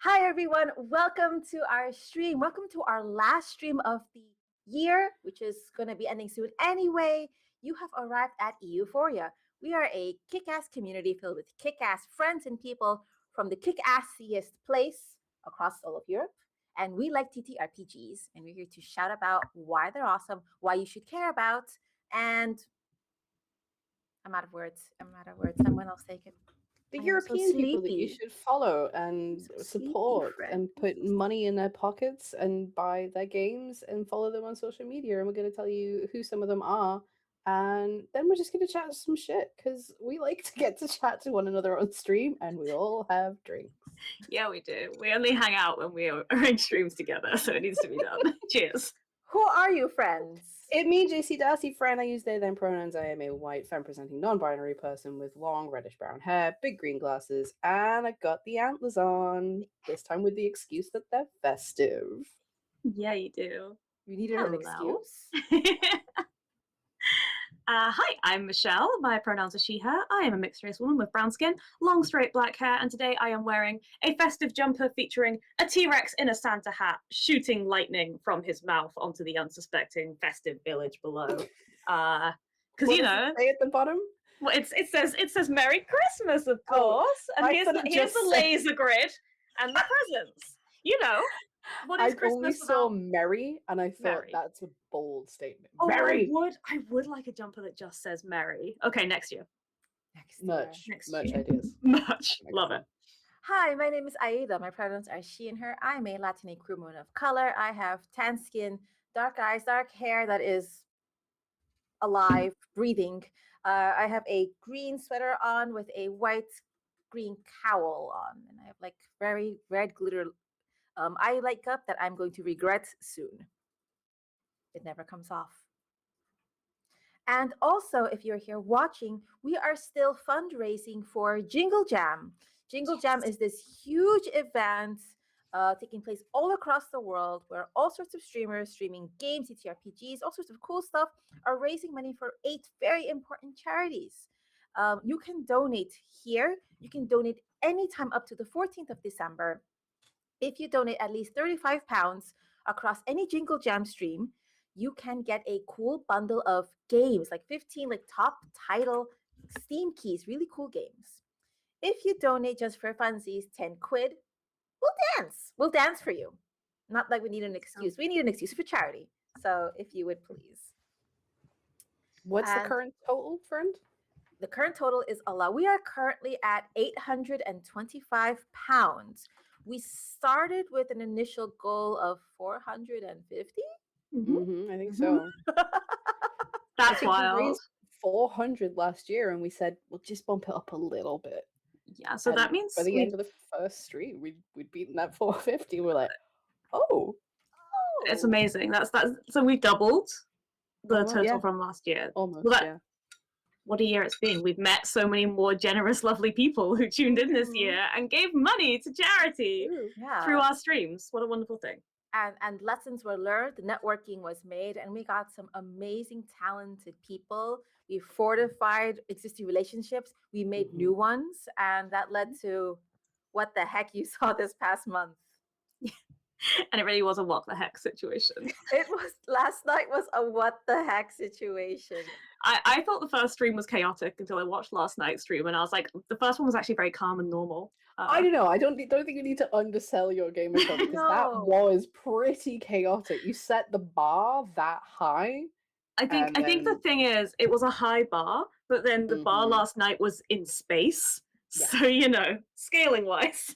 Hi, everyone. Welcome to our stream. Welcome to our last stream of the year, which is going to be ending soon anyway. You have arrived at Euphoria. We are a kick-ass community filled with kick-ass friends and people from the kick-assiest place across all of Europe. And we like TTRPGs, and we're here to shout about why they're awesome, why you should care about, and I'm out of words. Someone else take it. The I am European so people that you sleepy. should follow and So support sleepy, and put money in their pockets and buy their games and follow them on social media. And we're going to tell you who some of them are. And then we're just going to chat some shit because we like to get to chat to one another on stream and we all have drinks. Yeah, we do. We only hang out when we arrange streams together, so it needs to be done. Cheers. Who are you, friends? It me, JC Darcy, friend. I use they, them pronouns. I am a white, femme-presenting, non-binary person with long, reddish-brown hair, big green glasses, and I got the antlers on, this time with the excuse that they're festive. Yeah, you do. You needed an excuse? Hi, I'm Michelle. My pronouns are she, her. I am a mixed race woman with brown skin, long straight black hair, and today I am wearing a festive jumper featuring a T-Rex in a Santa hat shooting lightning from his mouth onto the unsuspecting festive village below. Because you know, does it say at the bottom? Well, it says Merry Christmas, of course, and here's the laser grid and the presents. You know. What is I Christmas only saw Merry, and I thought that's a bold statement. Oh, Merry! I would like a jumper that just says Merry. Okay, next year. Merch year. ideas. Merch. Love it. Hi, my name is Aida. My pronouns are she and her. I'm a Latina queer woman of color. I have tan skin, dark eyes, dark hair that is alive, breathing. I have a green sweater on with a white green cowl on, and I have like very red glitter eye makeup that I'm going to regret soon. It never comes off. And also, if you're here watching, we are still fundraising for Jingle Jam. Jingle Jam is this huge event taking place all across the world where all sorts of streamers streaming games, TTRPGs, all sorts of cool stuff are raising money for 8 very important charities. You can donate here. You can donate anytime up to the 14th of December. If you donate at least £35 across any Jingle Jam stream, you can get a cool bundle of games, like 15 like top title Steam keys, really cool games. If you donate just for funsies, 10 quid, we'll dance for you. Not like we need an excuse. We need an excuse for charity. So if you would please. What's the current total, friend? The current total is we are currently at £825. We started with an initial goal of 450. I think so. That's wild. We raised 400 last year, and we said we'll just bump it up a little bit. Yeah, so that means by the end of the first stream, we'd beaten that 450. We're like, oh, it's amazing. That's so we doubled the total from last year. Almost, yeah. What a year it's been. We've met so many more generous, lovely people who tuned in this year and gave money to charity through our streams. What a wonderful thing. And lessons were learned, the networking was made, and we got some amazing, talented people. We fortified existing relationships. We made new ones, and that led to what the heck you saw this past month. And it really was a what the heck situation. Last night was a what the heck situation. I thought the first stream was chaotic until I watched last night's stream, and I was like, the first one was actually very calm and normal. I don't know. I don't think you need to undersell your gamer code because that was pretty chaotic. You set the bar that high. I think the thing is, it was a high bar, but then the bar last night was in space. Yeah. So scaling wise,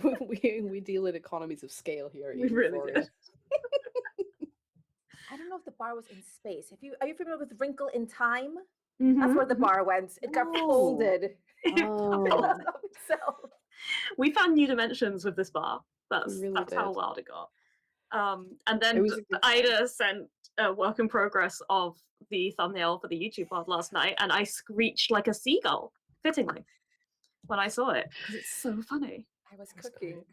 we deal in economies of scale here. We really did. I don't know if the bar was in space. Are you familiar with Wrinkle in Time? That's where the bar went. It got folded. We found new dimensions with this bar. That's how wild it got. And then Ida sent a work in progress of the thumbnail for the YouTube pod last night, and I screeched like a seagull, fittingly, when I saw it because it's so funny. I was cooking.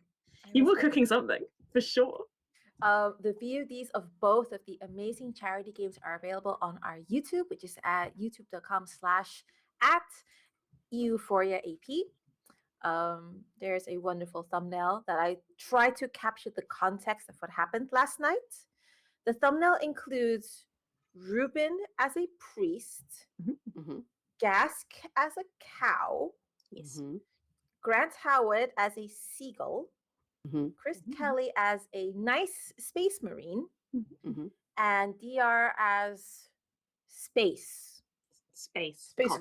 You were cooking something for sure. The VODs of both of the amazing charity games are available on our YouTube, which is at youtube.com/@EuphoriaAP. there's a wonderful thumbnail that I tried to capture the context of what happened last night. The thumbnail includes Ruben as a priest, Gask as a cow, Grant Howard as a seagull, Chris Kelly as a nice space marine, and DR as space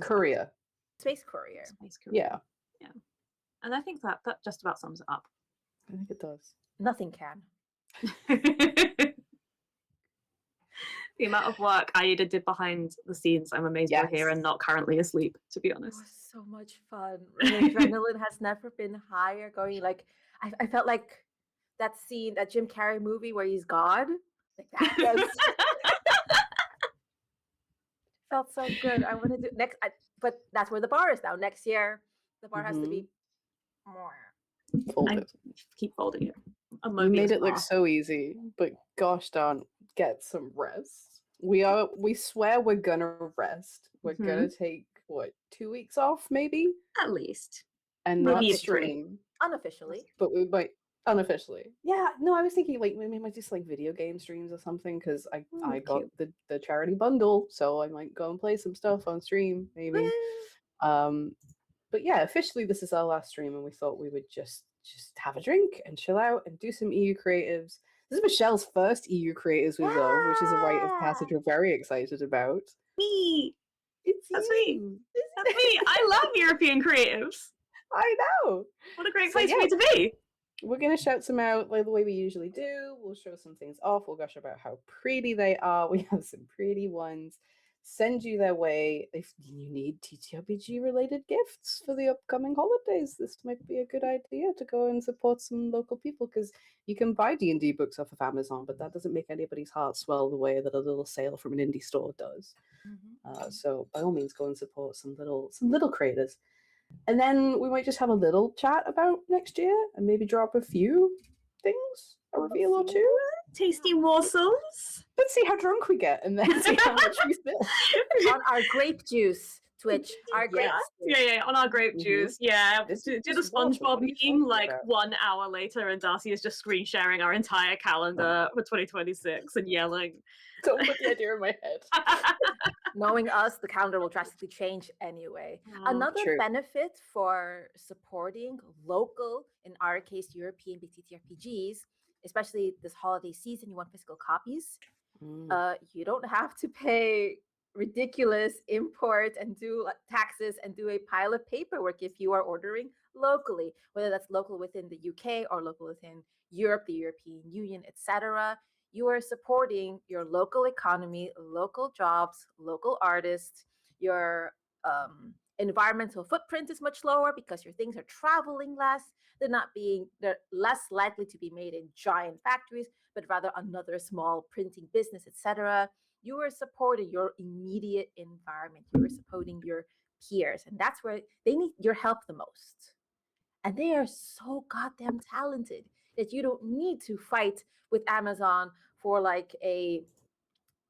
courier. Space courier. Yeah. And I think that just about sums it up. I think it does. Nothing can. The amount of work Aida did behind the scenes, I'm amazed we're here and not currently asleep, to be honest. It was so much fun. Adrenaline has never been higher. Going like, I felt like that scene, that Jim Carrey movie where he's God. Like that. Felt so good. I want to do next, but that's where the bar is now. Next year, the bar has to be more. Keep folding it. You made it look so easy, but gosh darn, get some rest. We swear we're gonna rest. We're gonna take 2 weeks off, maybe at least, and not stream unofficially. But we might unofficially. Yeah, no, I was thinking like we might just like video game streams or something because I got the charity bundle, so I might go and play some stuff on stream maybe. But yeah, officially this is our last stream, and we thought we would just have a drink and chill out and do some EU creatives. This is Michelle's first EU creatives with us, which is a rite of passage we're very excited about. Me, that's me. That's me. I love European creatives. I know. What a great place for me to be. We're going to shout some out like the way we usually do. We'll show some things off. We'll gush about how pretty they are. We have some pretty ones. Send you their way if you need TTRPG related gifts for the upcoming holidays. This might be a good idea to go and support some local people because you can buy D&D books off of Amazon, but that doesn't make anybody's heart swell the way that a little sale from an indie store does. So by all means, go and support some little creators. And then we might just have a little chat about next year and maybe drop a few things, a reveal or two. Tasty morsels. Let's see how drunk we get and then see how much we spill. On our grape juice Twitch. Our grape juice. Yeah, on our grape juice. Yeah. Do the SpongeBob meme like 1 hour later and Darcy is just screen sharing our entire calendar for 2026 and yelling. Don't put the idea in my head. Knowing us, the calendar will drastically change anyway. Another benefit for supporting local, in our case, European TTRPGs, especially this holiday season, you want physical copies. You don't have to pay ridiculous import and do taxes and do a pile of paperwork if you are ordering locally, whether that's local within the UK or local within Europe, the European Union, etc. You are supporting your local economy, local jobs, local artists. Your environmental footprint is much lower because your things are traveling less. They're less likely to be made in giant factories, but rather another small printing business, etc. You are supporting your immediate environment. You are supporting your peers, and that's where they need your help the most. And they are so goddamn talented that you don't need to fight with Amazon for like a,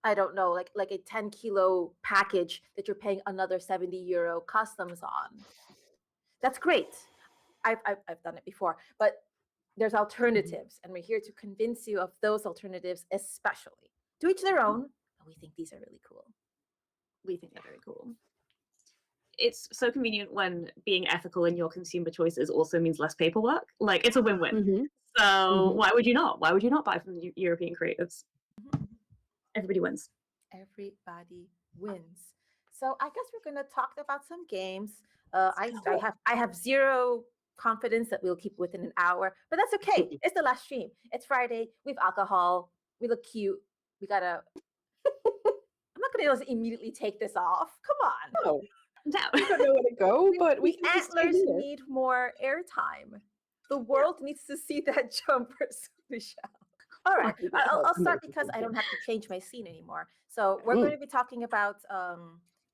I don't know, like a 10-kilo package that you're paying another €70 customs on. That's great. I've done it before, but there's alternatives, and we're here to convince you of those alternatives, especially. To each their own, but we think these are really cool. We think they're very cool. It's so convenient when being ethical in your consumer choices also means less paperwork. Like, it's a win-win. So why would you not? Why would you not buy from European creatives? Everybody wins. Everybody wins. So I guess we're going to talk about some games. I have zero confidence that we'll keep within an hour, but that's okay. It's the last stream. It's Friday. We have alcohol. We look cute. We gotta. I'm not gonna just immediately take this off. Come on. No. We don't know where to go, but we can antlers need more airtime. The world needs to see that jumper, Michelle. All right, I'll start because I don't have to change my scene anymore. So we're going to be talking about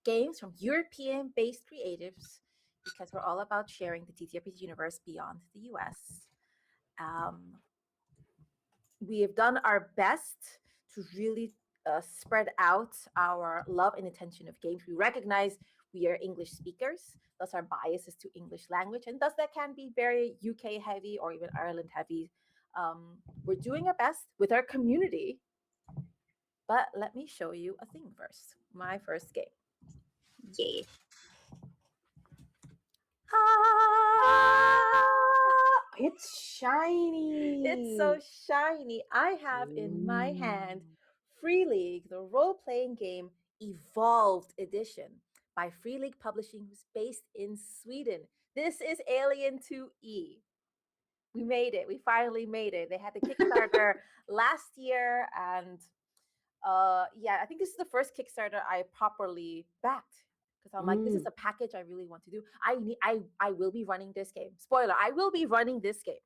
games from European-based creatives because we're all about sharing the TTRPG universe beyond the US. We have done our best to really spread out our love and attention of games. We recognize we are English speakers, thus our bias is to English language, and thus that can be very UK heavy or even Ireland heavy. We're doing our best with our community, but let me show you a thing first. My first game. Yeah. It's shiny. It's so shiny. I have in my hand Free League, the role-playing game Evolved Edition by Free League Publishing, who's based in Sweden. This is Alien 2E. We made it. We finally made it. They had the Kickstarter last year, and yeah, I think this is the first Kickstarter I properly backed, because I'm like, this is a package I really want to do. I will be running this game. Spoiler, I will be running this game.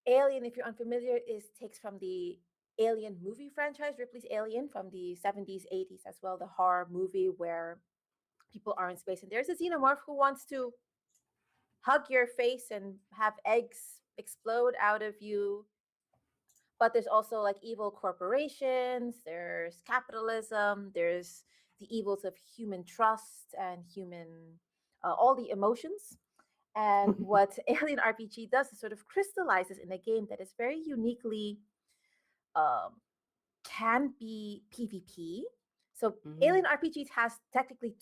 Alien, if you're unfamiliar, takes from the Alien movie franchise, Ripley's Alien from the 70s, 80s as well, the horror movie where people are in space and there's a xenomorph who wants to hug your face and have eggs explode out of you. But there's also like evil corporations, there's capitalism, there's the evils of human trust and human, all the emotions. And what Alien RPG does is sort of crystallizes in a game that is very uniquely, can be PvP. So Alien RPG has technically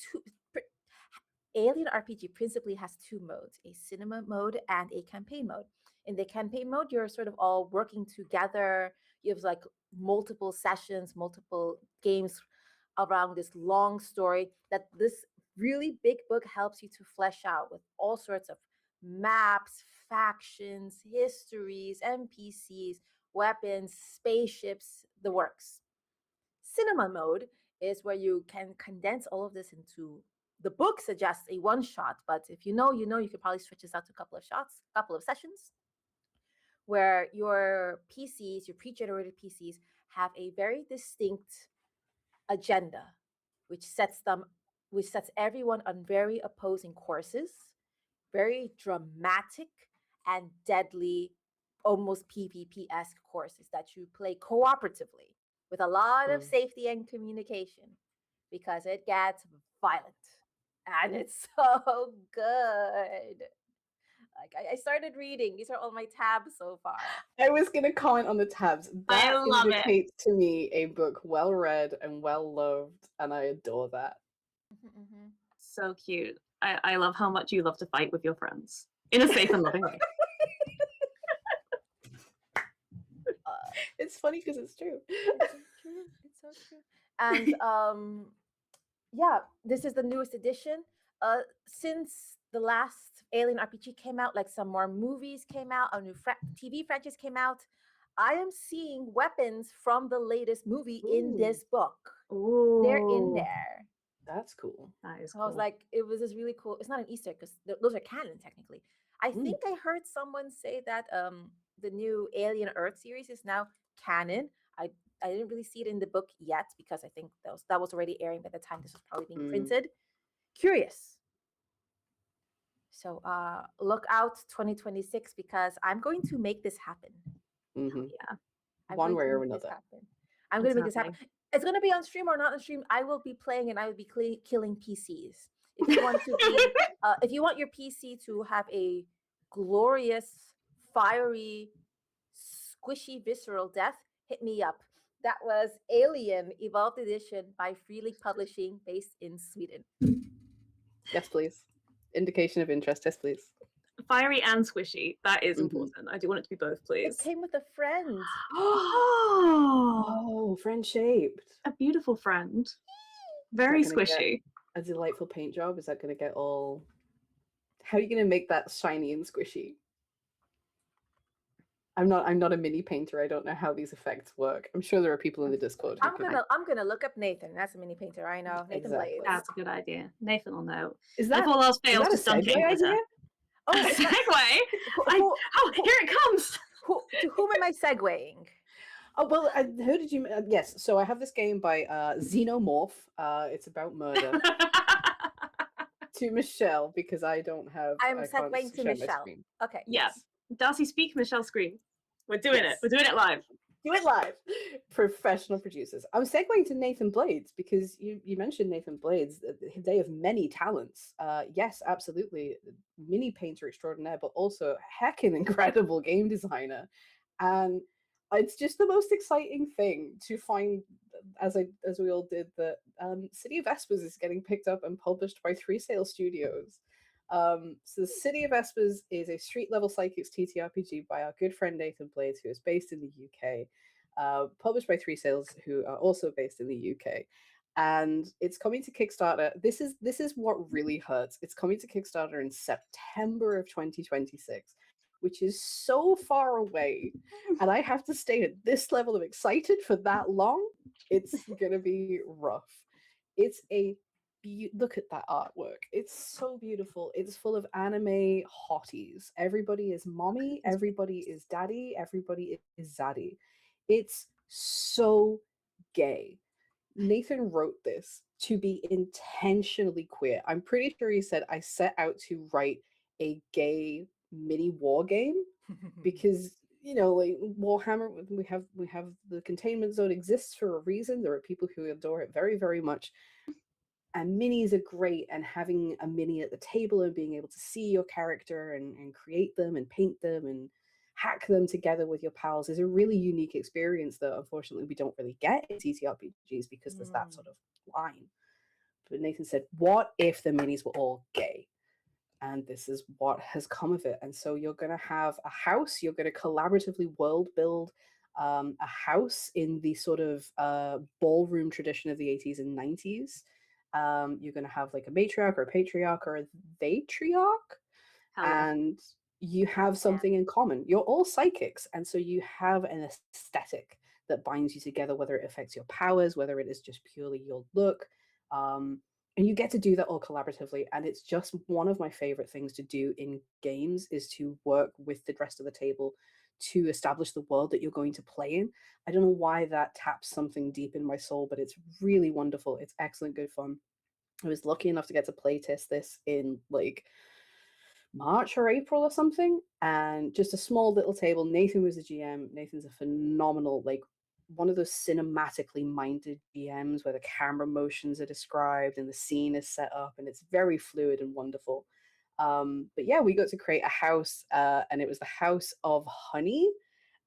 Alien RPG principally has two modes, a cinema mode and a campaign mode. In the campaign mode, you're sort of all working together. You have like multiple sessions, multiple games around this long story that this really big book helps you to flesh out with all sorts of maps, factions, histories, NPCs, weapons, spaceships, the works. Cinema mode is where you can condense all of this into, the book suggests a one shot, but if you know, you could probably stretch this out to a couple of shots, a couple of sessions, where your PCs, your pre-generated PCs, have a very distinct agenda, which sets everyone on very opposing courses, very dramatic and deadly, almost PvP-esque courses that you play cooperatively with a lot of safety and communication, because it gets violent and it's so good. Like I started reading. These are all my tabs so far. I was going to comment on the tabs. That indicates to me a book well read and well loved, and I adore that. So cute. I love how much you love to fight with your friends in a safe and loving way. It's funny because it's true. It's so true. And yeah, this is the newest edition. Since the last Alien RPG came out, like some more movies came out, a new TV franchise came out, I am seeing weapons from the latest movie in this book. They're in there. That's cool. That is cool. I was like, it was just really cool. It's not an Easter because those are canon technically. I think I heard someone say that the new Alien Earth series is now canon. I didn't really see it in the book yet because I think that was already airing by the time this was probably being printed. Curious. So look out 2026 because I'm going to make this happen. Yeah. One way or another. I'm going to make this happen. It's going to be on stream or not on stream. I will be playing and I will be killing PCs. If you want to be, if you want your PC to have a glorious, fiery, squishy, visceral death, hit me up. That was Alien Evolved Edition by Free League Publishing, based in Sweden. Yes, please. Indication of interest. Yes, please. Fiery and squishy. That is important. I do want it to be both, please. It came with a friend. Oh, friend shaped. A beautiful friend. Very squishy. A delightful paint job. Is that going to get all... How are you going to make that shiny and squishy? I'm not a mini painter. I don't know how these effects work. I'm sure there are people in the Discord. I'm gonna look up Nathan. That's a mini painter. I know. Nathan Blades. That's a good idea. Nathan will know. Is that, if all else fails, is that a segue idea? Oh, a segue! Here it comes! To whom am I segueing? Oh, well, who did you... yes, so I have this game by Xenomorph. It's about murder. To Michelle, because I don't have... I'm segueing to Michelle. Okay. Yes. Darcy, speak Michelle scream. We're doing it. We're doing it live. Do it live. Professional producers. I'm segueing to Nathan Blades because you mentioned Nathan Blades. They have many talents. Yes, absolutely. Mini painter extraordinaire, but also heckin' incredible game designer. And it's just the most exciting thing to find, as we all did, that City of Espers is getting picked up and published by Three Sail Studios. So City of Espers is a street level psychics TTRPG by our good friend Nathan Blades, who is based in the UK, published by Three Sails, who are also based in the UK. And it's coming to Kickstarter. This is what really hurts. It's coming to Kickstarter in September of 2026, which is so far away. And I have to stay at this level of excited for that long. It's gonna be rough. It's a look at that artwork. It's so beautiful. It's full of anime hotties. Everybody is mommy, everybody is daddy, everybody is zaddy. It's so gay. Nathan wrote this to be intentionally queer. I'm pretty sure he said, I set out to write a gay mini war game because like Warhammer, we have the containment zone exists for a reason. There are people who adore it very, very much. And minis are great, and having a mini at the table and being able to see your character and create them and paint them and hack them together with your pals is a really unique experience that unfortunately we don't really get in TTRPGs because there's that sort of line. But Nathan said, what if the minis were all gay? And this is what has come of it. And so you're going to have a house, you're going to collaboratively world build a house in the sort of ballroom tradition of the 80s and 90s. You're going to have like a matriarch or a patriarch or a theatriarch, and you have something in common. You're all psychics, and so you have an aesthetic that binds you together, whether it affects your powers, whether it is just purely your look. And you get to do that all collaboratively, and it's just one of my favorite things to do in games is to work with the rest of the table to establish the world that you're going to play in. I don't know why that taps something deep in my soul, but it's really wonderful. It's excellent, good fun. I was lucky enough to get to play test this in like March or April or something, and just a small little table. Nathan was the GM. Nathan's a phenomenal, like one of those cinematically minded GMs where the camera motions are described and the scene is set up and it's very fluid and wonderful. But yeah, we got to create a house, and it was the House of Honey,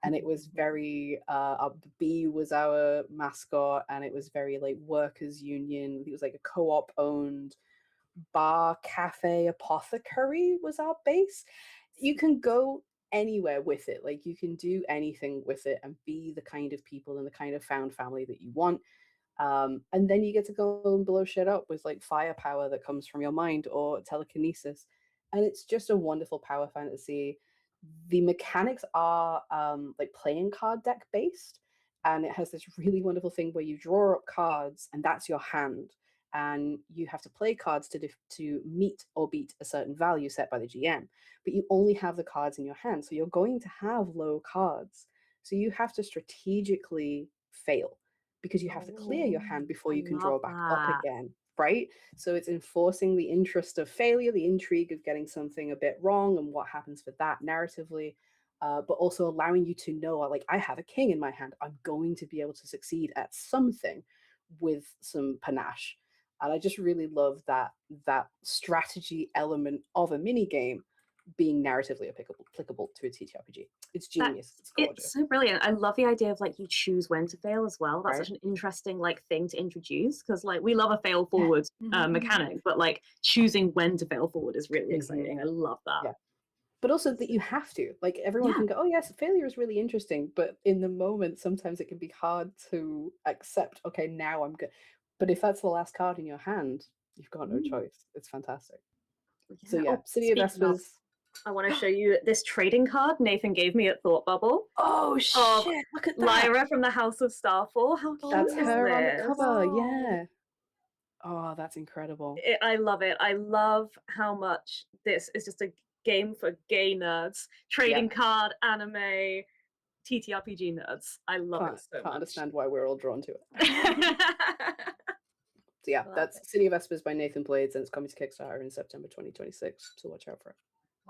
and it was very the bee was our mascot, and it was very like workers union. It was like a co-op owned bar, cafe, apothecary was our base. You can go anywhere with it, like you can do anything with it and be the kind of people and the kind of found family that you want. And then you get to go and blow shit up with like firepower that comes from your mind or telekinesis. And it's just a wonderful power fantasy. The mechanics are like playing card deck based. And it has this really wonderful thing where you draw up cards and that's your hand. And you have to play cards to meet or beat a certain value set by the GM. But you only have the cards in your hand. So you're going to have low cards. So you have to strategically fail because you have to clear your hand before you can draw back up again, right? So it's enforcing the interest of failure, the intrigue of getting something a bit wrong and what happens for that narratively, but also allowing you to know, like, I have a king in my hand. I'm going to be able to succeed at something with some panache. And I just really love that strategy element of a mini game being narratively applicable to a TTRPG. It's genius. It's gorgeous. It's so brilliant. I love the idea of like you choose when to fail as well. That's such an interesting like thing to introduce because like we love a fail forward mechanic, but like choosing when to fail forward is really exciting. I love that. Yeah. But also that you have to, like, everyone can go, oh yes, failure is really interesting, but in the moment sometimes it can be hard to accept, okay, now I'm good. But if that's the last card in your hand, you've got no choice. It's fantastic. So yeah, City of Espers. I want to show you this trading card Nathan gave me at Thought Bubble. Oh shit! Look at that. Lyra from the House of Starfall. How cute That's is her this? on the cover. Yeah. Oh, that's incredible. I love it. I love how much this is just a game for gay nerds. Trading card, anime, TTRPG nerds. I love it so much. Can't understand why we're all drawn to it. So yeah, that's City of Espers by Nathan Blades, and it's coming to Kickstarter in September 2026. So watch out for it.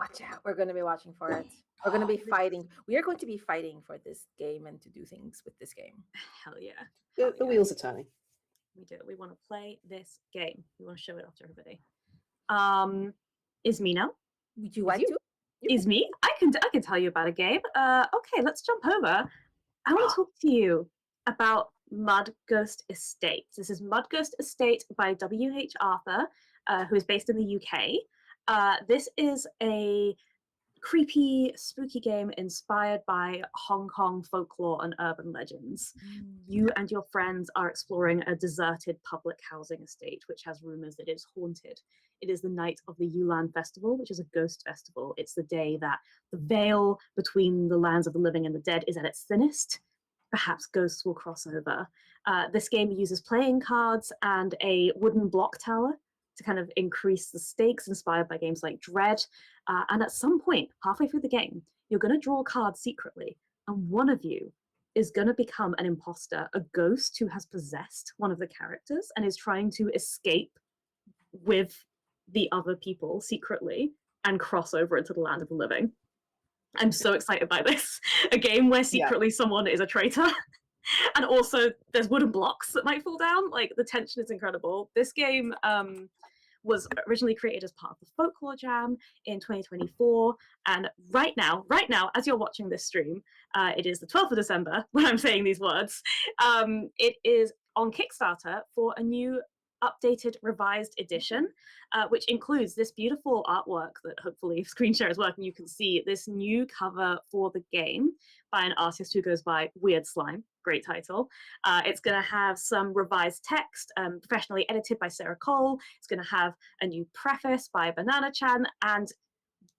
Watch out. We're going to be watching for it. We're going to be fighting. We are going to be fighting for this game and to do things with this game. Hell yeah. The wheels are turning. We do. We want to play this game. We want to show it off to everybody. Is me now? Would you like to? Is me? I can tell you about a game. Okay, let's jump over. I want to talk to you about Mudghost Estate. This is Mudghost Estate by W.H.Arthur, who is based in the UK. This is a creepy, spooky game inspired by Hong Kong folklore and urban legends. You and your friends are exploring a deserted public housing estate, which has rumors that it is haunted. It is the night of the Yulan Festival, which is a ghost festival. It's the day that the veil between the lands of the living and the dead is at its thinnest. Perhaps ghosts will cross over. This game uses playing cards and a wooden block tower to kind of increase the stakes, inspired by games like Dread. And at some point, halfway through the game, you're going to draw cards secretly, and one of you is going to become an imposter, a ghost who has possessed one of the characters and is trying to escape with the other people secretly and cross over into the land of the living. I'm so excited by this. A game where secretly someone is a traitor. And also there's wooden blocks that might fall down. Like, the tension is incredible. This game was originally created as part of the Folklore Jam in 2024. And right now, as you're watching this stream, it is the 12th of December when I'm saying these words. It is on Kickstarter for a new updated revised edition, which includes this beautiful artwork that hopefully, if screen share is working, you can see this new cover for the game by an artist who goes by Weird Slime. Great title. It's going to have some revised text, professionally edited by Sarah Cole. It's going to have a new preface by Banana Chan, and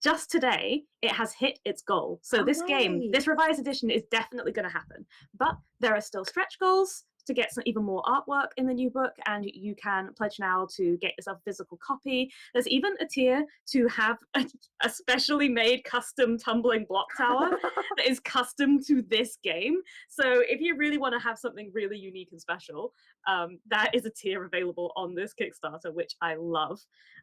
just today it has hit its goal. So this game, this revised edition, is definitely going to happen. But there are still stretch goals to get some even more artwork in the new book, and you can pledge now to get yourself a physical copy. There's even a tier to have a specially made custom tumbling block tower that is custom to this game. So if you really want to have something really unique and special, that is a tier available on this Kickstarter, which I love.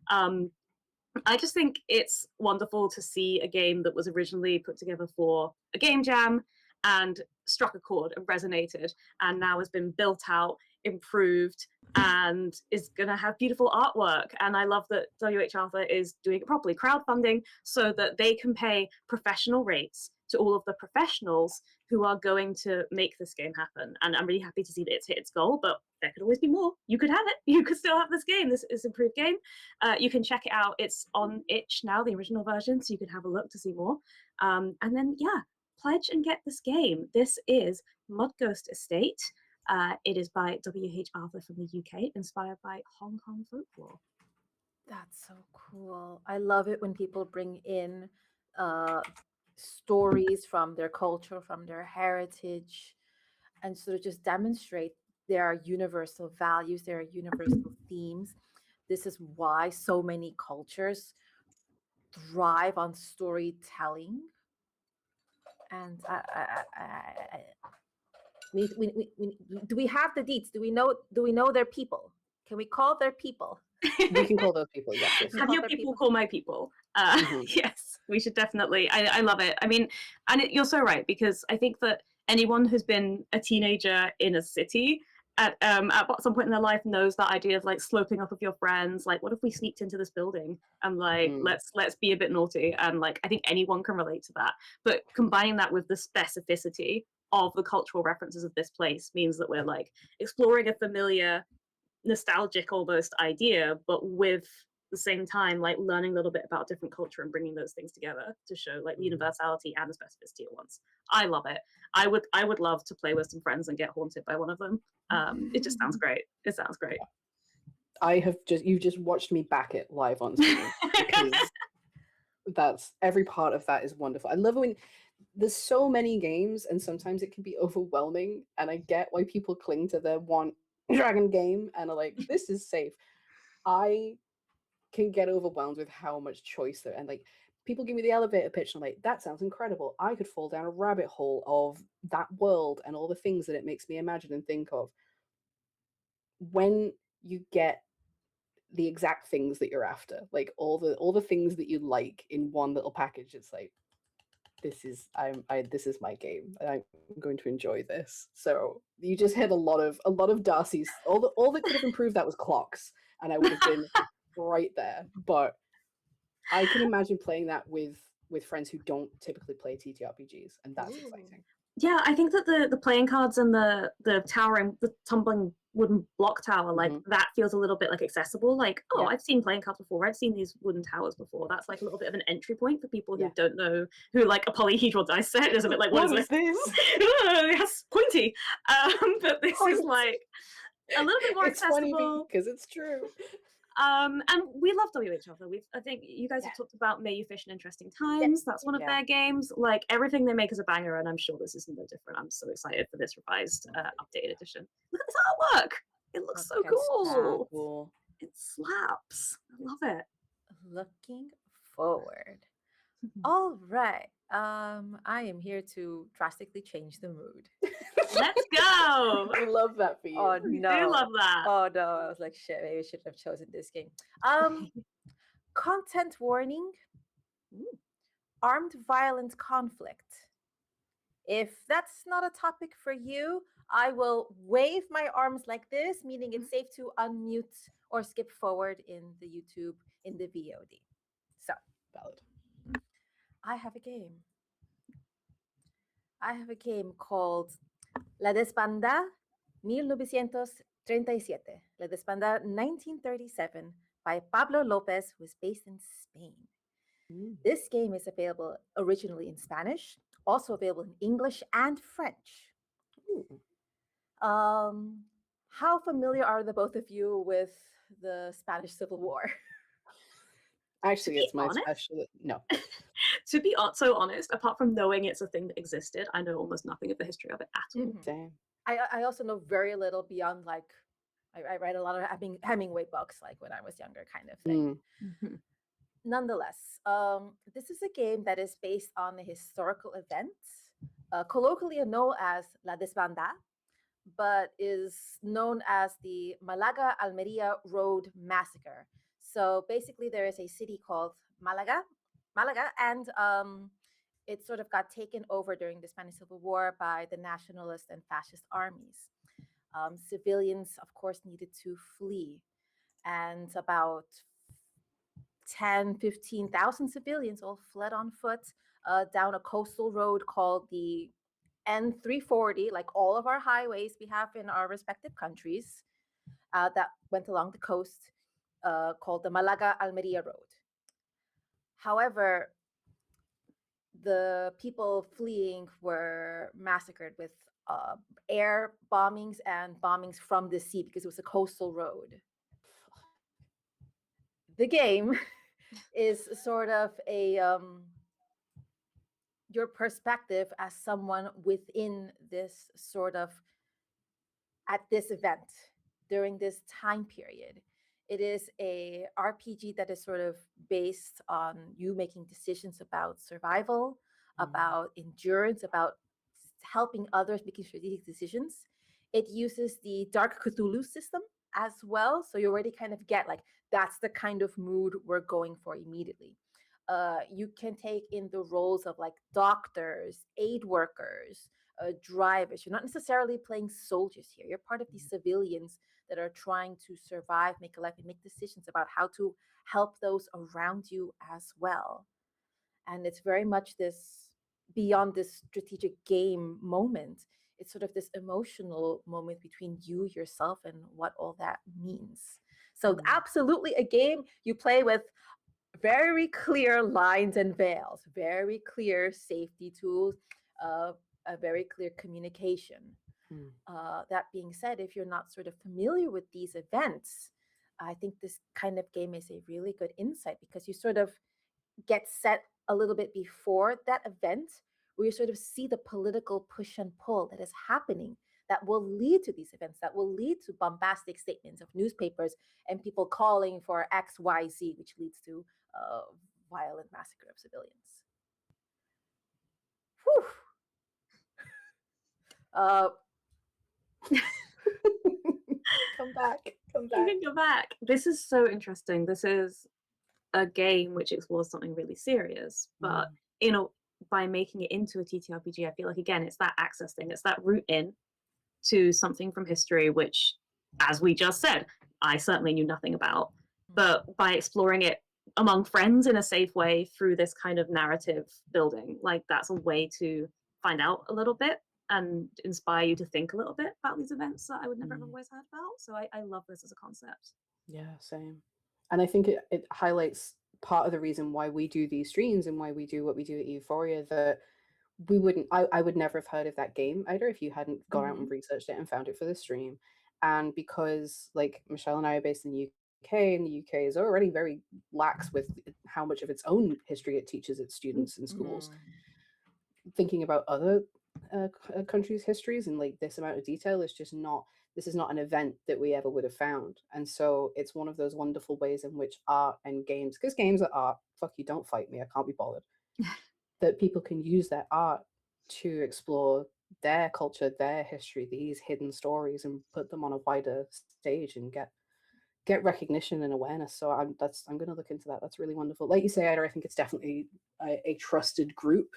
I just think it's wonderful to see a game that was originally put together for a game jam and struck a chord and resonated, and now has been built out, improved, and is going to have beautiful artwork. And I love that W.H.Arthur is doing it properly, crowdfunding, so that they can pay professional rates to all of the professionals who are going to make this game happen. And I'm really happy to see that it's hit its goal, but there could always be more. You could have it. You could still have this game. This is an improved game. You can check it out. It's on itch now, the original version, so you can have a look to see more. And then, pledge and get this game. This is Mudghost Estate. It is by W.H.Arthur from the UK, inspired by Hong Kong folklore. That's so cool. I love it when people bring in stories from their culture, from their heritage, and sort of just demonstrate there are universal values, there are universal themes. This is why so many cultures thrive on storytelling. And do we have the deets? Do we know their people? Can we call their people? We can call those people, yes. Have your people call my people. Yes, we should definitely. I love it. I mean, and you're so right, because I think that anyone who's been a teenager in a city at some point in their life knows that idea of like sloping up with your friends. Like, what if we sneaked into this building and like let's be a bit naughty? And like, I think anyone can relate to that. But combining that with the specificity of the cultural references of this place means that we're like exploring a familiar, nostalgic almost idea, but with the same time like learning a little bit about different culture and bringing those things together to show like the universality and the specificity at once. I love it. I would love to play with some friends and get haunted by one of them. It just sounds great. It sounds great. You've just watched me back it live on stream, because that's every part of that is wonderful. I love it when there's so many games and sometimes it can be overwhelming, and I get why people cling to their one dragon game and are like, this is safe. I can get overwhelmed with how much choice there, and like people give me the elevator pitch and I'm like, that sounds incredible. I could fall down a rabbit hole of that world and all the things that it makes me imagine and think of. When you get the exact things that you're after, like all the things that you like in one little package. It's like, this is my game. I'm going to enjoy this. So you just hit a lot of Darcy's. All that could have improved that was clocks, and I would have been right there. But I can imagine playing that with friends who don't typically play TTRPGs, and that's exciting. Yeah, I think that the playing cards and the towering, the tumbling wooden block tower, like that feels a little bit like accessible. Like, oh, I've seen playing cards before. I've seen these wooden towers before. That's like a little bit of an entry point for people who don't know, who like a polyhedral dice set is a bit like, what is this? Yes, pointy. But this is like a little bit more accessible. It's funny because it's true. And we love W.H.Arthur. I think you guys have talked about May You Fish in Interesting Times. That's one of their games. Like, everything they make is a banger, and I'm sure this is no different. I'm so excited for this revised, updated edition. Look at this artwork! It looks so cool. It slaps. I love it. Looking forward. All right. I am here to drastically change the mood. Let's go. I love that for you. Oh no. I do love that. Oh no. I was like, shit, maybe I should have chosen this game. Content warning. Armed violence conflict. If that's not a topic for you, I will wave my arms like this, meaning it's safe to unmute or skip forward in the YouTube, in the VOD. So, valid. I have a game. Called La Desbandá 1937. La Desbandá 1937 by Pablo López, who is based in Spain. This game is available originally in Spanish, also available in English and French. How familiar are the both of you with the Spanish Civil War? Actually, it's my special. No. To be so honest, apart from knowing it's a thing that existed, I know almost nothing of the history of it at all. Same. I also know very little beyond, like, I read a lot of Hemingway books, like when I was younger, kind of thing. Nonetheless, this is a game that is based on a historical event, colloquially known as La Desbandá, but is known as the Malaga-Almería Road Massacre. So basically, there is a city called Malaga, and it sort of got taken over during the Spanish Civil War by the nationalist and fascist armies. Civilians, of course, needed to flee, and about 15,000 civilians all fled on foot down a coastal road called the N340, like all of our highways we have in our respective countries that went along the coast, called the Malaga-Almería Road. However, the people fleeing were massacred with air bombings and bombings from the sea because it was a coastal road. The game is sort of a your perspective as someone within this sort of, at this event during this time period. It is a RPG that is sort of based on you making decisions about survival, about endurance, about helping others making strategic decisions. It uses the Dark Cthulhu system as well, so you already kind of get like, that's the kind of mood we're going for immediately. You can take in the roles of like doctors, aid workers, drivers. You're not necessarily playing soldiers here. You're part of these civilians that are trying to survive, make a life, and make decisions about how to help those around you as well. And it's very much this, beyond this strategic game moment, it's sort of this emotional moment between you, yourself, and what all that means. So absolutely a game you play with very clear lines and veils, very clear safety tools, a very clear communication. That being said, if you're not sort of familiar with these events, I think this kind of game is a really good insight, because you sort of get set a little bit before that event, where you sort of see the political push and pull that is happening, that will lead to these events, that will lead to bombastic statements of newspapers and people calling for X, Y, Z, which leads to violent massacre of civilians. Whew. Come back. You're back. This is so interesting. This is a game which explores something really serious, but by making it into a TTRPG, I feel like again it's that access thing, it's that route in to something from history which, as we just said, I certainly knew nothing about. But by exploring it among friends in a safe way through this kind of narrative building, like that's a way to find out a little bit and inspire you to think a little bit about these events that I would never have always heard about. So I love this as a concept. Yeah, same. And I think it highlights part of the reason why we do these streams and why we do what we do at Euphoria, that I would never have heard of that game either if you hadn't gone out and researched it and found it for the stream. And because like Michelle and I are based in the UK, and the UK is already very lax with how much of its own history it teaches its students in schools, thinking about other countries' histories in like this amount of detail is just not, this is not an event that we ever would have found. And so it's one of those wonderful ways in which art and games, because games are art, fuck you, don't fight me, I can't be bothered, that people can use their art to explore their culture, their history, these hidden stories, and put them on a wider stage and get recognition and awareness. So I'm going to look into that. That's really wonderful. Like you say, Ida, I think it's definitely a trusted group.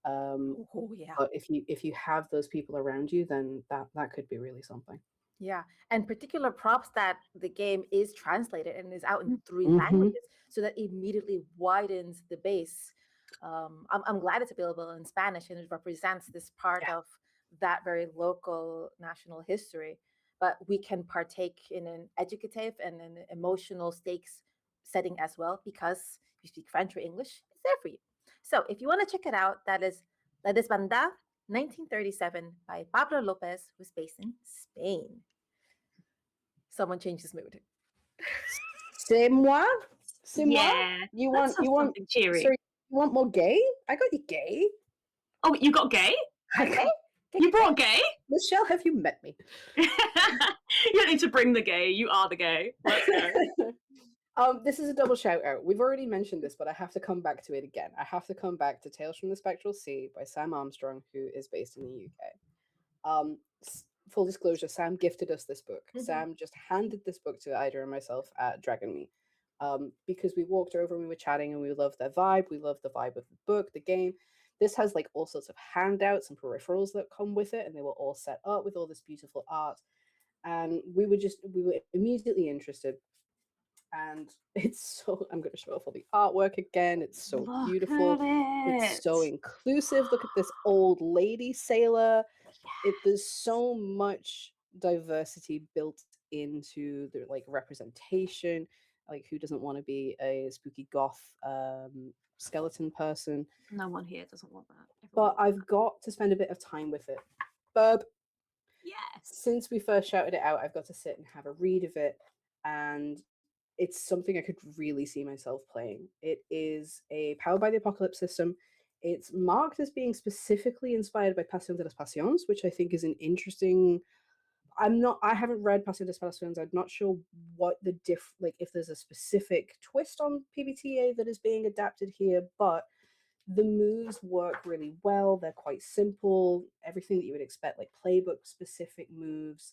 But if you have those people around you, then that could be really something. Yeah, and particular props that the game is translated and is out in 3 languages, so that immediately widens the base. I'm glad it's available in Spanish, and it represents this part of that very local national history. But we can partake in an educative and an emotional stakes setting as well, because you speak French or English, it's there for you. So if you want to check it out, that is La Desbandá, 1937, by Pablo López, who's based in Spain. Someone change his mood. C'est moi? C'est moi? Yeah. You want something cheery. Sorry, you want more gay? I got you gay. Oh, you got gay? Okay. You brought gay? Michelle, have you met me? You don't need to bring the gay. You are the gay. Let's go. This is a double shout out. We've already mentioned this, but I have to come back to it again. I have to come back to Tales from the Spectral Sea by Sam Armstrong, who is based in the UK. Full disclosure, Sam gifted us this book. Sam just handed this book to Ida and myself at Dragon Meet, because we walked over and we were chatting and we loved their vibe. We loved the vibe of the book, the game. This has like all sorts of handouts and peripherals that come with it, and they were all set up with all this beautiful art. And we were immediately interested. And it's so, I'm going to show off all the artwork again. It's so beautiful. It's so inclusive. Look at this old lady sailor. There's so much diversity built into the like representation. Like, who doesn't want to be a spooky goth skeleton person? No one here doesn't want that. But I've got to spend a bit of time with it. Bub. Yes. Since we first shouted it out, I've got to sit and have a read of it, and it's something I could really see myself playing. It is a Powered by the Apocalypse system. It's marked as being specifically inspired by Passion de las Passions, which I think is an interesting. I haven't read Passion de las Passions. I'm not sure what the if there's a specific twist on PBTA that is being adapted here, but the moves work really well. They're quite simple, everything that you would expect, like playbook specific moves.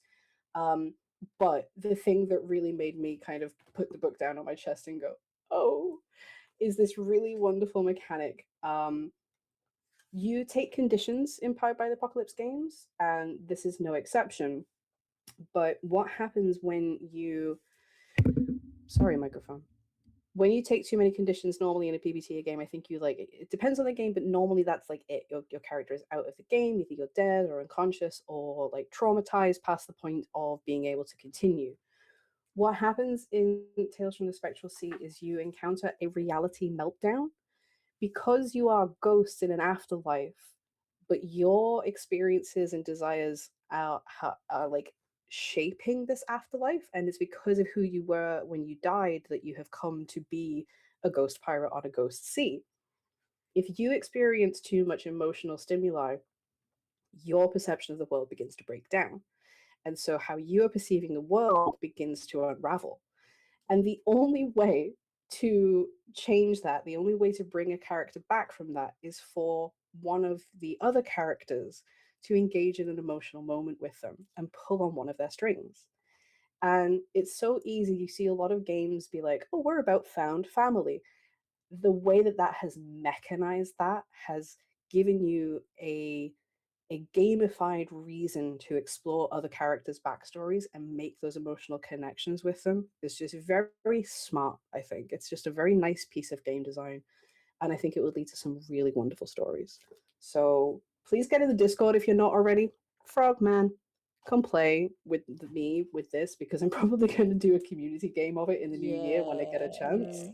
But the thing that really made me kind of put the book down on my chest and go, oh, is this really wonderful mechanic. You take conditions in Powered by the Apocalypse games, and this is no exception. But what happens when you... Sorry, microphone. When you take too many conditions normally in a PBTA game, I think you like, it depends on the game, but normally that's like it. Your character is out of the game, either you're dead or unconscious or like traumatized past the point of being able to continue. What happens in Tales from the Spectral Sea is you encounter a reality meltdown because you are ghosts in an afterlife, but your experiences and desires are like shaping this afterlife, and it's because of who you were when you died that you have come to be a ghost pirate on a ghost sea. If you experience too much emotional stimuli, your perception of the world begins to break down, and so how you are perceiving the world begins to unravel. And the only way to change that, the only way to bring a character back from that, is for one of the other characters to engage in an emotional moment with them and pull on one of their strings. And it's so easy. You see a lot of games be like, oh, we're about found family. The way that has mechanized that has given you a gamified reason to explore other characters' backstories and make those emotional connections with them. It's just very, very smart, I think. It's just a very nice piece of game design. And I think it would lead to some really wonderful stories. So please get in the Discord if you're not already. Frogman, come play with me with this, because I'm probably going to do a community game of it in the new year when I get a chance.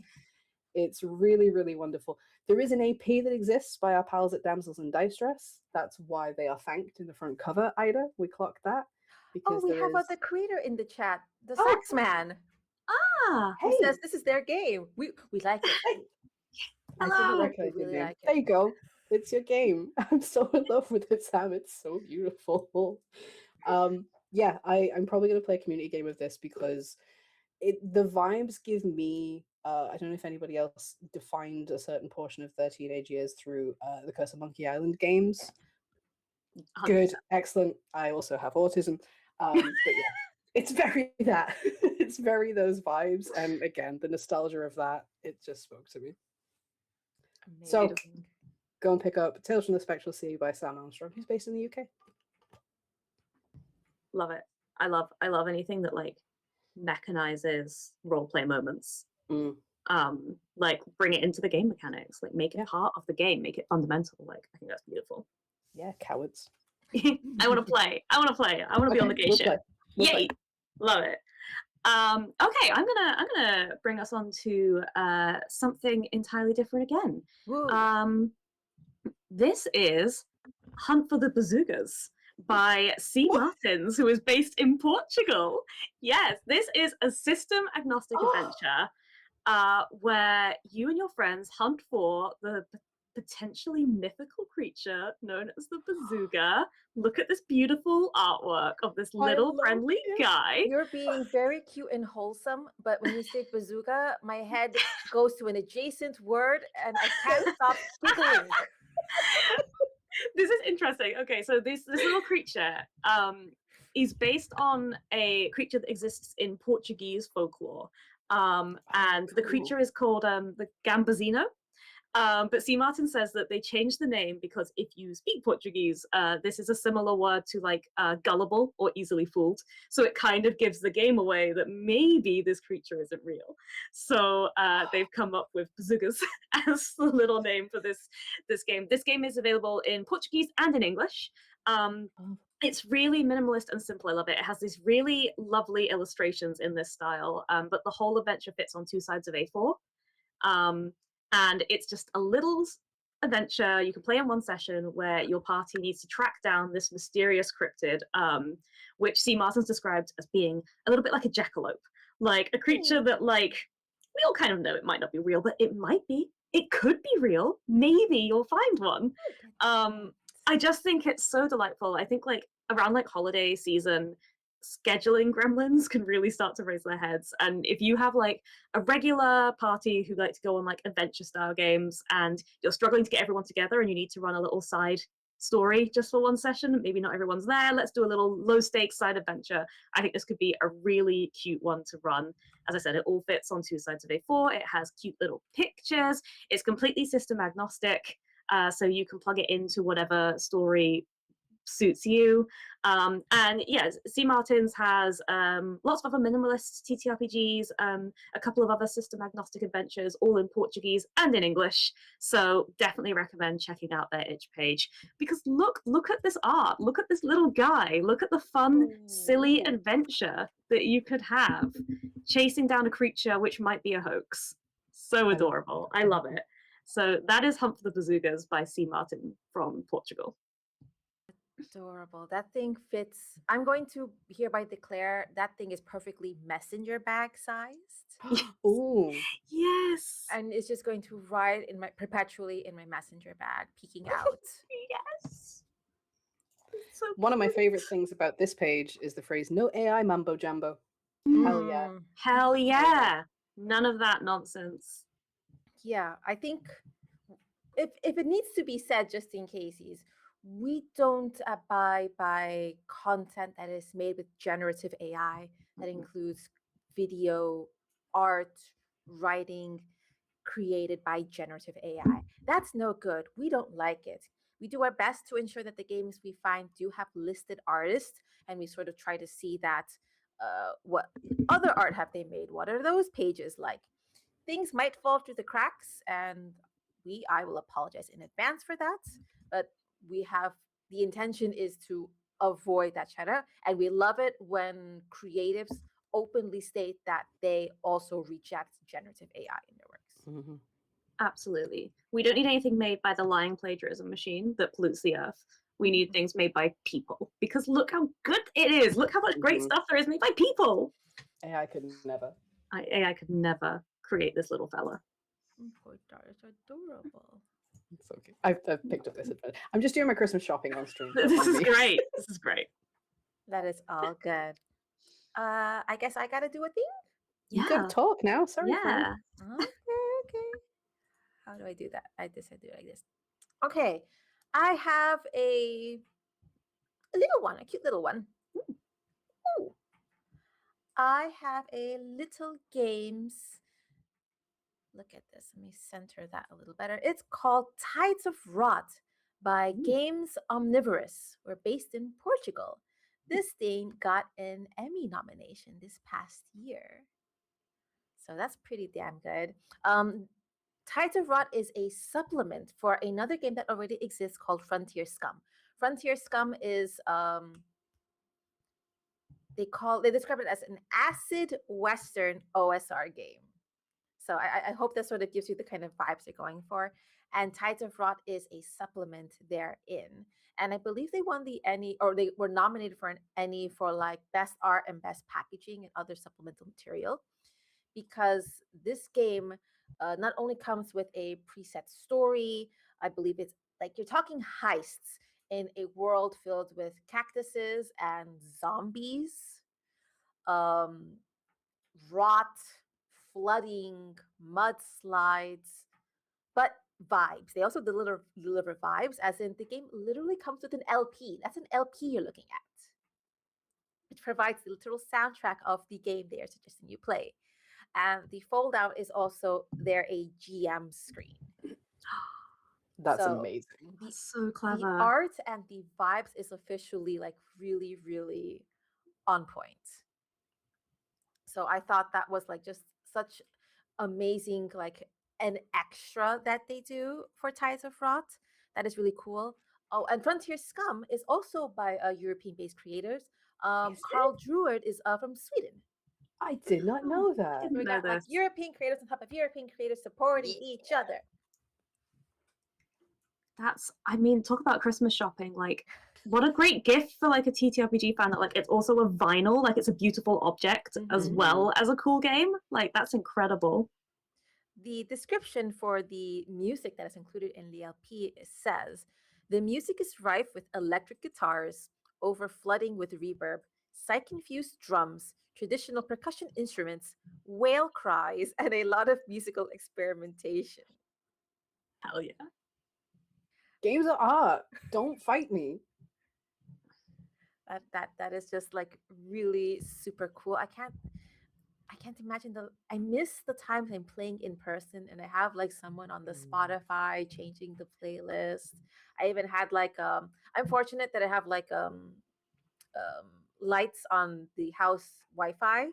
It's really, really wonderful. There is an AP that exists by our pals at Damsels in Distress. That's why they are thanked in the front cover, Ida. We clocked that. Because we have the creator in the chat, the Sax Man. Hey. He says this is their game. We like it. Hey. Hello. I really like it. There you go. It's your game. I'm so in love with it, Sam. It's so beautiful. Yeah, I'm probably going to play a community game of this because the vibes give me, I don't know if anybody else defined a certain portion of their teenage years through the Curse of Monkey Island games. 100%. Good, excellent. I also have autism. But yeah, it's very that. It's very those vibes. And again, the nostalgia of that, it just spoke to me. Amazing. So go and pick up Tales from the Spectral Sea by Sam Armstrong, who's based in the UK. Love it. I love anything that like mechanizes roleplay moments. Like bring it into the game mechanics, like make it part of the game, make it fundamental. Like I think that's beautiful. Yeah, cowards. I want to play. I want to be on the gay ship. Yay! Love it. Okay, I'm gonna bring us on to something entirely different again. This is Hunt for the Bzugahs by C. Martins, who is based in Portugal. Yes, this is a system agnostic adventure where you and your friends hunt for the potentially mythical creature known as the Bzugah. Look at this beautiful artwork of this little friendly guy. You're being very cute and wholesome, but when you say Bzugah, my head goes to an adjacent word and I can't stop giggling. This is interesting. Okay, so this little creature is based on a creature that exists in Portuguese folklore. And the creature is called the Gambazino. But C. Martin says that they changed the name because if you speak Portuguese, this is a similar word to like gullible or easily fooled. So it kind of gives the game away that maybe this creature isn't real. So they've come up with Bzugahs as the little name for this game. This game is available in Portuguese and in English. It's really minimalist and simple. I love it. It has these really lovely illustrations in this style, but the whole adventure fits on 2 sides of A4. And it's just a little adventure you can play in one session where your party needs to track down this mysterious cryptid, which C. Martin's described as being a little bit like a jackalope, like a creature that, like, we all kind of know it might not be real, but it might be. It could be real. Maybe you'll find one. I just think it's so delightful. I think like around like holiday season, scheduling gremlins can really start to raise their heads. And if you have like a regular party who like to go on like adventure style games and you're struggling to get everyone together and you need to run a little side story just for one session, maybe not everyone's there, let's do a little low stakes side adventure. I think this could be a really cute one to run. As I said, it all fits on 2 sides of A4. It has cute little pictures. It's completely system agnostic, so you can plug it into whatever story suits you. And yes, C. Martins has lots of other minimalist TTRPGs, a couple of other system agnostic adventures, all in Portuguese and in English. So definitely recommend checking out their itch page, because look at this art, look at this little guy, look at the fun, silly adventure that you could have chasing down a creature which might be a hoax. So adorable. I love it. So that is Hunt for the Bzugahs by C. Martin from Portugal. Adorable. That thing fits. I'm going to hereby declare that thing is perfectly messenger bag sized. Oh, yes. And it's just going to ride in perpetually in my messenger bag, peeking out. Yes. So one of my favorite things about this page is the phrase "no AI mambo jumbo." Hell yeah. Hell yeah. None of that nonsense. Yeah, I think if it needs to be said, just in cases, we don't abide by content that is made with generative AI. that includes video, art, writing, created by generative AI. That's no good. We don't like it. We do our best to ensure that the games we find do have listed artists, and we sort of try to see that what other art have they made? What are those pages like? Things might fall through the cracks, and I will apologize in advance for that. But we have the intention is to avoid that chatter, and we love it when creatives openly state that they also reject generative AI in their works. Mm-hmm. Absolutely. We don't need anything made by the lying plagiarism machine that pollutes the earth. We need things made by people, because look how good it is. Look how much great stuff there is made by people. AI could never. AI could never create this little fella. Poor Dart is adorable. It's okay. I've picked up this advantage. I'm just doing my Christmas shopping on stream. This is great. This is great. That is all good. I guess I gotta do a thing. You gotta talk now. Sorry. Yeah. Okay. How do I do that? I do it like this. Okay. I have a little one, a cute little one. Ooh. I have a little games. Look at this. Let me center that a little better. It's called Tides of Rot by Games Omnivorous. We're based in Portugal. This thing got an Emmy nomination this past year. So that's pretty damn good. Tides of Rot is a supplement for another game that already exists called Frontier Scum. Frontier Scum is they describe it as an acid Western OSR game. So I hope that sort of gives you the kind of vibes they're going for. And Tides of Rot is a supplement therein. And I believe they won the Emmy, or they were nominated for an Emmy for like best art and best packaging and other supplemental material. Because this game not only comes with a preset story, I believe it's like you're talking heists in a world filled with cactuses and zombies, rot, flooding, mudslides, but vibes. They also deliver vibes, as in the game literally comes with an LP. That's an LP you're looking at, which provides the literal soundtrack of the game they are suggesting you play. And the fold out is also there a GM screen. That's amazing. That's so clever. The art and the vibes is officially like really, really on point. So I thought that was like just such amazing, like an extra that they do for Tides of Rot. That is really cool. Oh, and Frontier Scum is also by European-based creators. Carl Druid is from Sweden. I did not know that. We got like European creators on top of European creators supporting each other. Talk about Christmas shopping. Like, what a great gift for like a TTRPG fan that like it's also a vinyl, like it's a beautiful object as well as a cool game. Like, that's incredible. The description for the music that is included in the LP says, the music is rife with electric guitars, overflooding with reverb, psych-infused drums, traditional percussion instruments, whale cries, and a lot of musical experimentation. Hell yeah. Games are art. Don't fight me. That is just like really super cool. I can't imagine I miss the times I'm playing in person and I have like someone on the Spotify changing the playlist. I even had like I'm fortunate that I have like lights on the house Wi-Fi,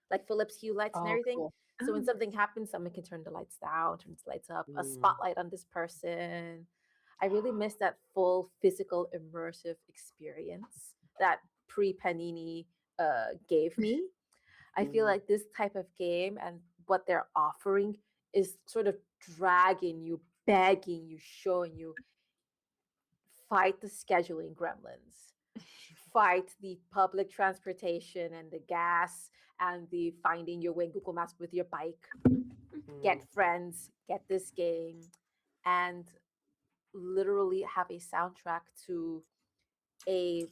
like Philips Hue lights and everything. Cool. So when something happens, someone can turn the lights down, turn the lights up, a spotlight on this person. I really miss that full physical immersive experience that pre-Panini gave me. I feel like this type of game and what they're offering is sort of dragging you, begging you, showing you, fight the scheduling gremlins, fight the public transportation and the gas and the finding your way in Google Maps with your bike, get friends, get this game, and literally have a soundtrack to a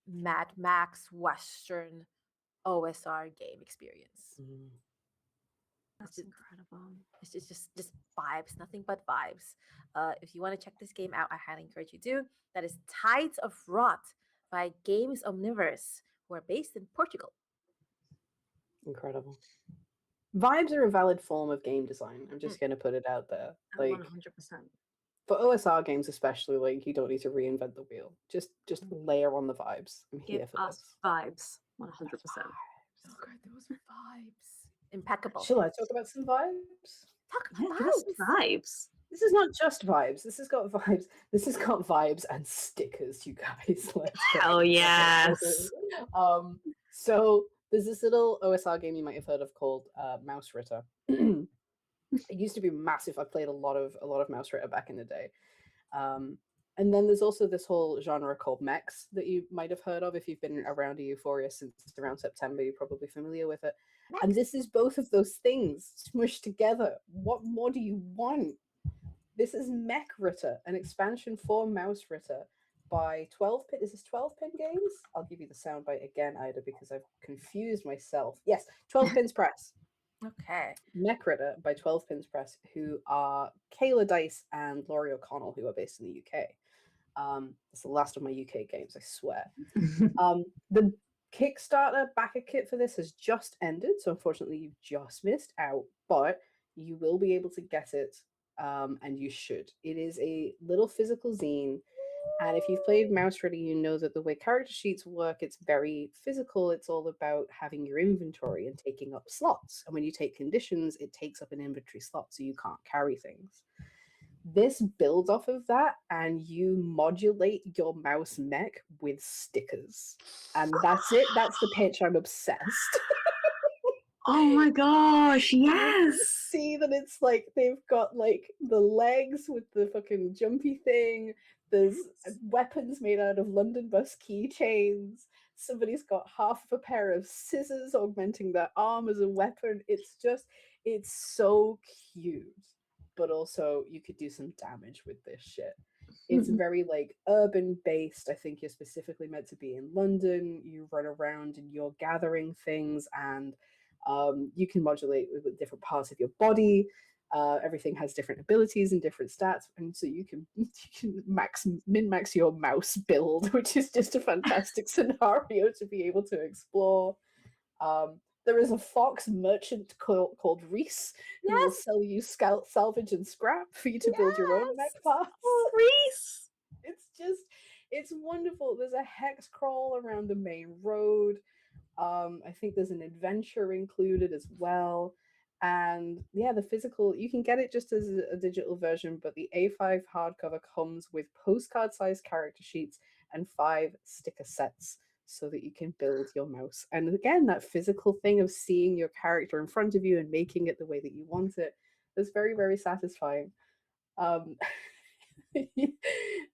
Mad Max Western OSR game experience. That's incredible. It's just vibes, nothing but vibes. If you want to check this game out, I highly encourage you to. That is Tides of Rot by Games Omnivorous, who are based in Portugal. Incredible. Vibes are a valid form of game design. I'm just going to put it out there. Like 100%. For OSR games especially, like you don't need to reinvent the wheel. Just layer on the vibes. I'm here for this. Vibes. 100%. Oh god, those vibes. Impeccable. Shall I talk about some vibes? Talk about vibes. This is not just vibes. This has got vibes. This has got vibes and stickers, you guys. Hell yes. So there's this little OSR game you might have heard of called Mechritter. It used to be massive. I played a lot of Mechritter back in the day. And then there's also this whole genre called mechs that you might have heard of if you've been around Euphoria since around September. You're probably familiar with it. And this is both of those things smushed together. What more do you want? This is Mechritter, an expansion for Mechritter by 12-pin. Is this 12-pin games? I'll give you the soundbite again, Ida, because I've confused myself. Yes, 12 Pins Press. Okay. Mechritter by 12 Pins Press, who are Kayla Dice and Laurie O'Connell, who are based in the UK. It's the last of my UK games, I swear. The Kickstarter backer kit for this has just ended, so unfortunately you've just missed out, but you will be able to get it, and you should. It is a little physical zine, and if you've played Mechritter, you know that the way character sheets work, it's very physical. It's all about having your inventory and taking up slots, and when you take conditions, it takes up an inventory slot, so you can't carry things. This builds off of that, and you modulate your mouse mech with stickers. And that's it. That's the pitch. I'm obsessed. Oh my gosh, yes! See that it's like they've got like the legs with the fucking jumpy thing. There's weapons made out of London bus keychains. Somebody's got half of a pair of scissors augmenting their arm as a weapon. It's so cute. But also you could do some damage with this shit. It's very like urban based. I think you're specifically meant to be in London. You run around and you're gathering things, and you can modulate with different parts of your body. Everything has different abilities and different stats, and so you can min-max your mouse build, which is just a fantastic scenario to be able to explore. There is a fox merchant called Reese who will sell you salvage and scrap for you to build your own mech parts. Oh, Reese! It's wonderful. There's a hex crawl around the main road. I think there's an adventure included as well. And yeah, the physical, you can get it just as a digital version, but the A5 hardcover comes with postcard-sized character sheets and 5 sticker sets, so that you can build your mouse. And again, that physical thing of seeing your character in front of you and making it the way that you want it is very, very satisfying. The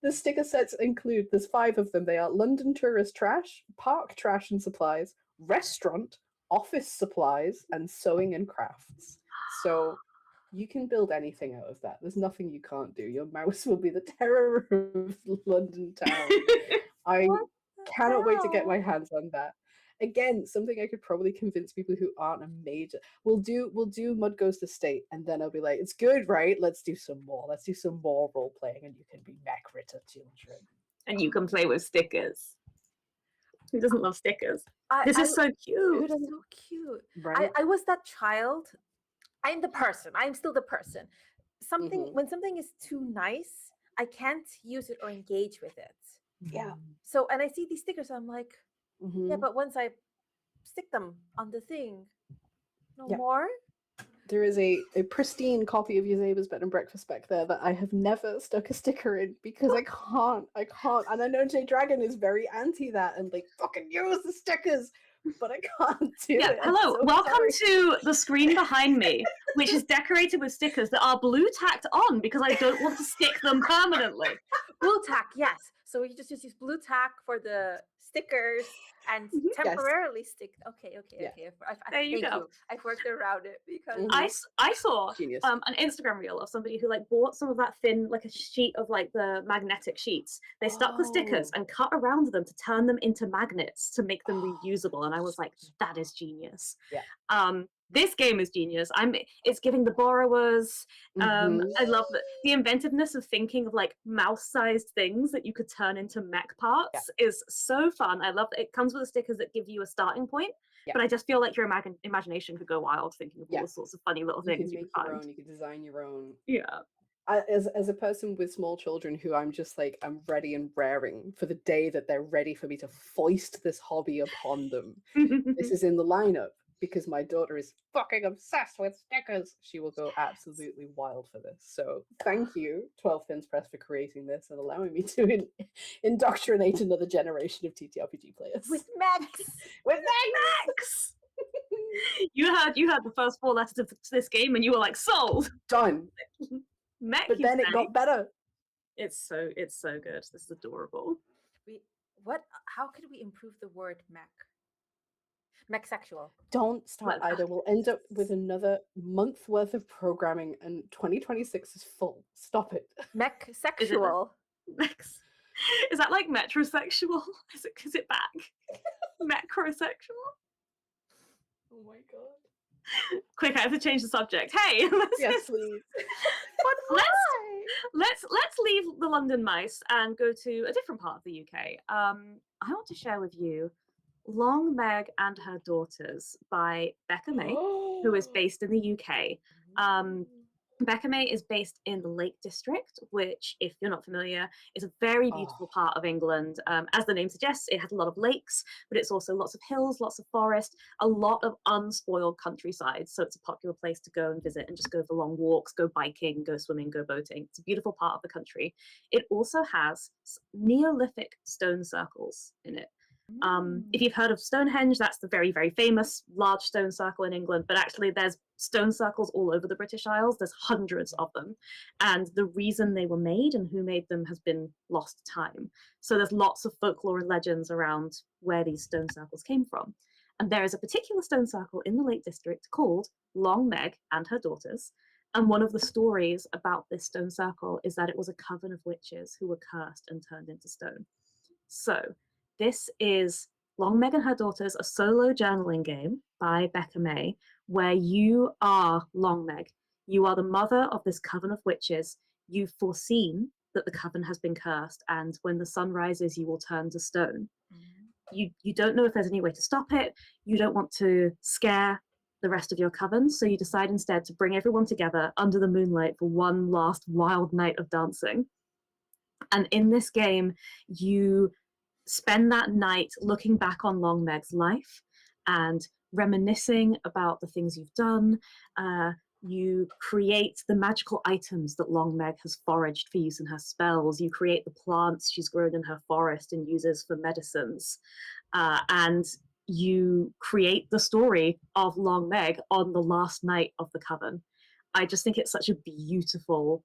sticker sets include, there's 5 of them. They are London tourist trash, park trash and supplies, restaurant, office supplies, and sewing and crafts. So you can build anything out of that. There's nothing you can't do. Your mouse will be the terror of London town. I cannot wait to get my hands on that. Again, something I could probably convince people who aren't a major. We'll do Mud Goes to State, and then I'll be like, it's good, right? Let's do some more. Let's do some more role playing, and you can be Mechritter children. And you can play with stickers. Who doesn't love stickers? This is so cute. So cute. Right? I was that child. I'm the person. I'm still the person. When something is too nice, I can't use it or engage with it. Yeah. So, and I see these stickers, I'm like, yeah, but once I stick them on the thing, more. There is a pristine copy of Yuzeba's Bed and Breakfast back there that I have never stuck a sticker in because I can't. And I know J Dragon is very anti that and like, fucking use the stickers, but I can't do it. Hello, so welcome sorry. to the screen behind me, which is decorated with stickers that are blue tacked on because I don't want to stick them permanently. Blue tack, yes. So you just use blue tack for the stickers and temporarily stick. Okay. There you go. I've worked around it because I saw an Instagram reel of somebody who like bought some of that thin, like a sheet of like the magnetic sheets. They stuck the stickers and cut around them to turn them into magnets to make them reusable. And I was like, that is genius. Yeah. this game is genius. It's giving the borrowers. I love the inventiveness of thinking of like mouse-sized things that you could turn into mech parts is so fun. I love that it comes with the stickers that give you a starting point, but I just feel like your imagination could go wild thinking of all sorts of funny little things you can make your own. You can design your own. Yeah. As a person with small children who I'm just like, I'm ready and raring for the day that they're ready for me to foist this hobby upon them. This is in the lineup because my daughter is fucking obsessed with stickers. She will go absolutely wild for this. So thank you, 12 Fins Press, for creating this and allowing me to indoctrinate another generation of TTRPG players. With mechs! With mechs! You heard the first 4 letters of this game and you were like, sold! Done. Mech, but then it got better. It's so good. This is adorable. How could we improve the word mech? Mechsexual. Don't start either. We'll end up with another month worth of programming and 2026 is full. Stop it. Mechsexual. Is that like metrosexual? Is it back? Macrosexual? Oh my god. Quick, I have to change the subject. Hey, yes, please. But let's leave the London mice and go to a different part of the UK. I want to share with you Long Meg and Her Daughters by Becca May, who is based in the UK. Becca May is based in the Lake District, which, if you're not familiar, is a very beautiful part of England. As the name suggests, it has a lot of lakes, but it's also lots of hills, lots of forest, a lot of unspoiled countryside. So it's a popular place to go and visit and just go for long walks, go biking, go swimming, go boating. It's a beautiful part of the country. It also has Neolithic stone circles in it. If you've heard of Stonehenge, that's the very, very famous large stone circle in England, but actually there's stone circles all over the British Isles. There's hundreds of them. And the reason they were made and who made them has been lost to time. So there's lots of folklore and legends around where these stone circles came from. And there is a particular stone circle in the Lake District called Long Meg and Her Daughters. And one of the stories about this stone circle is that it was a coven of witches who were cursed and turned into stone. So this is Long Meg and Her Daughters, a solo journaling game by Becca May, where you are Long Meg. You are the mother of this coven of witches. You've foreseen that the coven has been cursed, and when the sun rises, you will turn to stone. You don't know if there's any way to stop it. You don't want to scare the rest of your coven, so you decide instead to bring everyone together under the moonlight for one last wild night of dancing. And in this game, you spend that night looking back on Long Meg's life and reminiscing about the things you've done. You create the magical items that Long Meg has foraged for use in her spells. You create the plants she's grown in her forest and uses for medicines. And you create the story of Long Meg on the last night of the coven. I just think it's such a beautiful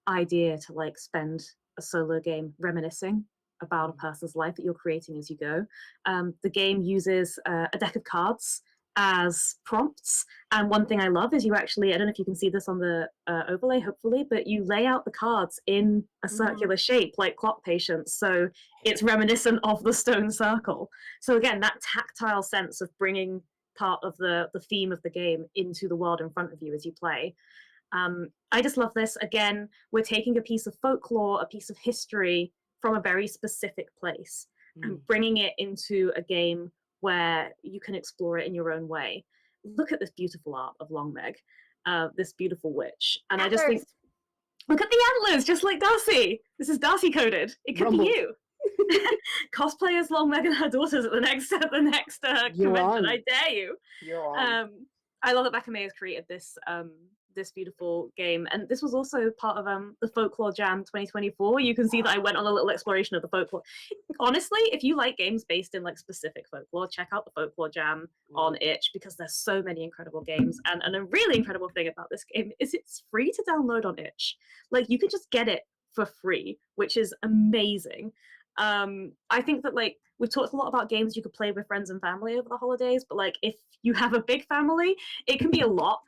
idea to like spend a solo game reminiscing about a person's life that you're creating as you go. The game uses a deck of cards as prompts, and one thing I love is you actually, I don't know if you can see this on the overlay hopefully, but you lay out the cards in a circular shape like clock patience, so it's reminiscent of the stone circle. So again, that tactile sense of bringing part of the theme of the game into the world in front of you as you play. I just love this. Again, we're taking a piece of folklore, a piece of history from a very specific place and bringing it into a game where you can explore it in your own way. Look at this beautiful art of Long Meg, this beautiful witch. And I just think, look at the antlers, just like Darcy. This is Darcy coded. It could be you. Cosplay as Long Meg and Her Daughters at the next convention. I dare you. You're on. I love that Becca May has created this this beautiful game, and this was also part of the Folklore Jam 2024. You can see that I went on a little exploration of the folklore. Honestly, if you like games based in like specific folklore, check out the Folklore Jam on itch, because there's so many incredible games. And a really incredible thing about this game is it's free to download on itch. Like you can just get it for free, which is amazing. I think that like we've talked a lot about games you could play with friends and family over the holidays, but like if you have a big family, it can be a lot.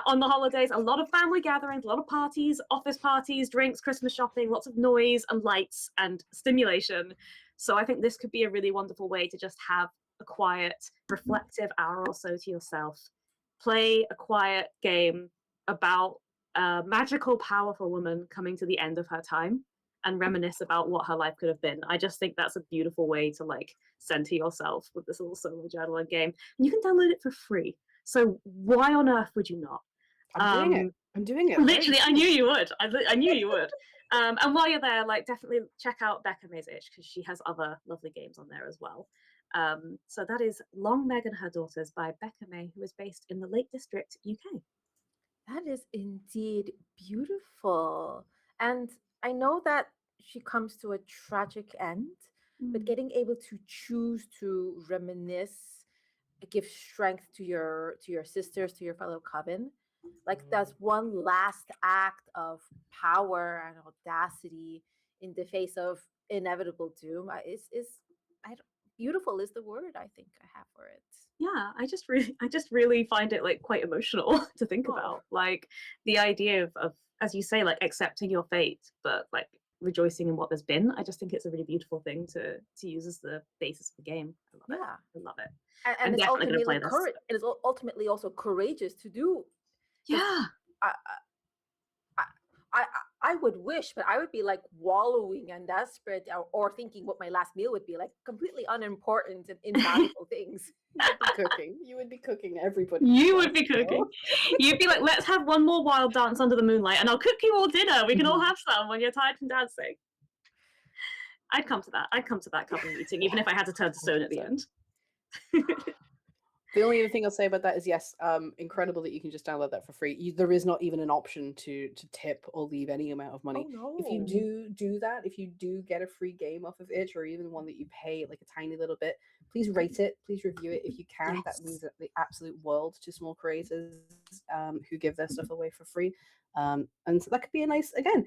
On the holidays, a lot of family gatherings, a lot of parties, office parties, drinks, Christmas shopping, lots of noise and lights and stimulation. So I think this could be a really wonderful way to just have a quiet, reflective hour or so to yourself, play a quiet game about a magical, powerful woman coming to the end of her time and reminisce about what her life could have been. I just think that's a beautiful way to like center yourself with this little solo journaling game. And you can download it for free. So why on earth would you not? I'm doing it. Literally, I knew you would. I knew you would. And while you're there, like definitely check out Becca May's Itch because she has other lovely games on there as well. So that is Long Meg and Her Daughters by Becca May, who is based in the Lake District, UK. That is indeed beautiful. And I know that she comes to a tragic end, but getting able to choose to reminisce, give strength to your sisters, to your fellow coven. Like that's one last act of power and audacity in the face of inevitable doom. Beautiful is the word I think I have for it. Yeah, I just really find it like quite emotional to think about. Like the idea of, as you say, like accepting your fate, but like rejoicing in what there's been. I just think it's a really beautiful thing to use as the basis of the game. I love it. I love it. And it's ultimately courage. It is ultimately also courageous to do. Yeah. I would wish, but I would be like wallowing and desperate or thinking what my last meal would be, like completely unimportant and invaluable things. You would be cooking everybody. You would be cooking. You'd be like, let's have one more wild dance under the moonlight and I'll cook you all dinner. We can all have some when you're tired from dancing. I'd come to that coven meeting, even if I had to turn to stone at the end. The only other thing I'll say about that is, yes, incredible that you can just download that for free. There is not even an option to tip or leave any amount of money. Oh, no. If you do that, if you do get a free game off of Itch, or even one that you pay like a tiny little bit, please rate it, please review it if you can. Yes. That means the absolute world to small creators who give their stuff away for free. And so that could be a nice, again,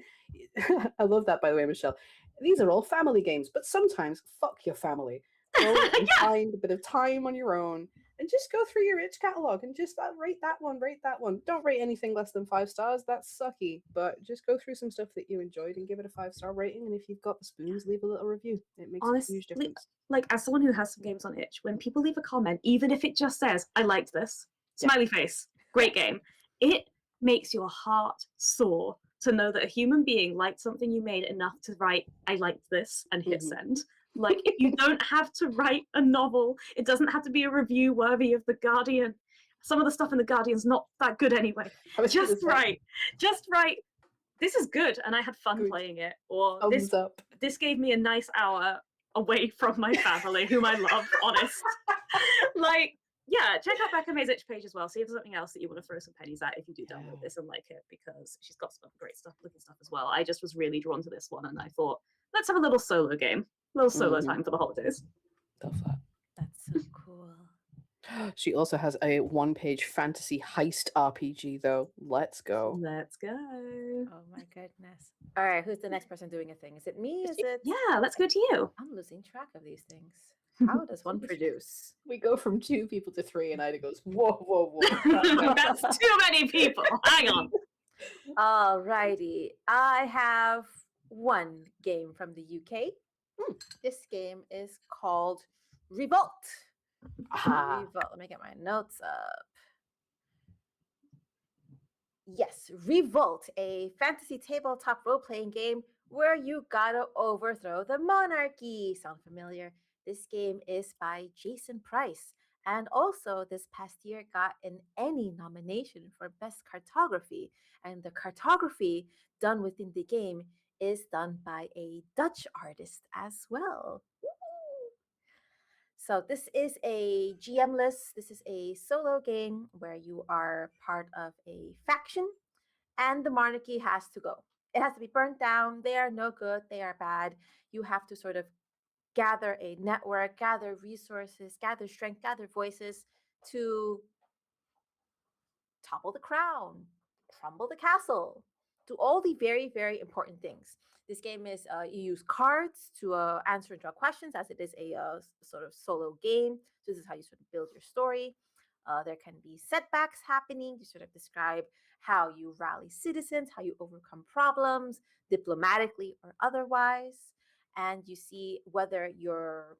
I love that, by the way, Michelle. These are all family games, but sometimes fuck your family. Go and find a bit of time on your own and just go through your Itch catalog and just rate that one. Don't rate anything less than 5 stars. That's sucky. But just go through some stuff that you enjoyed and give it a 5-star rating. And if you've got the spoons, leave a little review. It makes a huge difference. Like, as someone who has some games on Itch, when people leave a comment, even if it just says, I liked this, smiley face, great game, it makes your heart soar to know that a human being liked something you made enough to write, I liked this, and hit send. Like, you don't have to write a novel. It doesn't have to be a review worthy of The Guardian. Some of the stuff in The Guardian's not that good anyway. Just write. This is good, and I had fun playing it. Or this gave me a nice hour away from my family, whom I love, honest. Like, yeah, check out Becca May's Itch page as well. See if there's something else that you want to throw some pennies at if you do download this and like it, because she's got some great stuff, looking stuff as well. I just was really drawn to this one, and I thought, let's have a little solo game. A little solo time for the holidays. Love that. That's so cool. She also has a 1-page fantasy heist RPG, though. Let's go. Let's go. Oh my goodness. All right, who's the next person doing a thing? Is it me? Is it? Yeah, let's go to you. I'm losing track of these things. How does one produce? We go from 2 people to 3, and Ida goes, whoa. That's too many people. Hang on. All righty. I have one game from the UK. This game is called Revolt. Revolt. Let me get my notes up. Yes, Revolt, a fantasy tabletop role-playing game where you gotta overthrow the monarchy. Sound familiar? This game is by Jason Price, and also this past year got an Emmy nomination for Best Cartography. And the cartography done within the game is done by a Dutch artist as well. So this is a GM-less, this is a solo game where you are part of a faction and the monarchy has to go. It has to be burnt down. They are no good, they are bad. You have to sort of gather a network, gather resources, gather strength, gather voices to topple the crown, crumble the castle, do all the very, very important things. This game is, you use cards to answer and draw questions, as it is a sort of solo game. So this is how you sort of build your story. There can be setbacks happening. You sort of describe how you rally citizens, how you overcome problems, diplomatically or otherwise. And you see whether your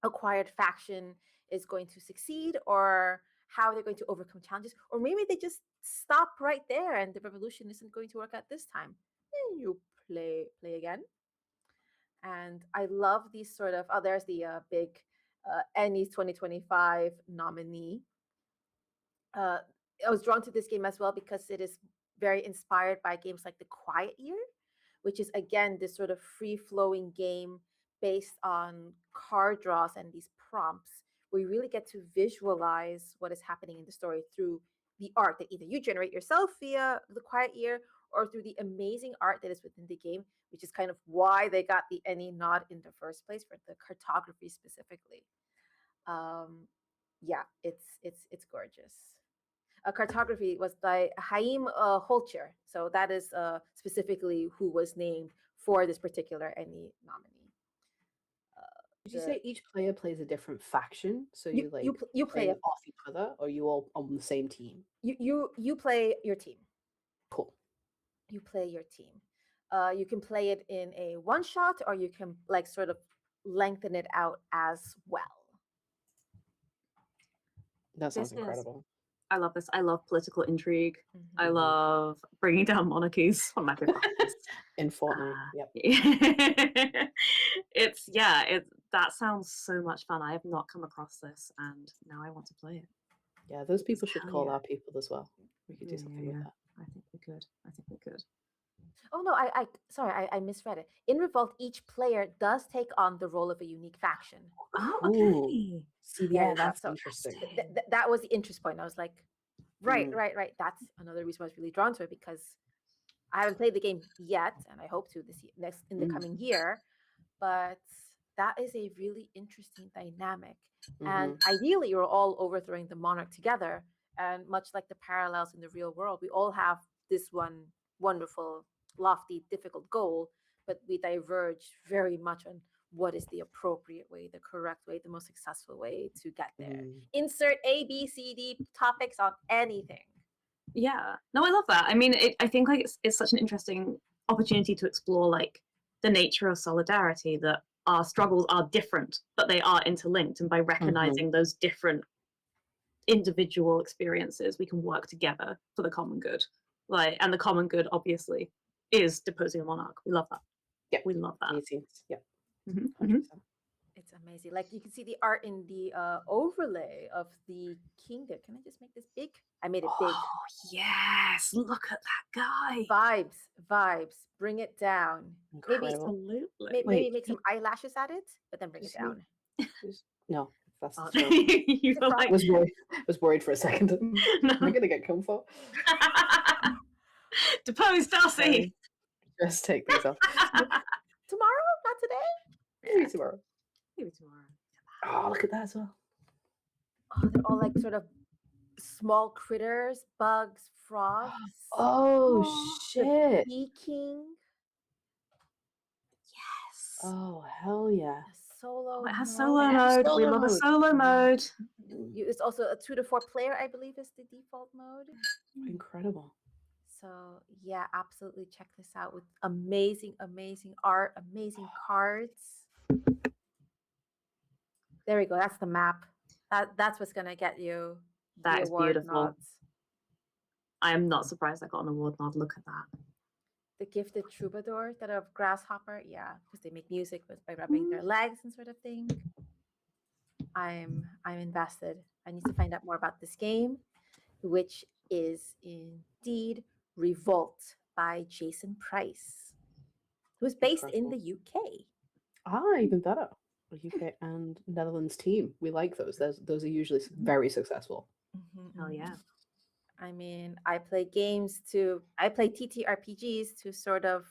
acquired faction is going to succeed or how they're going to overcome challenges, or maybe they just stop right there and the revolution isn't going to work out this time. And you play again. And I love these sort of, there's the big Ennies 2025 nominee. I was drawn to this game as well because it is very inspired by games like The Quiet Year, which is again this sort of free-flowing game based on card draws and these prompts where you really get to visualize what is happening in the story through the art that either you generate yourself via The Quiet Year or through the amazing art that is within the game, which is kind of why they got the Ennie nod in the first place for the cartography specifically. Yeah, it's gorgeous. Cartography was by Chaim Holtjer, so that is specifically who was named for this particular Ennie nominee. Did you say each player plays a different faction? So you play off each other, or you all on the same team? You play your team. Cool. You play your team. You can play it in a one shot, or you can like sort of lengthen it out as well. That sounds incredible. I love this. I love political intrigue. Mm-hmm. I love bringing down monarchies. One of my favorite hobbies. In Fortnite, yep. That sounds so much fun. I have not come across this, and now I want to play it. Yeah, those people should call our people as well. We could do something with that. I think we could. Oh no, I misread it. In Revolt, each player does take on the role of a unique faction. Oh, okay. See, yeah, that's interesting. That was the interest point. I was like, right. That's another reason I was really drawn to it, because I haven't played the game yet, and I hope to in the coming year. But that is a really interesting dynamic. Mm-hmm. And ideally, you're all overthrowing the monarch together. And much like the parallels in the real world, we all have this one wonderful, lofty, difficult goal, but we diverge very much on what is the appropriate way, the correct way, the most successful way to get there. Insert A, B, C, D topics on anything. Yeah. No, I love that. I mean, I think like it's such an interesting opportunity to explore like the nature of solidarity, that our struggles are different, but they are interlinked. And by recognizing those different individual experiences, we can work together for the common good. Like, and the common good obviously is deposing a monarch. We love that. Yeah, we love that. Yeah, 100%. It's amazing. Like you can see the art in the overlay of the kingdom. Can I just make this big? I made it big. Oh yes! Look at that guy. Vibes. Bring it down. Incredible. Maybe make some eyelashes at it, but then bring it down. No, that's I was worried for a second. No. Am I gonna get come for? Depose Darcy. Just take these off. Tomorrow? Not today? Maybe tomorrow. Oh, look at that as well. Oh, they're all like sort of small critters, bugs, frogs. Oh shit. Speaking. Yes. Oh hell yeah. Solo. It has solo mode. We love a solo mode. It's also a 2 to 4 player, I believe, is the default mode. Incredible. So yeah, absolutely check this out with amazing art, amazing cards. There we go. That's the map. That's what's gonna get you. That is beautiful. Nods. I am not surprised I got an award nod. Look at that. The Gifted Troubadour that of Grasshopper, yeah, because they make music by rubbing their legs and sort of thing. I'm invested. I need to find out more about this game, which is indeed Revolt by Jason Price, who's based in the UK. Even better. UK and Netherlands team. We like those. Those are usually very successful. Hell yeah. I mean, I play TTRPGs to sort of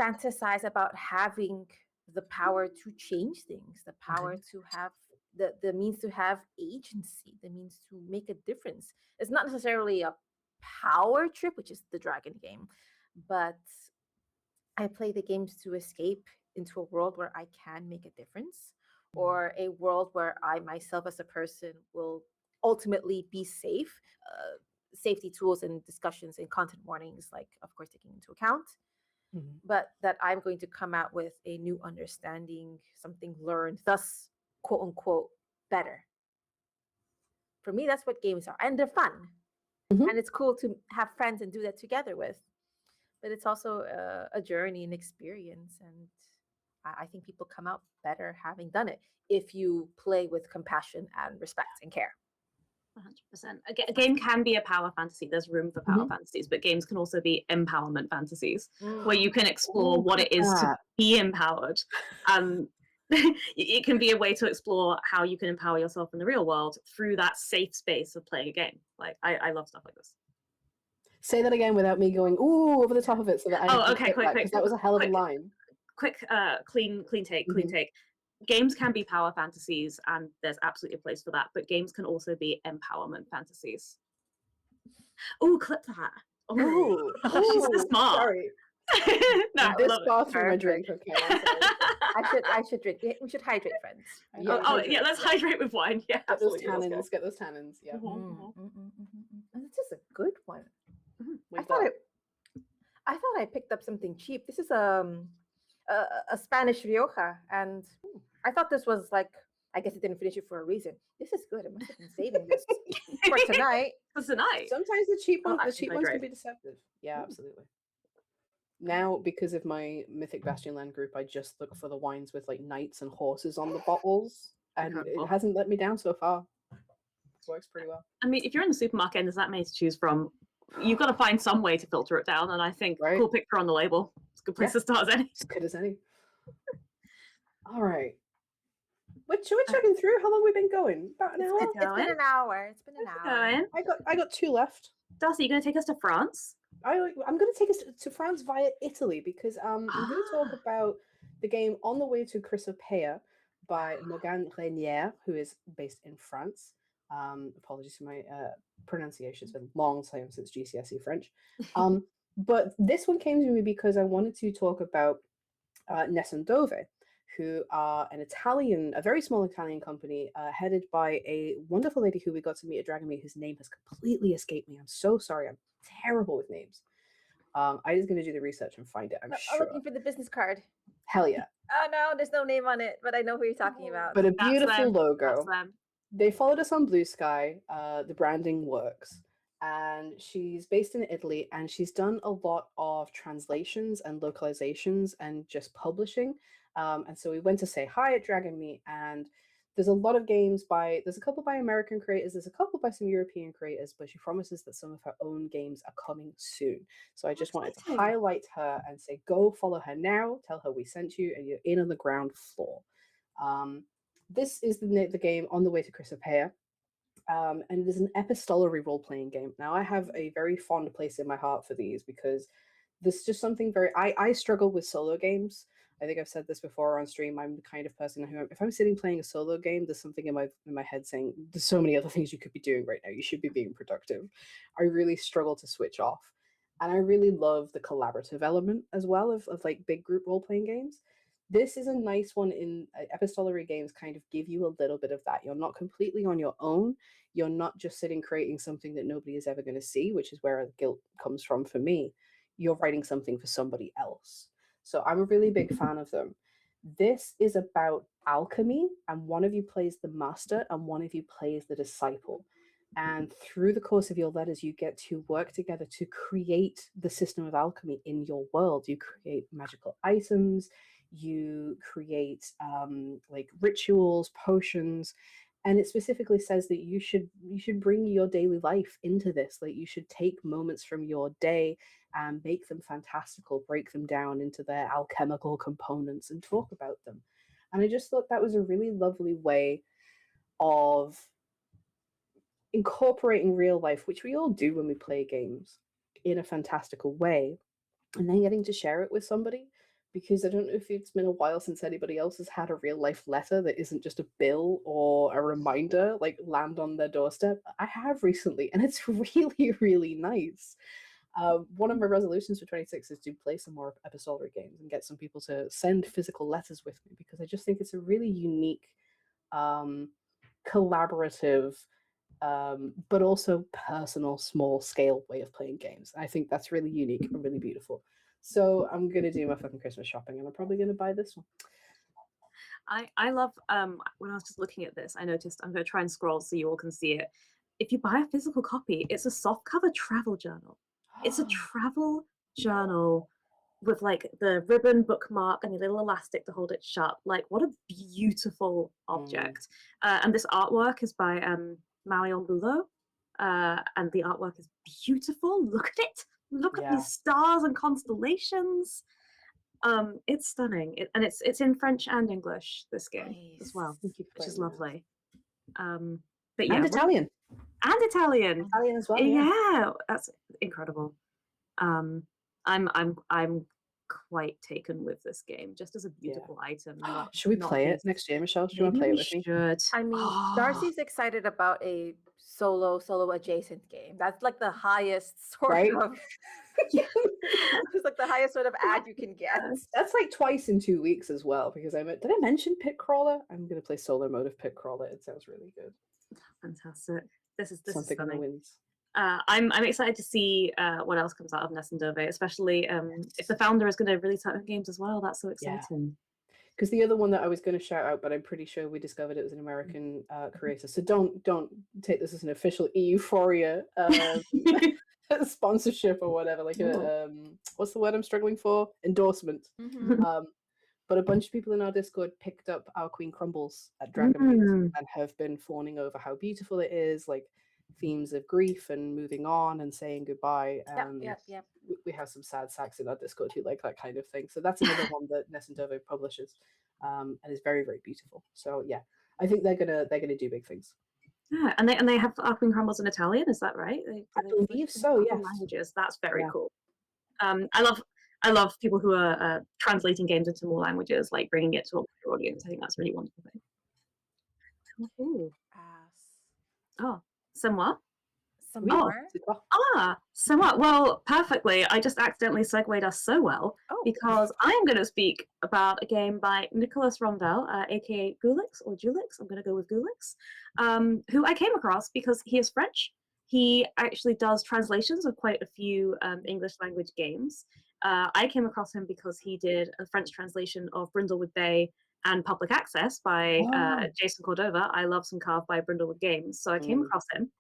fantasize about having the power to change things, the power to have the means to have agency, the means to make a difference. It's not necessarily a power trip, which is the dragon game, but I play the games to escape into a world where I can make a difference, or a world where I myself as a person will ultimately be safe. Safety tools and discussions and content warnings, like of course taking into account, but that I'm going to come out with a new understanding, something learned, thus quote unquote better. for me, that's what games are. And they're fun. And it's cool to have friends and do that together with. But it's also a journey and experience. And I think people come out better having done it if you play with compassion and respect and care. 100%. A game can be a power fantasy. There's room for power fantasies, but games can also be empowerment fantasies where you can explore what it is to be empowered. It can be a way to explore how you can empower yourself in the real world through that safe space of playing a game. Like I love stuff like this. Say that again without me going ooh over the top of it, so that I okay, quick, because that was a hell of a line. Quick, clean take. Games can be power fantasies, and there's absolutely a place for that. But games can also be empowerment fantasies. Oh, clip that! Oh, she's so smart. Sorry. No, this bar through my drink. Okay. I should drink. We should hydrate, friends. Yeah, let's hydrate with wine. Yeah, get those tannins. Yeah. This is a good one. I thought I picked up something cheap. This is a Spanish Rioja, and I thought this was like, I guess it didn't finish it for a reason. This is good. I must have been saving this for tonight. For tonight. Sometimes the cheap ones can be deceptive. Yeah, absolutely. Now, because of my Mythic Bastionland group, I just look for the wines with like knights and horses on the bottles, and it hasn't let me down so far. It works pretty well. I mean, if you're in the supermarket and there's that many to choose from, you've got to find some way to filter it down, and I think cool picture on the label. It's a good place to start as any. As good as any. All right. We're checking through. How long have we been going? About an hour? It's been an hour. I got 2 left. Darcy, you going to take us to France? I'm going to take us to France via Italy because I'm going to talk about the game On the Way to Chrysopoeia by Morgane Reynier, who is based in France. Apologies for my pronunciation. It's been a long time since GCSE French. But this one came to me because I wanted to talk about Nessun Dove, who are a very small Italian company headed by a wonderful lady who we got to meet at Dragonmeet, whose name has completely escaped me. I'm so sorry. I'm terrible with names. I'm just going to do the research and find it, I'm sure. I'm looking for the business card. Hell yeah. Oh, no, there's no name on it, but I know who you're talking about. But a beautiful logo. They followed us on Blue Sky. The branding works. And she's based in Italy, and she's done a lot of translations and localizations and just publishing. And so we went to say hi at Dragonmeet, and there's a lot of games there's a couple by American creators, there's a couple by some European creators, but she promises that some of her own games are coming soon. So I just wanted to highlight her and say, go follow her now, tell her we sent you, and you're in on the ground floor. This is the game On the Way to Chrysopoeia. And it is an epistolary role-playing game. Now, I have a very fond place in my heart for these because there's just something I struggle with solo games. I think I've said this before on stream. I'm the kind of person who, if I'm sitting playing a solo game, there's something in my head saying, there's so many other things you could be doing right now. You should be being productive. I really struggle to switch off. And I really love the collaborative element as well of like big group role-playing games. This is a nice one. In epistolary games kind of give you a little bit of that. You're not completely on your own. You're not just sitting creating something that nobody is ever going to see, which is where the guilt comes from for me. You're writing something for somebody else. So I'm a really big fan of them. This is about alchemy, and one of you plays the master and one of you plays the disciple. And through the course of your letters, you get to work together to create the system of alchemy in your world. You create magical items, you create like rituals, potions, and it specifically says that you should bring your daily life into this. Like, you should take moments from your day and make them fantastical, break them down into their alchemical components and talk about them. And I just thought that was a really lovely way of incorporating real life, which we all do when we play games, in a fantastical way, and then getting to share it with somebody. Because I don't know if it's been a while since anybody else has had a real life letter that isn't just a bill or a reminder like land on their doorstep. I have recently, and it's really, really nice. One of my resolutions for 26 is to play some more epistolary games and get some people to send physical letters with me, because I just think it's a really unique, collaborative, but also personal, small scale way of playing games. I think that's really unique and really beautiful. So I'm going to do my fucking Christmas shopping, and I'm probably going to buy this one. I love when I was just looking at this, I noticed, I'm going to try and scroll so you all can see it. If you buy a physical copy, it's a softcover travel journal. It's a travel journal with like the ribbon bookmark and a little elastic to hold it shut. Like, what a beautiful object. And this artwork is by Marion Boulot. And the artwork is beautiful. Look at it. Look at these stars and constellations. It's stunning, and it's in French and English, this game as well, which is lovely. But yeah, and Italian as well. Yeah, that's incredible. I'm quite taken with this game, just as a beautiful item. Should we play it next year, Michelle? Should you want to play it with me? I mean, Darcy's excited about a solo adjacent game. That's like the highest sort of it's like the highest sort of ad you can get. That's like twice in 2 weeks as well, because did I mention Pit Crawler? I'm gonna play solo mode of Pit Crawler. It sounds really good. Fantastic. This is something on the wins. I'm excited to see what else comes out of Ness and Dove, especially if the founder is going to release her own games as well. That's so exciting. Because the other one that I was going to shout out, but I'm pretty sure we discovered it was an American creator. So don't take this as an official Euphoria sponsorship or whatever. Like what's the word I'm struggling for? Endorsement. But a bunch of people in our Discord picked up Our Queen Crumbles at Dragon and have been fawning over how beautiful it is, like themes of grief and moving on and saying goodbye. Yep. We have some sad sacks in our Discord who like that kind of thing. So that's another one that Ness and Dove publishes, and is very, very beautiful. So yeah, I think they're gonna do big things. Yeah, and they have Our Queen Crumbles in Italian. Is that right? I believe so. Yes. Languages. That's very cool. I love people who are translating games into more languages, like bringing it to a wider audience. I think that's a really wonderful thing. Oh, somewhat. Somewhat. Well, perfectly. I just accidentally segued us so well because I am going to speak about a game by Nicolas Ronvel, aka Gulix or Julix. I'm going to go with Gulix, who I came across because he is French. He actually does translations of quite a few English language games. I came across him because he did a French translation of Brindlewood Bay and Public Access by Jason Cordova. I love some carved by Brindlewood Games. So I came across him.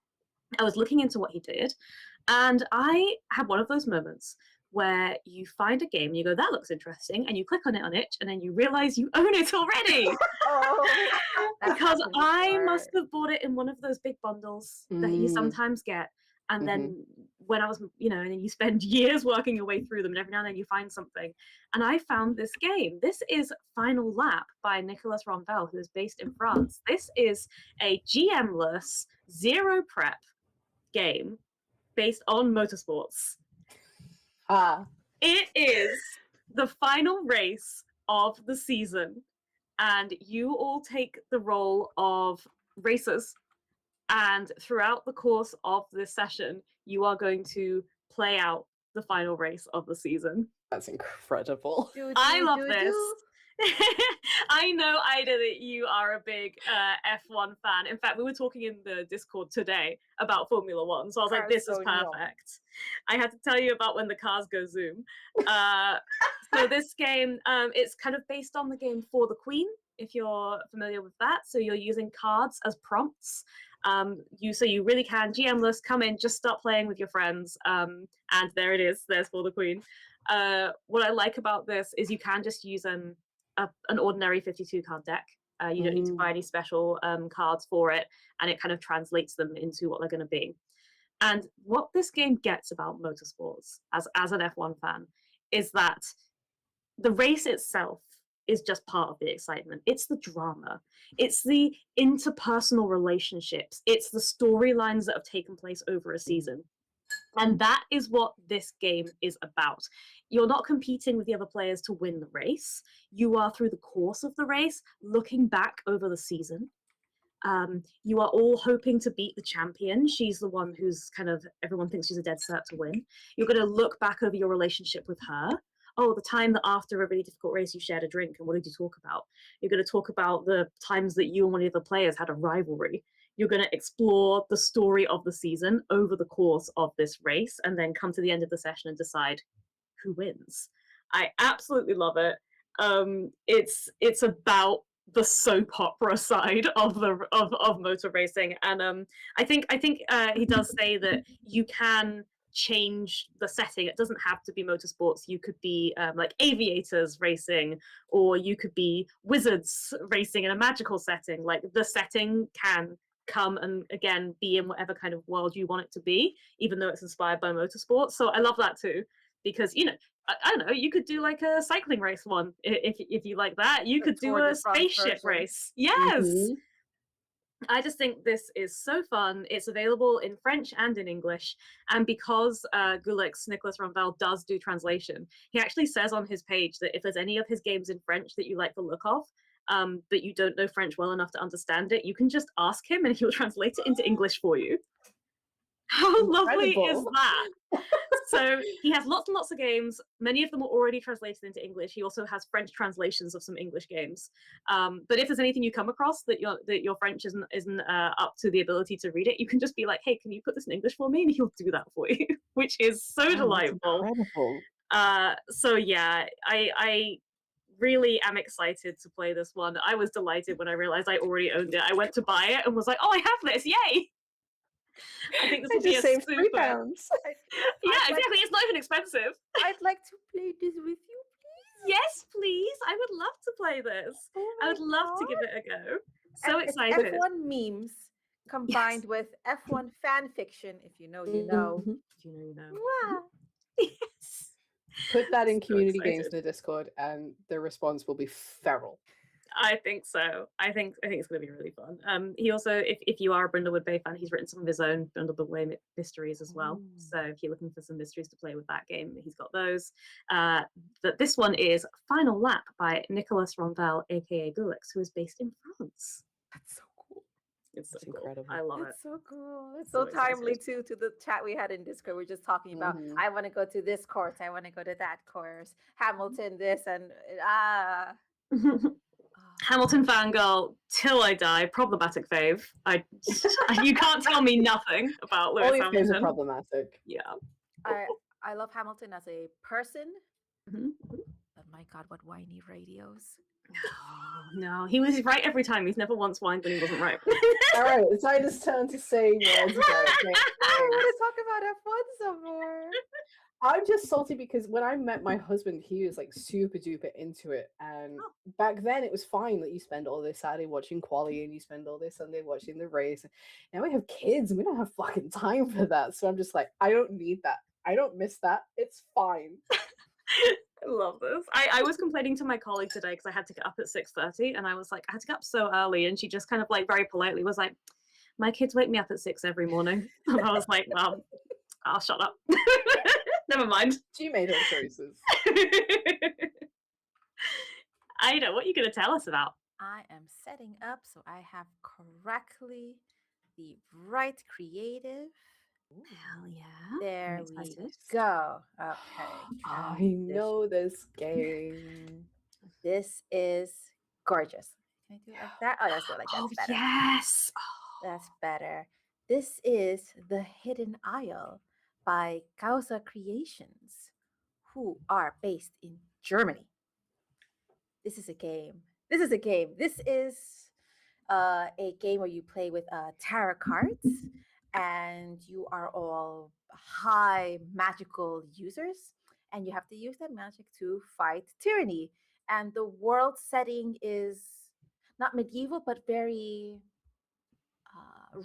I was looking into what he did, and I had one of those moments where you find a game and you go, that looks interesting, and you click on it, and then you realize you own it already. Because I must have bought it in one of those big bundles that you sometimes get. And then when I was, and then you spend years working your way through them, and every now and then you find something. And I found this game. This is Final Lap by Nicolas Ronvel, who is based in France. This is a GM-less, zero prep game based on motorsports. It is the final race of the season, and you all take the role of racers. And throughout the course of this session, you are going to play out the final race of the season. That's incredible. I love this. I know, Ida, that you are a big F1 fan. In fact, we were talking in the Discord today about Formula One, so I was like, this is perfect. I had to tell you about when the cars go zoom. So this game, it's kind of based on the game For the Queen, if you're familiar with that. So you're using cards as prompts. So you really can, GM-less, come in, just start playing with your friends, and there it is, there's For the Queen. What I like about this is you can just use an ordinary 52 card deck. You don't need to buy any special cards for it, and it kind of translates them into what they're going to be. And what this game gets about motorsports, as an F1 fan, is that the race itself is just part of the excitement. It's the drama. It's the interpersonal relationships. It's the storylines that have taken place over a season. And that is what this game is about. You're not competing with the other players to win the race. You are, through the course of the race, looking back over the season. You are all hoping to beat the champion. She's the one who's everyone thinks she's a dead cert to win. You're going to look back over your relationship with her. Oh, the time that after a really difficult race you shared a drink, and what did you talk about? You're going to talk about the times that you and one of the other players had a rivalry. You're going to explore the story of the season over the course of this race, and then come to the end of the session and decide who wins. I absolutely love it. It's about the soap opera side of motor racing. And I think he does say that you can change the setting. It doesn't have to be motorsports. You could be like aviators racing, or you could be wizards racing in a magical setting. Like, the setting can come and again be in whatever kind of world you want it to be, even though it's inspired by motorsports. So I love that too, because I don't know, you could do like a cycling race one if you like that. You could do a spaceship race. Yes. Mm-hmm. I just think this is so fun. It's available in French and in English. And because Gulix, Nicolas Ronvel, does do translation, he actually says on his page that if there's any of his games in French that you like the look of, but you don't know French well enough to understand it, you can just ask him and he'll translate it into English for you. How lovely is that? So he has lots and lots of games. Many of them are already translated into English. He also has French translations of some English games. But if there's anything you come across that your French isn't up to the ability to read it, you can just be like, hey, can you put this in English for me? And he'll do that for you, which is so delightful. Incredible. So yeah, I really am excited to play this one. I was delighted when I realized I already owned it. I went to buy it and was like, oh, I have this, yay! I think this will be a super... £3. Yeah, exactly. It's not even expensive. I'd like to play this with you, please. Yes, please. I would love to play this. I would love to give it a go. So and excited. F1 memes combined with F1 fan fiction. If you know, you know. Mm-hmm. If you know, you know. Wow. Yes. Put that in community games in the Discord, and the response will be feral. I think so. I think it's going to be really fun. He also, if you are a Brindlewood Bay fan, he's written some of his own Brindlewood Way mysteries as well. So if you're looking for some mysteries to play with that game, he's got those. But this one is Final Lap by Nicolas Ronvel, aka Gulix, who is based in France. That's so cool. It's That's so incredible. Cool. I love It's it. so cool. It's so timely too to the chat we had in Discord. We're just talking about I want to go to this course, I want to go to that course, Hamilton this and Hamilton fangirl till I die. Problematic fave. You can't tell me nothing about Lewis Hamilton. All these games are problematic. Yeah. I love Hamilton as a person. Mm-hmm. But my God, what whiny radios. No, he was right every time. He's never once whined when he wasn't right. All right, it's Ida's turn to say words about it. I want to talk about F1 some more. I'm just salty because when I met my husband, he was like super duper into it. And back then it was fine that you spend all this Saturday watching quali and you spend all this Sunday watching the race. Now we have kids and we don't have fucking time for that. So I'm just like, I don't need that. I don't miss that. It's fine. I love this. I was complaining to my colleague today because I had to get up at 6:30 and I was like, I had to get up so early, and she just kind of like very politely was like, my kids wake me up at 6 every morning. And I was like, well, I'll shut up. Never mind. She made her choices. Ida, what are you going to tell us about? I am setting up so I have correctly the right creative. Ooh, hell yeah. There we go. Okay. I know this game. This is gorgeous. Can I do it like that? Oh, that's good. Like that's better. Yes. That's better. This is The Hidden Isle by Causa Creations, who are based in Germany. This is a game. This is a game where you play with tarot cards, and you are all high magical users, and you have to use that magic to fight tyranny. And the world setting is not medieval, but very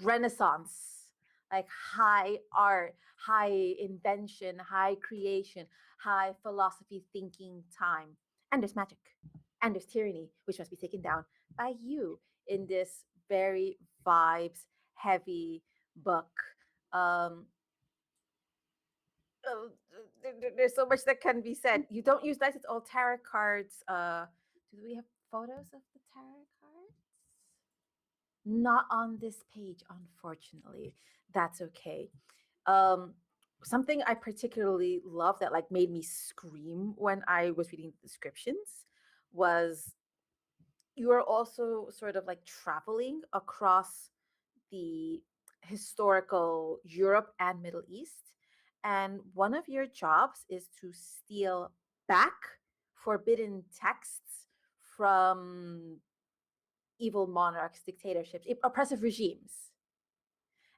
Renaissance, like high art, high invention, high creation, high philosophy thinking time. And there's magic, and there's tyranny, which must be taken down by you in this very vibes heavy book. There's so much that can be said. You don't use dice, it's all tarot cards. Do we have photos of the tarot cards? Not on this page, unfortunately. That's okay. Something I particularly love that like made me scream when I was reading the descriptions was you are also sort of like traveling across the historical Europe and Middle East. And one of your jobs is to steal back forbidden texts from evil monarchs, dictatorships, oppressive regimes.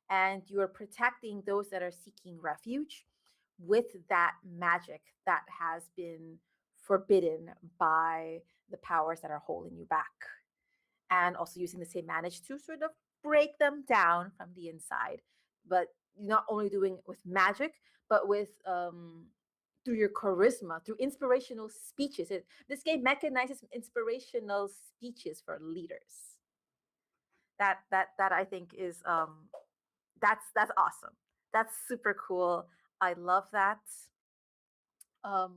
And you are protecting those that are seeking refuge with that magic that has been forbidden by the powers that are holding you back. And also using the same manage to sort of break them down from the inside. But you're not only doing it with magic, but with through your charisma, through inspirational speeches. This game mechanizes inspirational speeches for leaders. That I think is that's awesome. That's super cool. I love that. And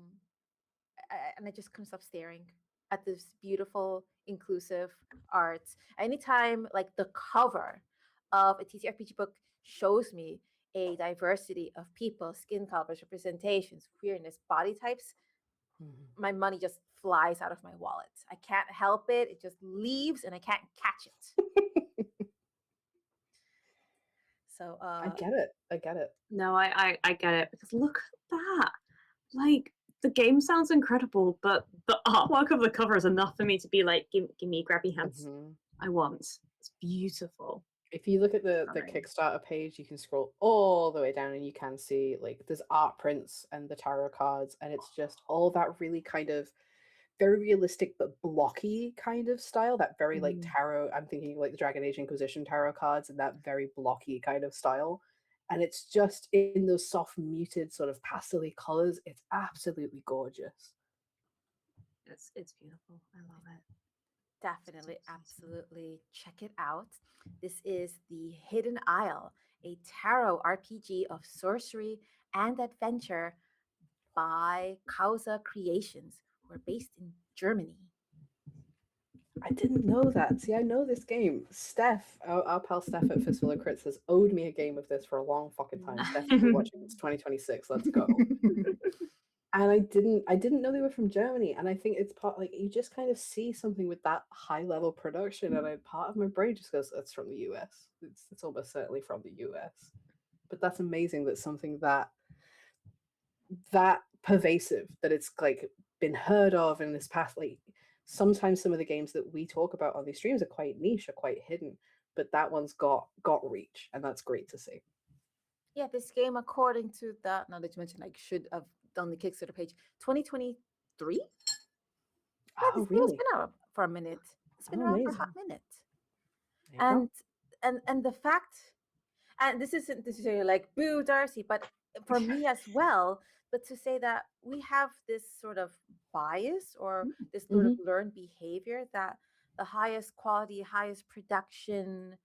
I just couldn't stop staring at this beautiful, inclusive art. Anytime like the cover of a TTRPG book shows me a diversity of people, skin colors, representations, queerness, body types, my money just flies out of my wallet. I can't help it. It just leaves and I can't catch it. So I get it. No, I get it, because look at that. Like, the game sounds incredible, but the artwork of the cover is enough for me to be like, give me grabby hands. I want. It's beautiful. If you look at the Kickstarter page, you can scroll all the way down and you can see like there's art prints and the tarot cards, and it's just all that really kind of very realistic but blocky kind of style, that very like tarot. I'm thinking like the Dragon Age Inquisition tarot cards and that very blocky kind of style. And it's just in those soft, muted sort of pastel-y colors. It's absolutely gorgeous. It's beautiful. I love it. Definitely, absolutely. Check it out. This is The Hidden Isle, a tarot RPG of sorcery and adventure by Causa Creations, who are based in Germany. I didn't know that. See, I know this game. Steph, our pal Steph at Fistful of Crits has owed me a game of this for a long fucking time. Steph, if you're watching, it's 2026. Let's go. And I didn't know they were from Germany. And I think it's part like you just kind of see something with that high level production, and part of my brain just goes, "It's from the US. It's almost certainly from the US." But that's amazing that something that pervasive, that it's like been heard of in this past, like sometimes some of the games that we talk about on these streams are quite niche, are quite hidden, but that one's got reach, and that's great to see. Yeah, this game, according to that, now that you mentioned, like should have done the Kickstarter page, 2023. Yeah, this game has been out for a minute. It's been around for a hot minute. And the fact, and this isn't necessarily like boo Darcy, but for me as well, but to say that we have this sort of bias or this sort of learned behavior that the highest quality, highest production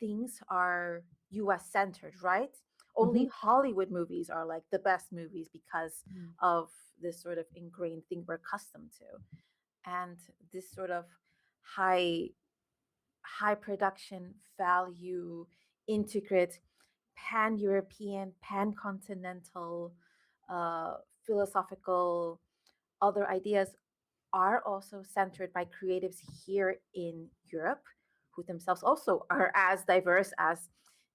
things are US centered, right? Only Hollywood movies are like the best movies because of this sort of ingrained thing we're accustomed to. And this sort of high production value, integrate, pan-European, pan-continental, philosophical, other ideas are also centered by creatives here in Europe, who themselves also are as diverse as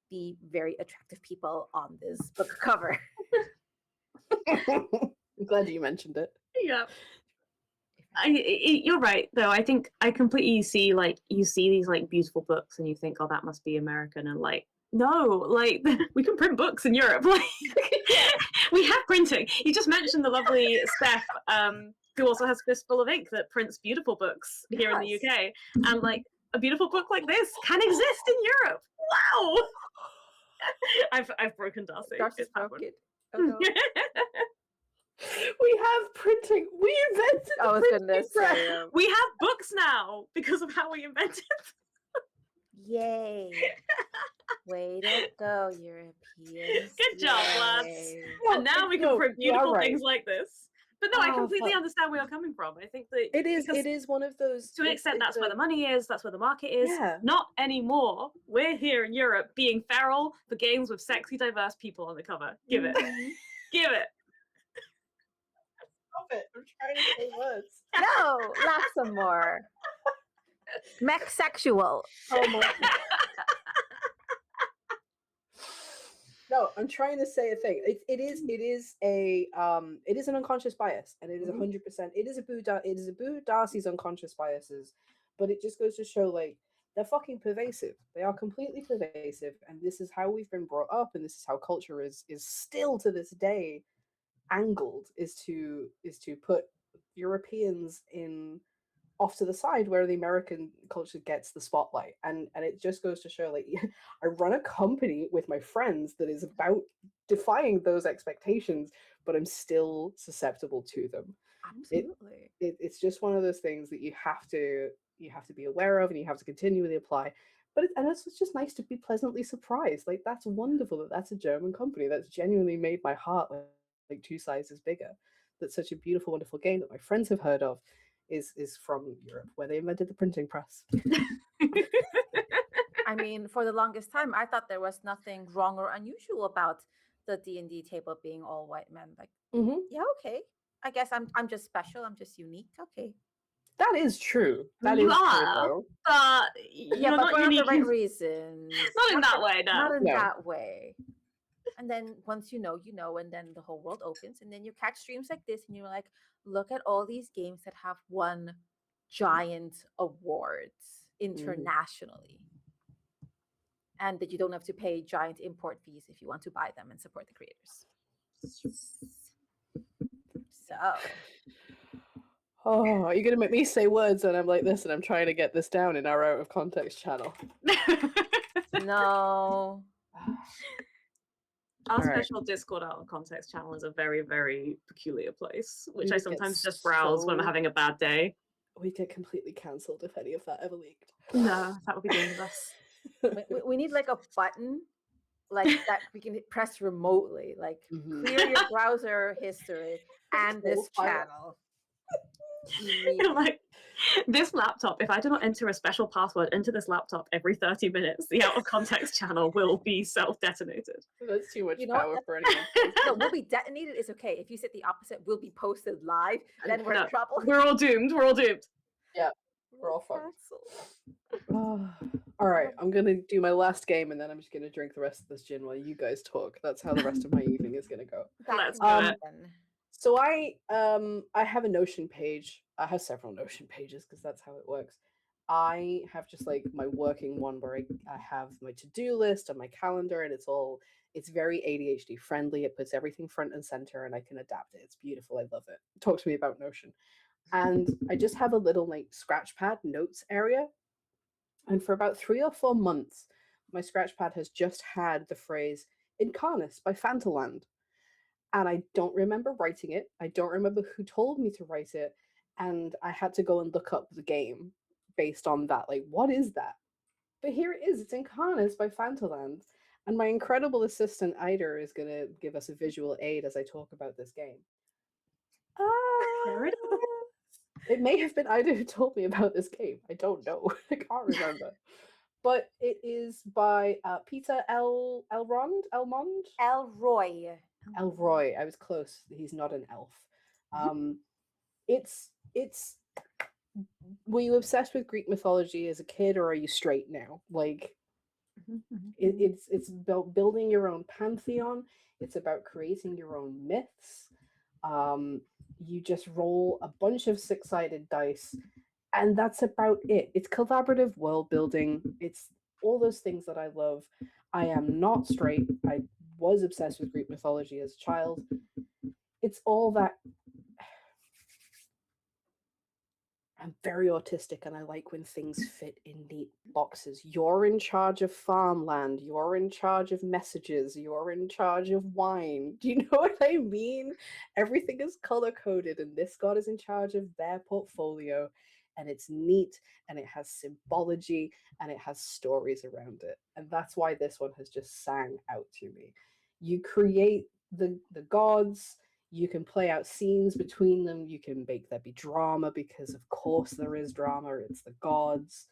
the very attractive people on this book cover. I'm glad you mentioned it. Yeah. You're right, though. I think I completely see, like, you see these like beautiful books and you think, oh, that must be American, and like, no, like we can print books in Europe. Like, we have printing. You just mentioned the lovely Steph, who also has Fistful of Ink that prints beautiful books here in the UK, and like a beautiful book like this can exist in Europe. Wow. I've broken Darcy. Darcy's broken. Oh, no. We have printing. We invented the printing press. We have books now because of how we invented them. Yay. Way to go, Europeans. Good job, lads. And now we can print beautiful things like this. But no, I completely understand where you're coming from. I think that it is one of those, to an extent, that's where the money is, that's where the market is. Yeah. Not anymore. We're here in Europe being feral for games with sexy, diverse people on the cover. Give it. Give it. Stop it. I'm trying to say words. No, laugh some more. Mech sexual. Oh my God. No, I'm trying to say a thing. It is an unconscious bias, and it is 100%. It is a Boo Darcy's unconscious biases, but it just goes to show, like, they're fucking pervasive. They are completely pervasive, and this is how we've been brought up, and this is how culture is still to this day angled, is to put Europeans in off to the side where the American culture gets the spotlight. And it just goes to show, like, I run a company with my friends that is about defying those expectations, but I'm still susceptible to them. Absolutely. It's just one of those things that you have to be aware of, and you have to continually apply. But it's just nice to be pleasantly surprised. Like, that's wonderful that that's a German company that's genuinely made my heart like 2 sizes bigger. That's such a beautiful, wonderful game that my friends have heard of is from Europe, where they invented the printing press. I mean, for the longest time, I thought there was nothing wrong or unusual about the D&D table being all white men. Like, yeah, okay. I guess I'm just special. I'm just unique. Okay. That is true. That you is are, true, though. but you're but not for unique. not the right reasons. Not in that way, no. Not in that way. And then once you know, and then the whole world opens, and then you catch streams like this, and you're like, look at all these games that have won giant awards internationally. And that you don't have to pay giant import fees if you want to buy them and support the creators. So... Oh, are you going to make me say words and I'm like this and I'm trying to get this down in our out of context channel? No. Our special Discord out of context channel is a very, very peculiar place, which I sometimes just browse when I'm having a bad day. We'd get completely cancelled if any of that ever leaked. No, that would be dangerous. We need like a button like that we can press remotely, like clear your browser history and this channel. Like, this laptop, if I do not enter a special password into this laptop every 30 minutes, the out of context channel will be self-detonated. That's too much power for anyone. No, will be detonated is okay. If you said the opposite, will be posted live, then we're in trouble. We're all doomed. Yeah, we're all fucked. All right, I'm gonna do my last game, and then I'm just gonna drink the rest of this gin while you guys talk. That's how the rest of my evening is gonna go. Let's do it. So I have a Notion page. I have several Notion pages because that's how it works. I have just like my working one where I have my to-do list and my calendar, and it's very ADHD friendly. It puts everything front and center, and I can adapt it. It's beautiful. I love it. Talk to me about Notion. And I just have a little like scratchpad notes area. And for about 3 or 4 months, my scratchpad has just had the phrase Incarnis by Fantaland. And I don't remember writing it. I don't remember who told me to write it. And I had to go and look up the game based on that. Like, what is that? But here it is. It's Incarnis by Fantaland. And my incredible assistant, Ida, is going to give us a visual aid as I talk about this game. It may have been Ida who told me about this game. I don't know. I can't remember. But it is by Peter Elrond? Elroy. Elroy. I was close. He's not an elf. It's were you obsessed with Greek mythology as a kid, or are you straight now? Like, it's about building your own pantheon. It's about creating your own myths. You just roll a bunch of 6-sided dice, and that's about it. It's collaborative world building. It's all those things that I love. I am not straight. I was obsessed with Greek mythology as a child. It's all that. I'm very autistic, and I like when things fit in neat boxes. You're in charge of farmland. You're in charge of messages. You're in charge of wine. Do you know what I mean? Everything is color-coded, and this god is in charge of their portfolio, and it's neat, and it has symbology, and it has stories around it. And that's why this one has just sang out to me. You create the gods. You can play out scenes between them. You can make there be drama, because of course there is drama. It's the gods.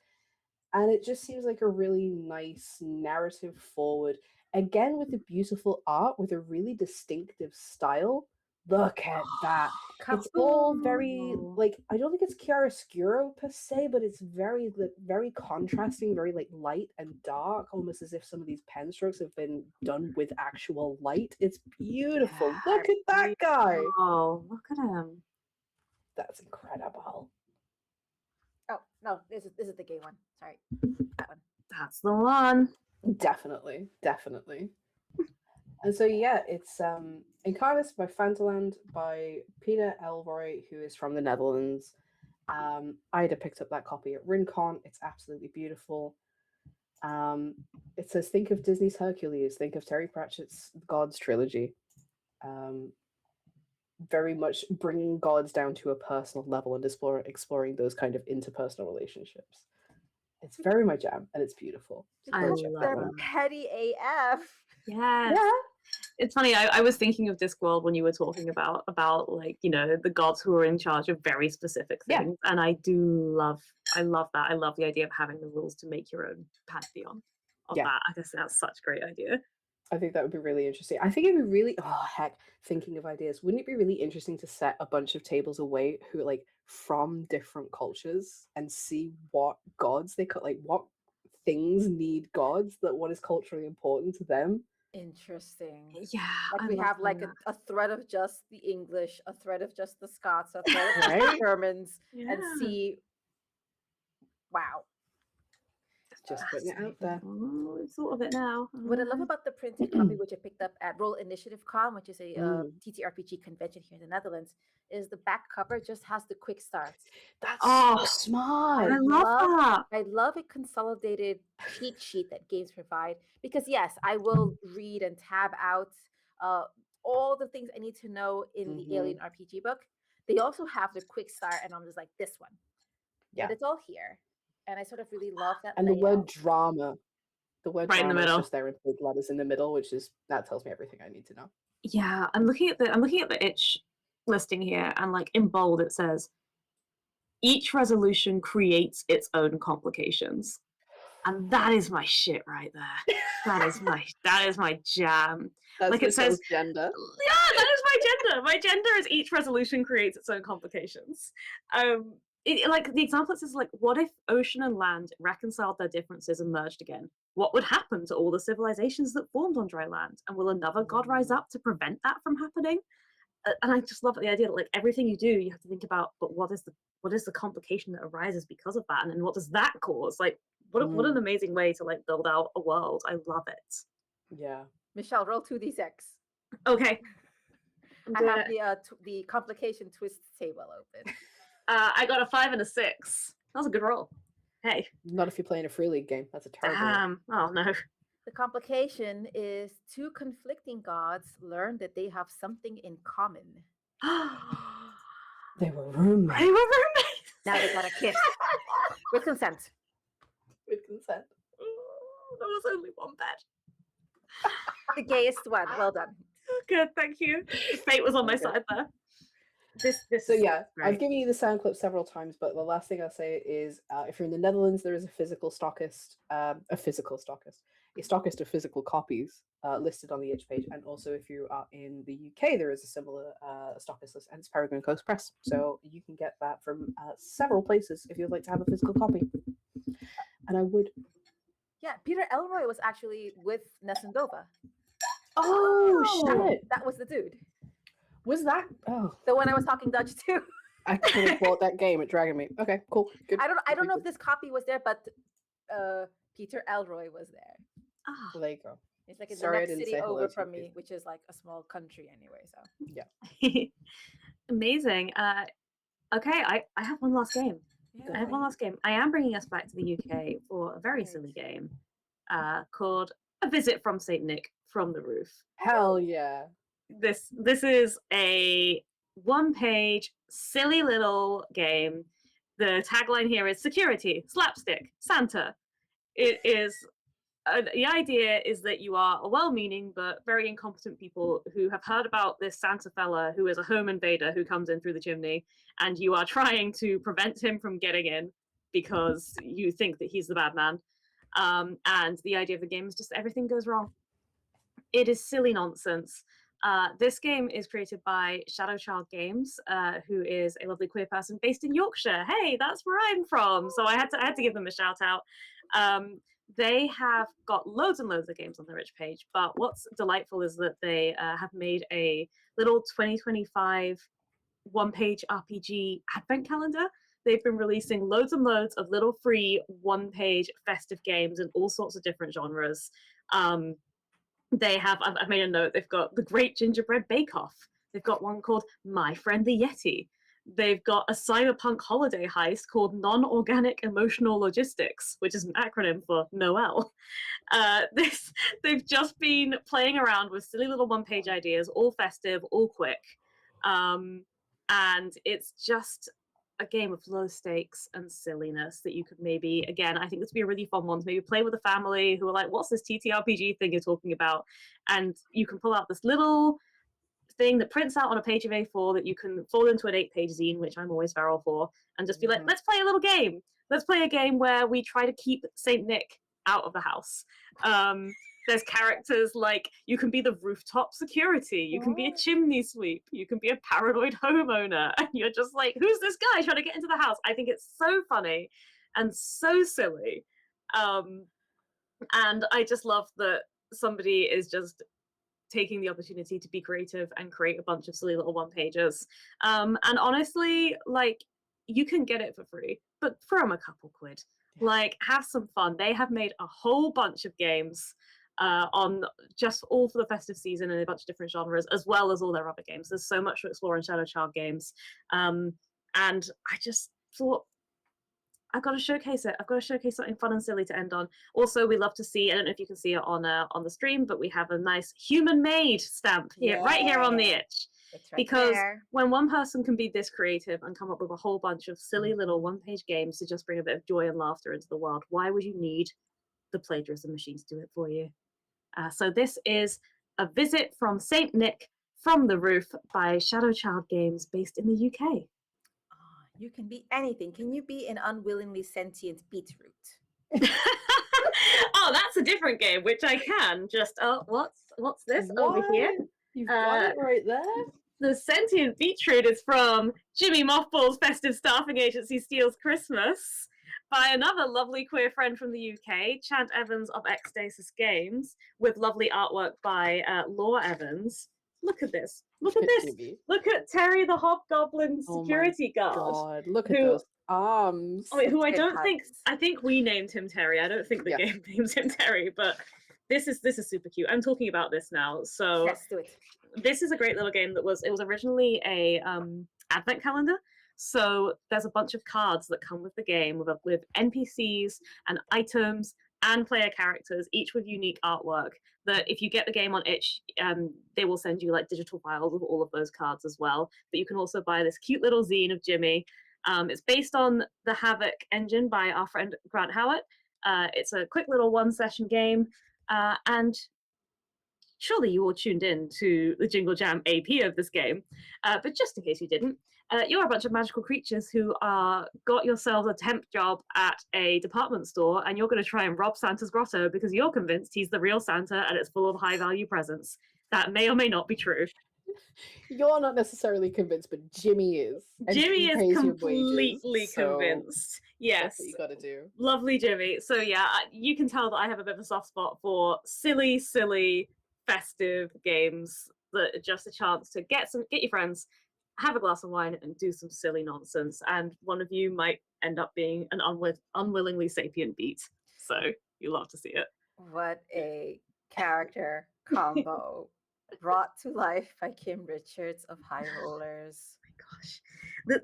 And it just seems like a really nice narrative forward. Again, with the beautiful art, with a really distinctive style. Look at that. It's all very, like, I don't think it's chiaroscuro per se, but it's very, very contrasting, very like light and dark, almost as if some of these pen strokes have been done with actual light. It's beautiful. Look at that guy. Oh, look at him. That's incredible. Oh no, this is the gay one. Sorry, that one. That's the one. Definitely. And so yeah, it's Incarnis by Fantaland by Peter Elroy, who is from the Netherlands. Ida picked up that copy at RinCon. It's absolutely beautiful. It says, think of Disney's Hercules, think of Terry Pratchett's Gods trilogy. Very much bringing gods down to a personal level and exploring those kind of interpersonal relationships. It's very my jam, and it's beautiful. I love that. Petty AF. Yes. Yeah. It's funny. I was thinking of Discworld when you were talking about like, you know, the gods who are in charge of very specific things, and I love that. I love the idea of having the rules to make your own pantheon of that. I guess that's such a great idea. I think that would be really interesting. I think it'd be really thinking of ideas. Wouldn't it be really interesting to set a bunch of tables away who are like from different cultures and see what gods they could like, what things need gods, that what is culturally important to them. Interesting. Yeah. Like we have like a thread of just the English, a thread of just the Scots, a thread of just the Germans, and see. Wow. Just putting it out there. We've thought of it now. What I love about the printed copy, which I picked up at Roll Initiative Con, which is a TTRPG convention here in the Netherlands, is the back cover just has the quick starts. That's so smart. I love that. I love a consolidated cheat sheet that games provide, because yes, I will read and tab out all the things I need to know in the Alien RPG book. They also have the quick start, and I'm just like, this one. Yeah. But it's all here. And I sort of really love that. And layout. The word drama. The word right drama in the middle. Is just there in big letters in the middle, that tells me everything I need to know. Yeah, I'm looking at the itch listing here, and like in bold it says, each resolution creates its own complications. And that is my shit right there. That is my jam. That's like it says gender. Yeah, that is my gender. My gender is each resolution creates its own complications. Like the example says, like, what if ocean and land reconciled their differences and merged again? What would happen to all the civilizations that formed on dry land? And will another god rise up to prevent that from happening? And I just love the idea that like everything you do, you have to think about, but what is the complication that arises because of that, and then what does that cause? Like, what an amazing way to like build out a world. I love it. Yeah, Michelle, roll 2d6. Okay. I have the complication twist table open. I got a 5 and a 6. That was a good roll. Hey. Not if you're playing a free league game. That's a terrible. Oh no. The complication is two conflicting gods learn that they have something in common. They were roommates. Now they got a kiss. With consent. With consent. There was only one bed. The gayest one. Well done. Good, thank you. Fate was on my side there. So yeah, I've given you the sound clip several times, but the last thing I'll say is, if you're in the Netherlands, there is a stockist of physical copies listed on the itch page, and also if you are in the UK, there is a similar stockist list, and it's Peregrine Coast Press, so you can get that from several places if you'd like to have a physical copy. And I would. Yeah, Peter Elroy was actually with Nessendova. Oh shit! That was the dude. Was that? Oh, the one I was talking Dutch to. I could have bought that game at Dragon Me. Okay, cool. Good. I don't know if this copy was there, but Peter Elroy was there. Well, there you go. It's like in the next city over from me, which is like a small country anyway. So yeah, amazing. Okay, I have one last game. Yeah, I have one last game. I am bringing us back to the UK for a very silly game called A Visit from Saint Nick from the Roof. Hell yeah. This is a one-page silly little game. The tagline here is security, slapstick, Santa. It is the idea is that you are a well-meaning but very incompetent people who have heard about this Santa fella who is a home invader who comes in through the chimney, and you are trying to prevent him from getting in because you think that he's the bad man. And the idea of the game is just everything goes wrong. It is silly nonsense. This game is created by Shadowchild Games, who is a lovely queer person based in Yorkshire. Hey, that's where I'm from. So I had to give them a shout out. They have got loads and loads of games on their itch page, but what's delightful is that they have made a little 2025 one-page RPG advent calendar they've been releasing loads and loads of little free one-page festive games in all sorts of different genres. They have, I've made a note, they've got The Great Gingerbread Bake-Off. They've got one called My Friend the Yeti. They've got a cyberpunk holiday heist called Non-Organic Emotional Logistics, which is an acronym for Noel. They've just been playing around with silly little one-page ideas, all festive, all quick. And it's just a game of low stakes and silliness that you could maybe, again, I think this would be a really fun one to maybe play with a family who are like, what's this TTRPG thing you're talking about? And you can pull out this little thing that prints out on a page of A4 that you can fold into an 8-page zine, which I'm always feral for, and just be like, let's play a little game. Let's play a game where we try to keep Saint Nick out of the house. There's characters like, you can be the rooftop security, you can be a chimney sweep, you can be a paranoid homeowner, and you're just like, who's this guy trying to get into the house? I think it's so funny and so silly. And I just love that somebody is just taking the opportunity to be creative and create a bunch of silly little one-pagers. And honestly, like, you can get it for free, but throw them a couple quid. Like, have some fun. They have made a whole bunch of games on just all for the festive season in a bunch of different genres, as well as all their other games. There's so much to explore in Shadowchild games. And I just thought, I've got to showcase it. I've got to showcase something fun and silly to end on. Also, we love to see, I don't know if you can see it on the stream, but we have a nice human-made stamp here, right here on the itch. Right because there. When one person can be this creative and come up with a whole bunch of silly little one-page games to just bring a bit of joy and laughter into the world, why would you need the plagiarism machines to do it for you? So this is A Visit from Saint Nick from the Roof by Shadowchild Games, based in the UK. You can be anything. Can you be an unwillingly sentient beetroot? Oh, that's a different game, which I can. Just, what's this over here? You've got it right there. The sentient beetroot is from Jimmy Mothballs' Festive Staffing Agency Steals Christmas by another lovely queer friend from the UK, Chant Evans of Ecstasis Games, with lovely artwork by Laura Evans. Look at this. Look at this. Jimmy. Look at Terry the Hobgoblin security guard. God, look at those arms. I mean, who I don't think, I think we named him Terry. I don't think the game names him Terry, but this is super cute. I'm talking about this now. So yes, do it. This is a great little game that was originally a advent calendar. So there's a bunch of cards that come with the game with NPCs and items and player characters, each with unique artwork, that if you get the game on itch, they will send you like digital files of all of those cards as well. But you can also buy this cute little zine of Jimmy. It's based on the Havoc engine by our friend Grant Howard. It's a quick little one-session game, and surely you all tuned in to the Jingle Jam AP of this game, but just in case you didn't, you're a bunch of magical creatures who got yourselves a temp job at a department store, and you're going to try and rob Santa's grotto because you're convinced he's the real Santa and it's full of high-value presents. That may or may not be true. You're not necessarily convinced, but Jimmy is. Jimmy is completely convinced. Yes. That's what you got to do. Lovely Jimmy. So yeah, you can tell that I have a bit of a soft spot for silly festive games that are just a chance to get your friends, have a glass of wine, and do some silly nonsense. And one of you might end up being an unwillingly sapient beat. So you love to see it. What a character combo brought to life by Kim Richards of High Rollers. Oh my gosh.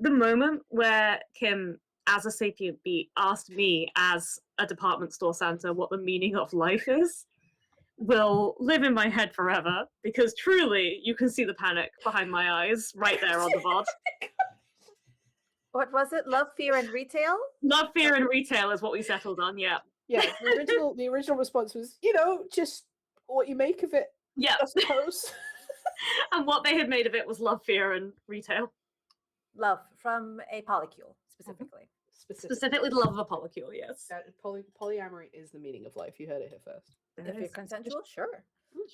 The moment where Kim, as a sapient beat, asked me as a department store Santa what the meaning of life is will live in my head forever, because truly you can see the panic behind my eyes right there on the VOD. What was it? Love, Fear, and Retail? Love, Fear, and Retail is what we settled on, yeah. Yeah, the original response was, just what you make of it. Yeah. I suppose. And what they had made of it was Love, Fear, and Retail. Love, from a polycule, specifically. Specifically the love of a polycule, yes. Polyamory is the meaning of life. You heard it here first. If you're consensual, sure.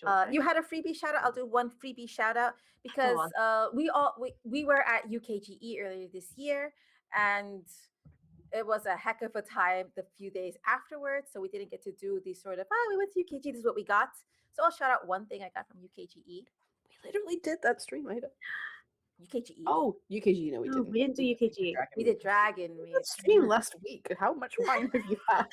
Sure. You had a freebie shout out. I'll do one freebie shout out because we were at UKGE earlier this year, and it was a heck of a time the few days afterwards. So we didn't get to do the sort of we went to UKGE, this is what we got. So I'll shout out one thing I got from UKGE. We literally did that stream later. UKG. Oh, UKG, no, we didn't. We didn't do UKG. We did Dragon. We streamed last week. How much wine have you had?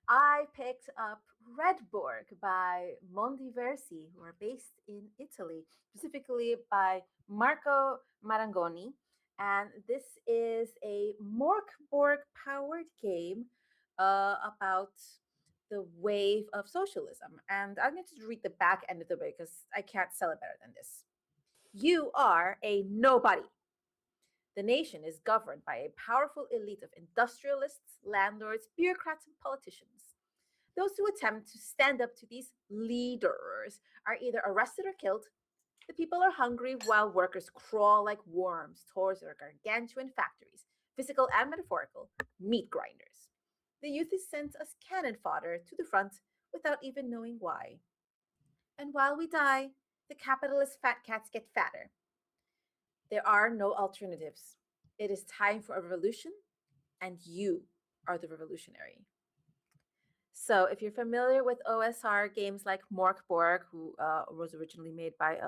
I picked up Redborg by Mondiverse, who are based in Italy, specifically by Marco Marangoni. And this is a Morkborg powered game about the wave of socialism. And I'm going to read the back end of the way because I can't sell it better than this. You are a nobody. The nation is governed by a powerful elite of industrialists, landlords, bureaucrats, and politicians. Those who attempt to stand up to these leaders are either arrested or killed. The people are hungry while workers crawl like worms towards their gargantuan factories, physical and metaphorical, meat grinders. The youth is sent as cannon fodder to the front without even knowing why. And while we die, the capitalist fat cats get fatter. There are no alternatives. It is time for a revolution, and you are the revolutionary. So if you're familiar with OSR games like Morkborg, who was originally made by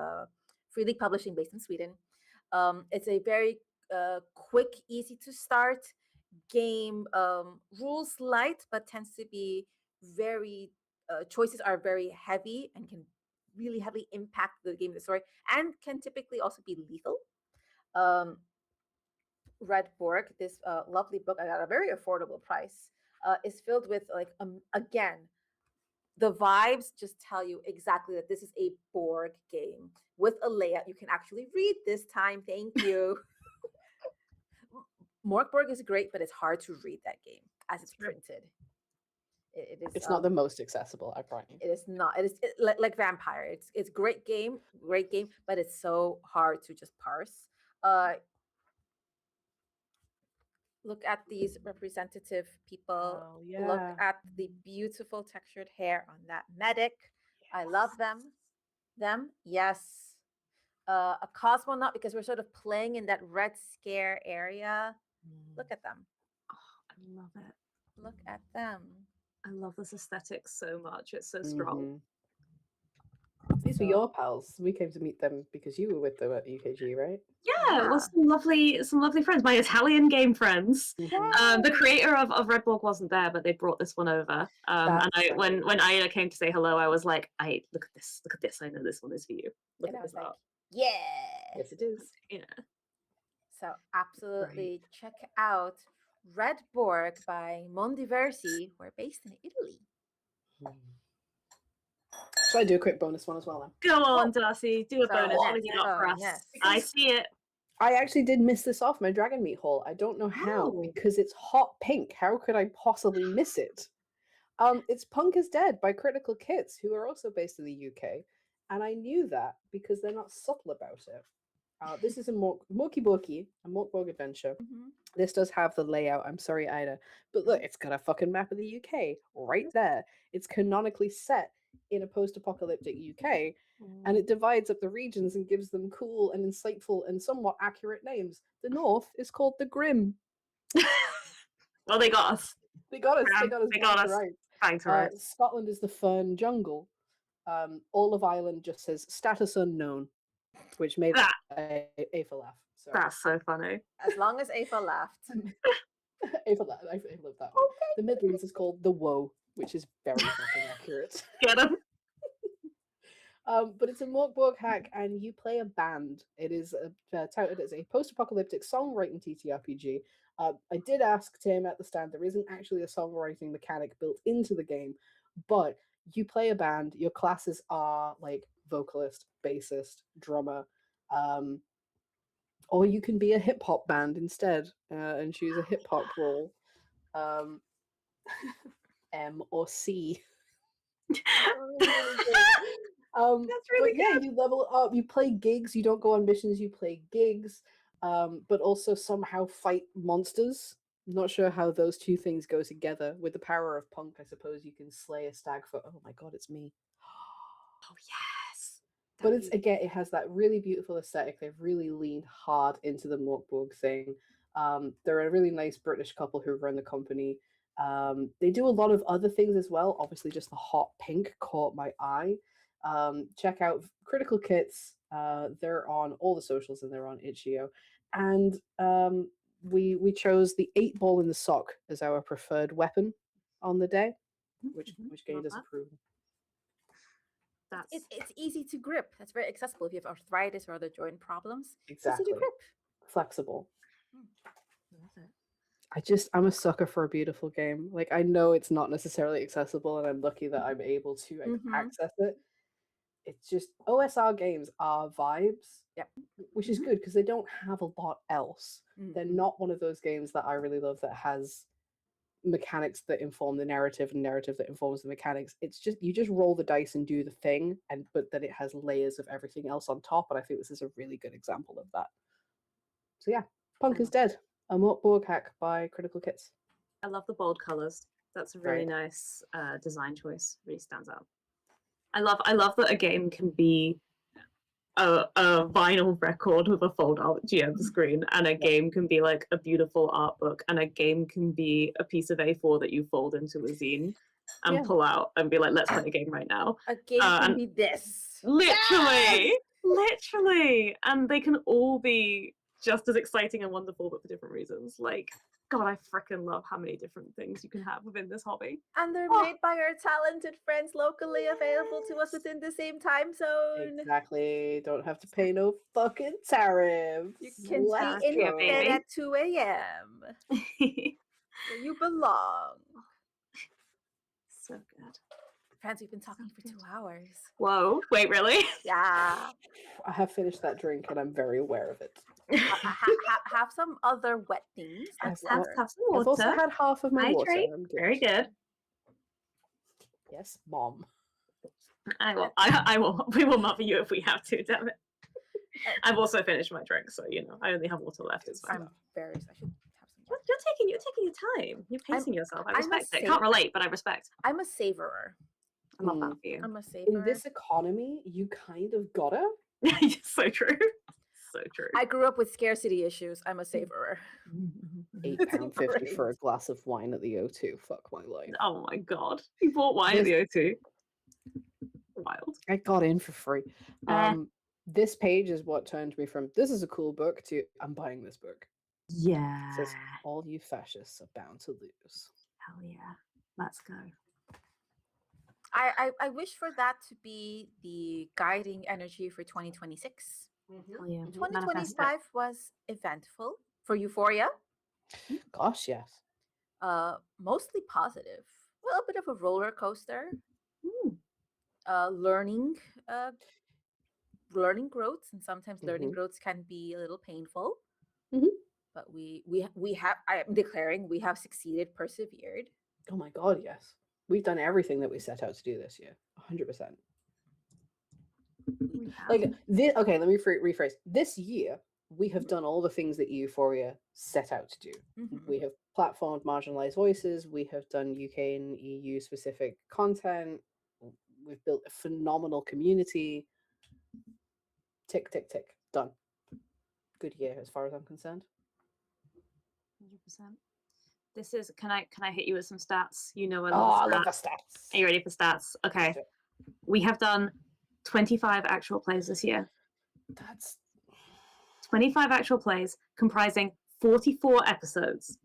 Free League Publishing based in Sweden, it's a very quick, easy to start game. Rules light, but tends to be very, choices are very heavy and can really heavily impact the game, the story, and can typically also be lethal. Redborg, this lovely book I got at a very affordable price, is filled with again, the vibes just tell you exactly that this is a board game with a layout you can actually read this time. Thank you. Morkborg is great, but it's hard to read that game as it's printed. It's not the most accessible, I promise. It is not. It is like Vampire. It's great game, but it's so hard to just parse. Look at these representative people. Oh, yeah. Look at the beautiful textured hair on that medic. Yes. I love them. Yes. A cosmonaut, because we're sort of playing in that Red Scare area. Look at them. Oh, I love it. Look at them. I love this aesthetic so much. It's so strong. These were your pals. We came to meet them because you were with them at UKG, right? Yeah, it was some lovely friends, my Italian game friends. The creator of Redborg wasn't there, but they brought this one over. And when Ida came to say hello, I was like, look at this. I know this one is for you. Look at this art. Yeah. Yes, it is. Yeah. So absolutely check out Redborg by Mondiverse. We're based in Italy. Should I do a quick bonus one as well then? Go on, Darcy. Do a bonus. What have you got for us? Yes. I see it. I actually did miss this off my Dragon Meat haul. I don't know how, because it's hot pink. How could I possibly miss it? It's Punk is Dead by Critical Kits, who are also based in the UK. And I knew that because they're not subtle about it. This is a Morkborg adventure. This does have the layout. I'm sorry, Ida. But look, it's got a fucking map of the UK right there. It's canonically set in a post-apocalyptic UK, and it divides up the regions and gives them cool and insightful and somewhat accurate names. The North is called the Grim. Well, they got us. They got us. They got us. Right. Thanks, right. Scotland is the Fern Jungle. All of Ireland just says status unknown, which made Aoife laugh. So. That's so funny. As long as Aoife laughed. Aoife laughed. I love that. Okay. The Midlands is called the Woe, which is very fucking accurate. Get him. But it's a Morkborg hack, and you play a band. It is touted as a post-apocalyptic songwriting TTRPG. I did ask Tim at the stand, there isn't actually a songwriting mechanic built into the game, but you play a band. Your classes are like vocalist, bassist, drummer, or you can be a hip-hop band instead and choose a hip-hop role. M or C. That's really good. Yeah, you level up, you play gigs, you don't go on missions, you play gigs, but also somehow fight monsters. I'm not sure how those two things go together. With the power of Punk, I suppose you can slay a stag for, oh my god, it's me. Oh yes. But it's, again, it has that really beautiful aesthetic. They've really leaned hard into the Morkborg thing. They're a really nice British couple who run the company. They do a lot of other things as well. Obviously, just the hot pink caught my eye. Check out Critical Kits. They're on all the socials and they're on itch.io. And we chose the 8-ball in the sock as our preferred weapon on the day, which gained us approval. It's easy to grip. That's very accessible if you have arthritis or other joint problems. Exactly. Easy to grip. Flexible. I'm a sucker for a beautiful game. Like, I know it's not necessarily accessible, and I'm lucky that I'm able to access it. It's just OSR games are vibes, which is good because they don't have a lot else. They're not one of those games that I really love that has mechanics that inform the narrative and narrative that informs the mechanics. It's just you just roll the dice and do the thing, but then it has layers of everything else on top. And I think this is a really good example of that. So yeah, Punk is Dead, a Mort Borg hack by Critical Kits. I love the bold colors. That's a really nice design choice. Really stands out. I love that a game can be a vinyl record with a fold art GM screen, and a game can be like a beautiful art book, and a game can be a piece of A4 that you fold into a zine and pull out and be like, let's play a game right now. A game can be this. Literally. And they can all be just as exciting and wonderful, but for different reasons. Like, God, I freaking love how many different things you can have within this hobby. And they're made by our talented friends locally, available to us within the same time zone. Exactly. Don't have to pay no fucking tariff. You can be in bed at 2 a.m. where you belong. So good. Friends, we've been talking for 2 hours. Whoa. Wait, really? Yeah. I have finished that drink and I'm very aware of it. Have some other wet things. Have some water. I've also had half of my water. I'm good. Very good. Yes, Mom. I will. We will mother you if we have to. Damn it. I've also finished my drink, so I only have water left. It's fine. I'm very. I should have some. You're taking your time. You're pacing yourself. I respect it. Can't relate, but I respect. I'm a savorer. I love that for you. I'm a saver. In this economy, you kind of gotta. So true. So true. I grew up with scarcity issues. I'm a saverer. £8.50 for a glass of wine at the O2. Fuck my life. Oh my god. You bought wine at the O2. Wild. I got in for free. This page is what turned me from this is a cool book to I'm buying this book. Yeah. It says all you fascists are bound to lose. Hell yeah. Let's go. I wish for that to be the guiding energy for 2026. Hell yeah. 2025 was eventful for Euphoria. Gosh, yes. Mostly positive. Well, a bit of a roller coaster. Learning growths, and sometimes learning growths can be a little painful. But we have. I am declaring we have succeeded, persevered. Oh my god, yes. We've done everything that we set out to do this year. 100%. Like this, okay, let me rephrase. This year, we have done all the things that Euphoria set out to do. We have platformed marginalized voices. We have done UK and EU specific content. We've built a phenomenal community. Tick, tick, tick. Done. Good year as far as I'm concerned. 100%. This is. Can I hit you with some stats? I love the stats. Are you ready for stats? Okay. We have done 25 actual plays this year. That's 25 actual plays comprising 44 episodes.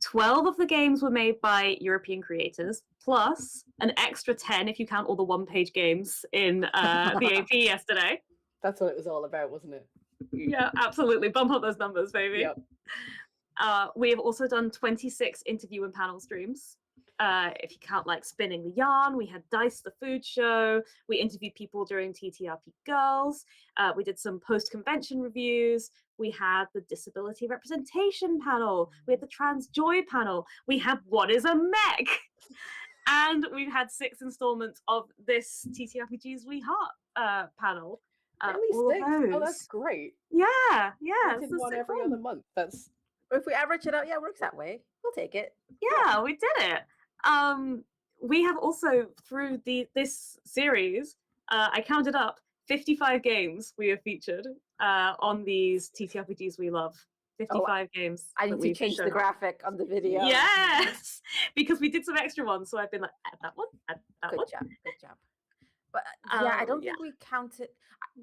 12 of the games were made by European creators, plus an extra 10 if you count all the one-page games in the AP yesterday. That's what it was all about, wasn't it? Yeah, absolutely. Bump up those numbers, baby. Yep. We have also done 26 interview and panel streams. If you count like Spinning the Yarn, we had Dice the Food Show, we interviewed people during TTRP Girls, we did some post-convention reviews, we had the Disability Representation panel, we had the Trans Joy panel, we had What is a Mech? And we've had 6 installments of this TTRPGs We Heart panel. Really 6? Oh, that's great. Yeah. I did one every other month. That's if we average it out, it works that way. We'll take it. Yeah, we did it. We have also through this series, I counted up 55 games we have featured on these TTRPGs we love. 55 games. I need to change the graphic on the video. Yes, because we did some extra ones, so I've been like, add that one, add that one. Good job. But yeah, I don't think we counted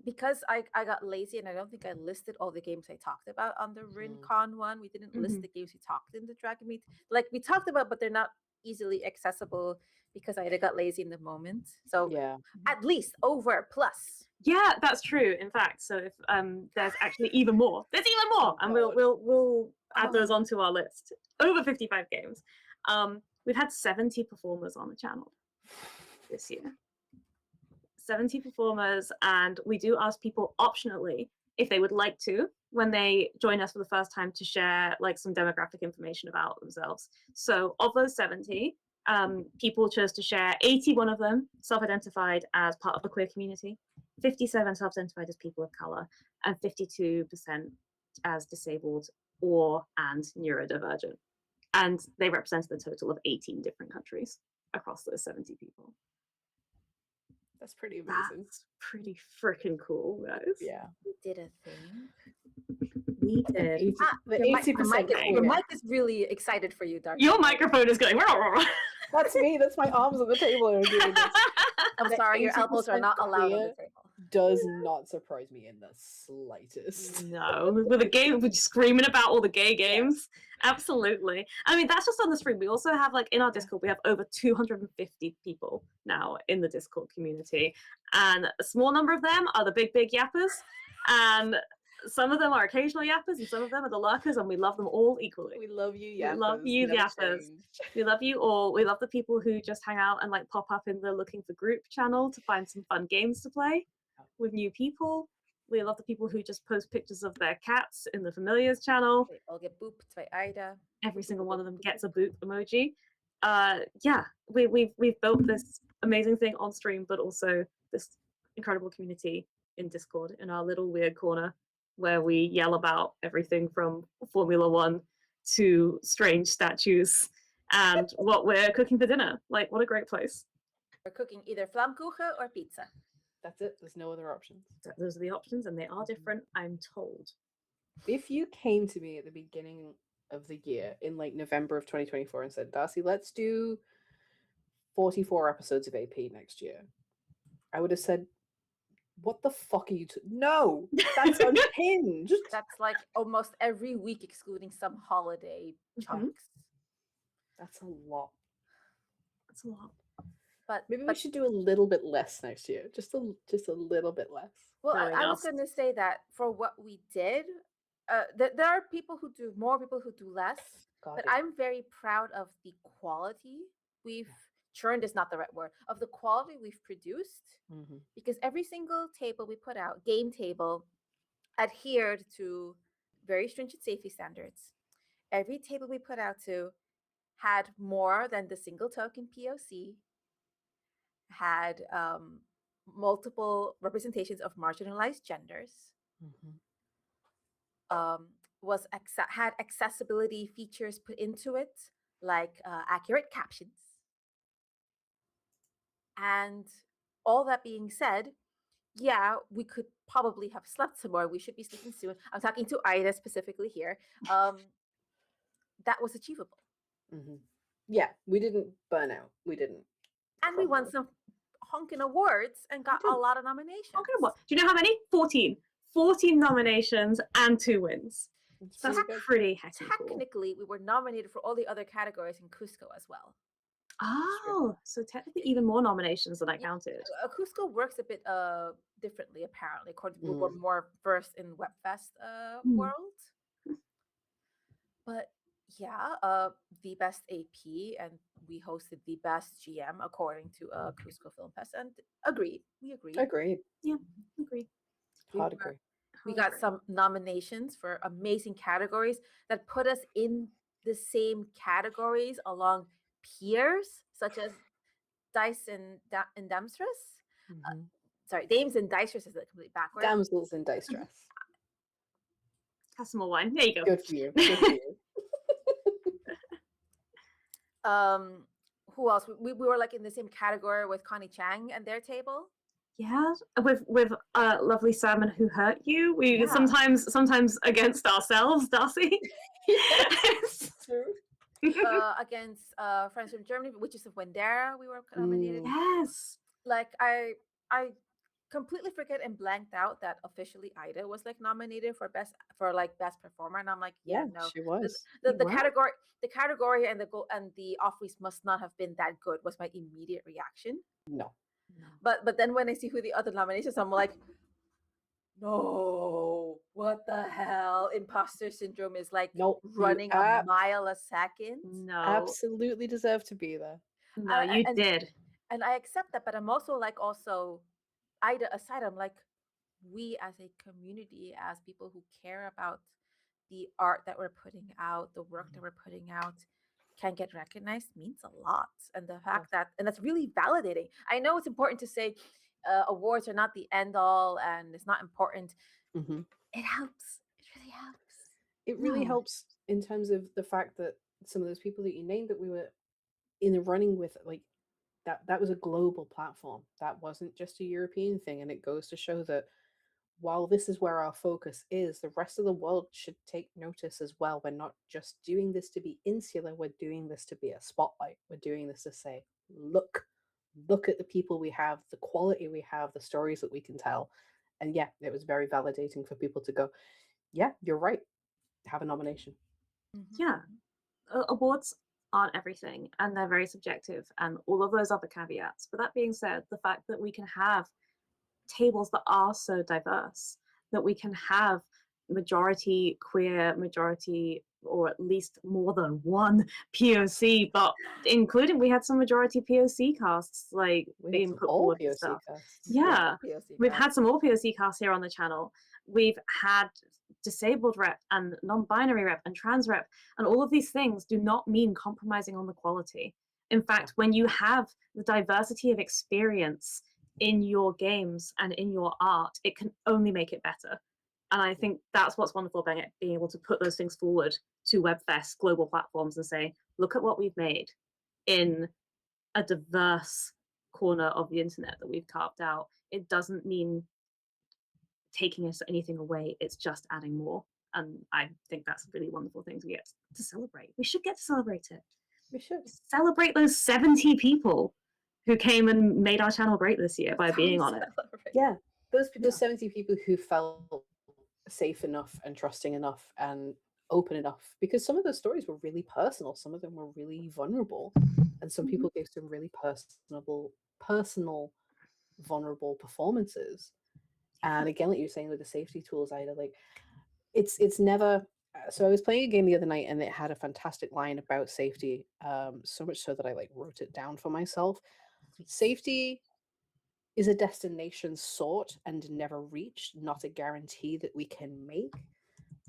because I got lazy and I don't think I listed all the games I talked about on the RinCon one. We didn't list the games we talked in the Dragon Meet. Like we talked about, but they're not easily accessible because I got lazy in the moment. So at least over plus. Yeah, that's true. In fact, so if there's actually even more, there's even more, and we'll add those onto our list. Over 55 games. We've had 70 performers on the channel this year. 70 performers, and we do ask people optionally if they would like to, when they join us for the first time, to share like some demographic information about themselves. So of those 70, people chose to share 81 of them self-identified as part of the queer community, 57 self-identified as people of color, and 52% as disabled and neurodivergent. And they represented a total of 18 different countries across those 70 people. That's pretty amazing. That's pretty freaking cool, guys. Yeah. We did a thing. We did. The 80%. Your mic is really excited for you, Dark. Your microphone is going. That's me. That's my arms on the table. And doing this. I'm sorry, your elbows are not allowed on the table. Does not surprise me in the slightest. No, with a game, we're screaming about all the gay games. Absolutely. I mean, that's just on the stream. We also have, like, in our Discord, we have over 250 people now in the Discord community, and a small number of them are the big yappers, and some of them are occasional yappers, and some of them are the lurkers, and we love them all equally. We love you, yappers. We love you, yappers. We love you all. We love the people who just hang out and like pop up in the looking for group channel to find some fun games to play with new people. We love the people who just post pictures of their cats in the Familiars channel. They all get booped by Ida. Every single one of them gets a boop emoji. Yeah, we've built this amazing thing on stream, but also this incredible community in Discord in our little weird corner where we yell about everything from Formula One to strange statues and what we're cooking for dinner. Like, what a great place. We're cooking either Flammkuchen or pizza. That's it. There's no other options. Those are the options, and they are different, I'm told. If you came to me at the beginning of the year in like November of 2024 and said, Darcy, let's do 44 episodes of AP next year, I would have said, what the fuck are you no, that's unhinged. That's like almost every week excluding some holiday chunks. That's a lot. That's a lot. But maybe we should do a little bit less next year. Just a little bit less. Well, I was going to say that for what we did, there are people who do more, people who do less. But I'm very proud of the quality we've churned is not the right word, of the quality we've produced, because every single table we put out, game table, adhered to very stringent safety standards. Every table we put out to had more than the single token POC, had multiple representations of marginalized genders, had accessibility features put into it, like accurate captions. And all that being said, yeah, we could probably have slept some more. We should be sleeping soon. I'm talking to Ida specifically here. That was achievable. Yeah, we didn't burn out. We didn't. And we won some honking awards and got a lot of nominations. Do you know how many? 14. 14 nominations and 2 wins. That's pretty heckin' cool. Technically, we were nominated for all the other categories in Cusco as well. Oh, so technically even more nominations than I counted. Cusco works a bit differently, apparently, according to people who are more versed in WebFest world. But yeah, the best AP, and we hosted the best GM according to Cusco Film Fest, and agreed. We agreed. Agreed. Yeah, agreed. Hard agree. We got some nominations for amazing categories that put us in the same categories along peers, such as Dice and Damstress. Sorry, Dames and Dicestress is completely backwards. Damsels in Dicestress. Have some more wine. There you go. Good for you. Good for you. Who else? We were like in the same category with Connie Chang and their table. Yeah, with lovely Sam and Who Hurt You. We sometimes against ourselves, Darcy. Yes, true. Against friends from Germany, Witches of Wendera, we were nominated. Yes. Like I I completely forget and blanked out that officially Ida was like nominated for best performer, and I'm like, yeah, no, she was. The category and the offerings must not have been that good, was my immediate reaction. No. But then when I see who the other nominations, I'm like, no, what the hell? Imposter syndrome is like running a mile a second. No, absolutely deserve to be there. No, you did. And I accept that, but I'm also like, Ida aside, I'm like, we as a community, as people who care about the art that we're putting out, the work that we're putting out, can get recognized means a lot. And the fact that, and that's really validating. I know it's important to say awards are not the end all and it's not important. Mm-hmm. It helps. It really helps. It really helps in terms of the fact that some of those people that you named that we were in the running with, like, that was a global platform. That wasn't just a European thing. And it goes to show that while this is where our focus is, the rest of the world should take notice as well. We're not just doing this to be insular. We're doing this to be a spotlight. We're doing this to say, look at the people we have, the quality we have, the stories that we can tell. And yeah, it was very validating for people to go, yeah, you're right. Have a nomination. Mm-hmm. Yeah. Awards aren't everything, and they're very subjective, and all of those other caveats. But that being said, the fact that we can have tables that are so diverse, that we can have majority queer, majority, or at least more than one POC, but including we had some majority POC casts like being put forward and stuff. Yeah, we've had some all POC casts here on the channel. We've had disabled rep and non-binary rep and trans rep, and all of these things do not mean compromising on the quality. In fact, when you have the diversity of experience in your games and in your art, it can only make it better. And I think that's what's wonderful about it, being able to put those things forward to WebFest global platforms and say, look at what we've made in a diverse corner of the internet that we've carved out. It doesn't mean taking us anything away, it's just adding more. And I think that's a really wonderful thing to get to celebrate. We should get to celebrate it. We should celebrate those 70 people who came and made our channel great this year by being on it. Yeah, those 70 people who felt safe enough and trusting enough and open enough, because some of those stories were really personal, some of them were really vulnerable, and some people gave some really personal vulnerable performances. And again, like you were saying with the safety tools, Ida, like it's never. So I was playing a game the other night and it had a fantastic line about safety, so much so that I like wrote it down for myself. Safety is a destination sought and never reached, not a guarantee that we can make.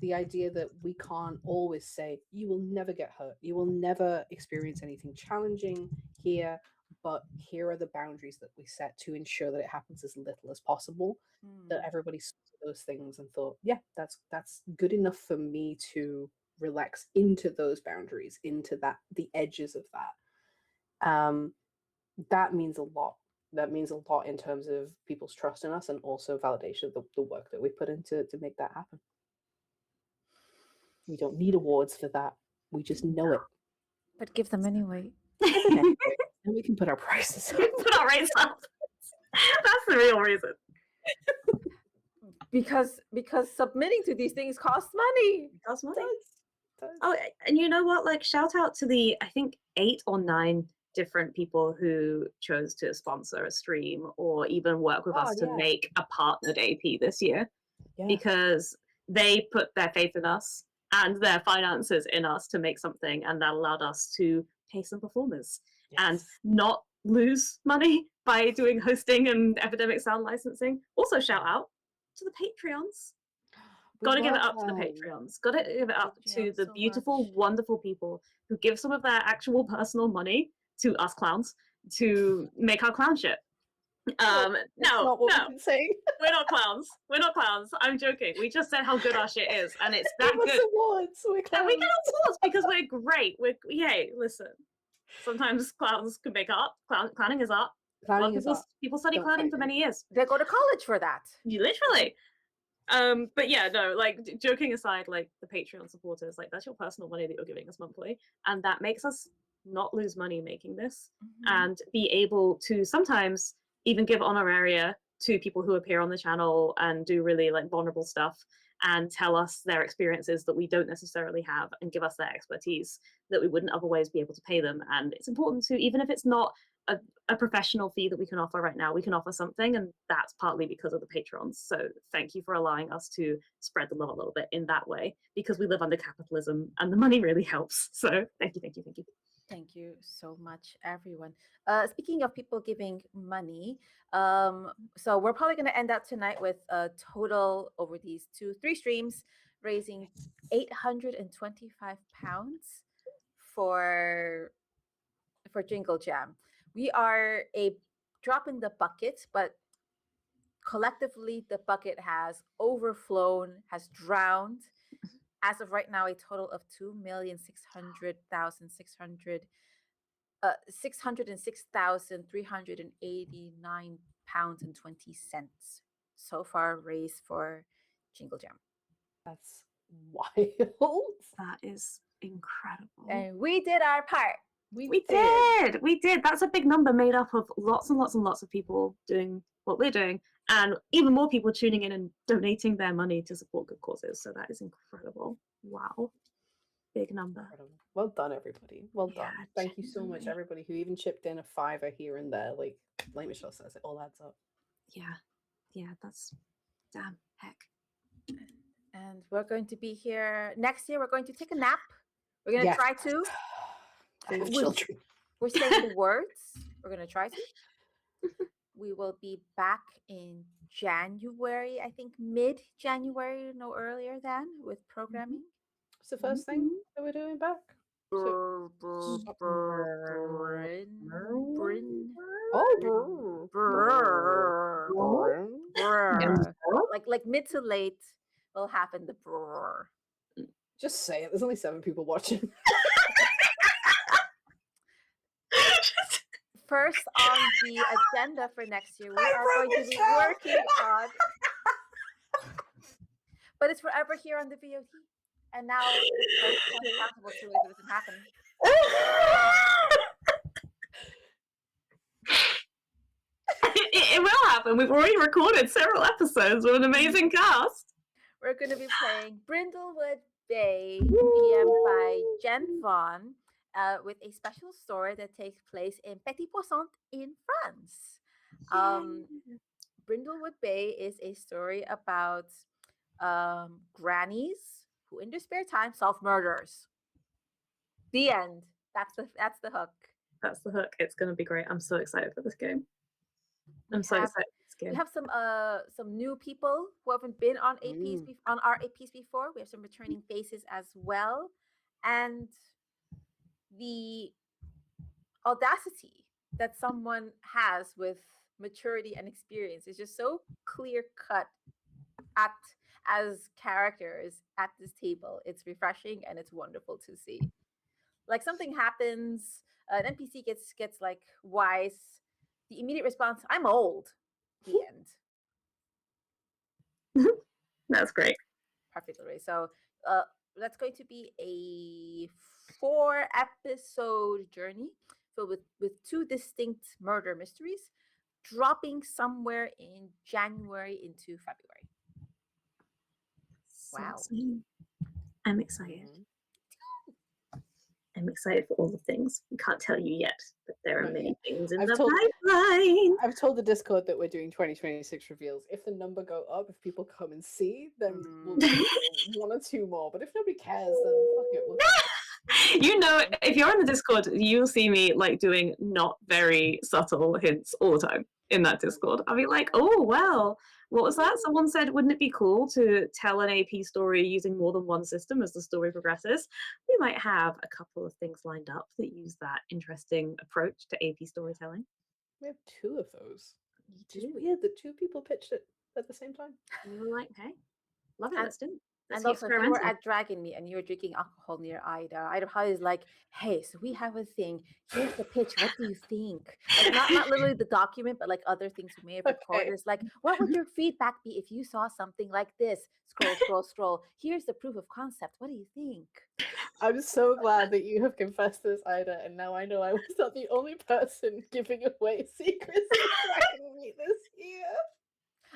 The idea that we can't always say, you will never get hurt, you will never experience anything challenging here, but here are the boundaries that we set to ensure that it happens as little as possible. That everybody saw those things and thought, yeah, that's good enough for me to relax into those boundaries, into the edges of that. That means a lot. That means a lot in terms of people's trust in us and also validation of the work that we put into to make that happen. We don't need awards for that. We just know it. But give them anyway. And we can put our prices up. Put our rates up. That's the real reason. Because submitting to these things costs money. It costs money. Oh, and you know what? Like, shout out to the, I think, 8 or 9 different people who chose to sponsor a stream or even work with us to make a partnered AP this year, because they put their faith in us and their finances in us to make something, and that allowed us to pay some performers and not lose money by doing hosting and epidemic sound licensing. Also, shout out to the Patreons. Gotta give it up to the Patreons. Gotta give it up to the beautiful, wonderful people who give some of their actual personal money to us clowns to make our clown shit. No, we're not clowns. We're not clowns. I'm joking. We just said how good our shit is, and it's that good. Awards. We get awards because we're great. Yay, listen. Sometimes clowns can make art. Clowning is art. People study clowning for many years. They go to college for that. You literally. But yeah, no, like, joking aside, like, the Patreon supporters, like, that's your personal money that you're giving us monthly, and that makes us not lose money making this and be able to sometimes even give honoraria to people who appear on the channel and do really like vulnerable stuff and tell us their experiences that we don't necessarily have and give us their expertise that we wouldn't otherwise be able to pay them. And it's important to, even if it's not a professional fee that we can offer right now, we can offer something, and that's partly because of the patrons. So thank you for allowing us to spread the love a little bit in that way, because we live under capitalism and the money really helps. So thank you, thank you, thank you. Thank you so much, everyone. Speaking of people giving money, so we're probably going to end up tonight with a total over these 3 streams raising £825 for Jingle Jam. We are a drop in the bucket, but collectively the bucket has overflown, has drowned. As of right now, a total of 606,389 pounds and 20 cents so far raised for Jingle Jam. That's wild. That is incredible. And we did our part. We did. That's a big number made up of lots and lots and lots of people doing what we're doing, and even more people tuning in and donating their money to support good causes. So that is incredible. Wow. Big number. Incredible. Well done, everybody. Well done. Thank you so much, everybody who even chipped in a $5 here and there. Like Michelle says, it all adds up. Yeah, that's damn heck. And we're going to be here next year. We're going to take a nap. We're going to try to. We're saying the words. We're going to try to. We will be back in January, I think mid-January, no earlier than, with programming. What's the first thing that we're doing back? Like mid to late will happen the brrr. Just say it. There's only 7 people watching. First on the agenda for next year, we are going to be working on, but it's forever here on the VOD. And now it's possible to it if it doesn't happen. It will happen. We've already recorded several episodes with an amazing cast. We're going to be playing Brindlewood Bay, DM by Jen Vaughn, with a special story that takes place in Petit Poisson in France. Brindlewood Bay is a story about grannies who, in their spare time, solve murders. The end. That's the hook. That's the hook. It's going to be great. I'm so excited for this game. I'm so excited for this game. We have some new people who haven't been on APs on our APs before. We have some returning faces as well, and the audacity that someone has with maturity and experience is just so clear cut as characters at this table. It's refreshing and it's wonderful to see. Like something happens, an NPC gets like wise. The immediate response, I'm old. The end. That's great. Perfectly. So that's going to be a 4-episode journey filled with 2 distinct murder mysteries, dropping somewhere in January into February. Wow. I'm excited. I'm excited for all the things. We can't tell you yet, but there are many things in the pipeline. I've told the Discord that we're doing 2026 reveals. If the number go up, if people come and see, then we'll do 1 or 2 more. But if nobody cares, then fuck it. You know, if you're in the Discord, you'll see me like doing not very subtle hints all the time in that Discord. I'll be like, oh, well, what was that? Someone said, wouldn't it be cool to tell an AP story using more than one system as the story progresses? We might have a couple of things lined up that use that interesting approach to AP storytelling. We have 2 of those. It's just weird that 2 people pitched it at the same time. And we were like, hey, love it, let's do it. And also, if you were at Dragon Meet and you were drinking alcohol near Ida probably is like, hey, so we have a thing. Here's the pitch. What do you think? Like, not literally the document, but like other things we may have recorded. It's like, what would your feedback be if you saw something like this? Scroll. Here's the proof of concept. What do you think? I'm so glad that you have confessed this, Ida, and now I know I was not the only person giving away secrets to Dragon Meet this year.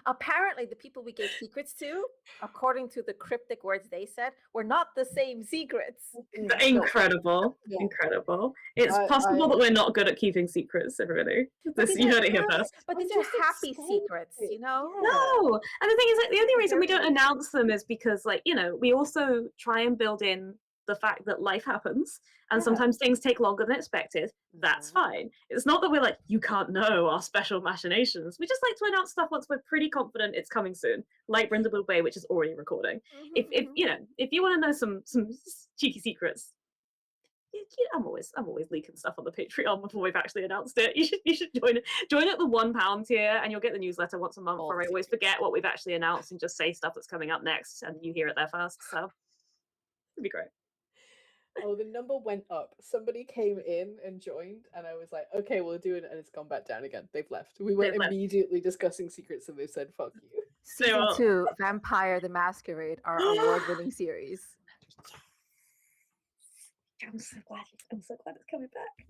Apparently, the people we gave secrets to, according to the cryptic words they said, were not the same secrets. Incredible. No. It's possible that we're not good at keeping secrets, everybody. You heard it here first. But these are happy secrets, you know? Yeah. No! And the thing is, like, the only reason we don't announce them is because, like, you know, we also try and build in the fact that life happens and sometimes things take longer than expected. That's fine. It's not that we're like, you can't know our special machinations. We just like to announce stuff once we're pretty confident it's coming soon, like Brindlewood Bay, which is already recording. If you know, if you want to know some cheeky secrets, I'm always leaking stuff on the Patreon before we've actually announced it. You should join at the £1 tier, and you'll get the newsletter once a month. Or I always forget what we've actually announced and just say stuff that's coming up next, and you hear it there first. So it'd be great. Oh, the number went up. Somebody came in and joined, and I was like, okay, we'll do it, and it's gone back down again. They've left. We were immediately discussing secrets, and they said, fuck you. Season 2, Vampire the Masquerade, our award-winning series. I'm so glad it's coming back.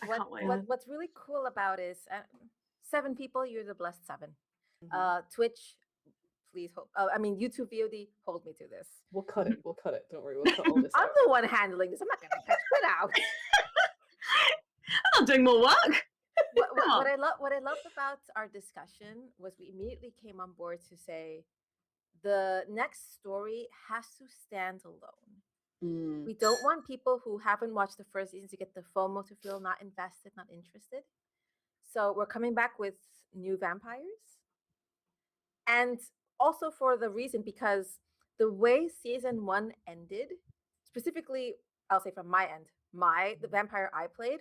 I can't wait. What's really cool about is 7 people, you're the blessed 7. Twitch, please hold. I mean, YouTube VOD, hold me to this. We'll cut it. Don't worry. We'll cut all this I'm out. the one handling this. I'm not gonna cut it out. I'm not doing more work. What I loved about our discussion was we immediately came on board to say the next story has to stand alone. We don't want people who haven't watched the first season to get the FOMO, to feel not invested, not interested. So we're coming back with new vampires. And also for the reason, because the way season 1 ended, specifically, I'll say from my end, the vampire I played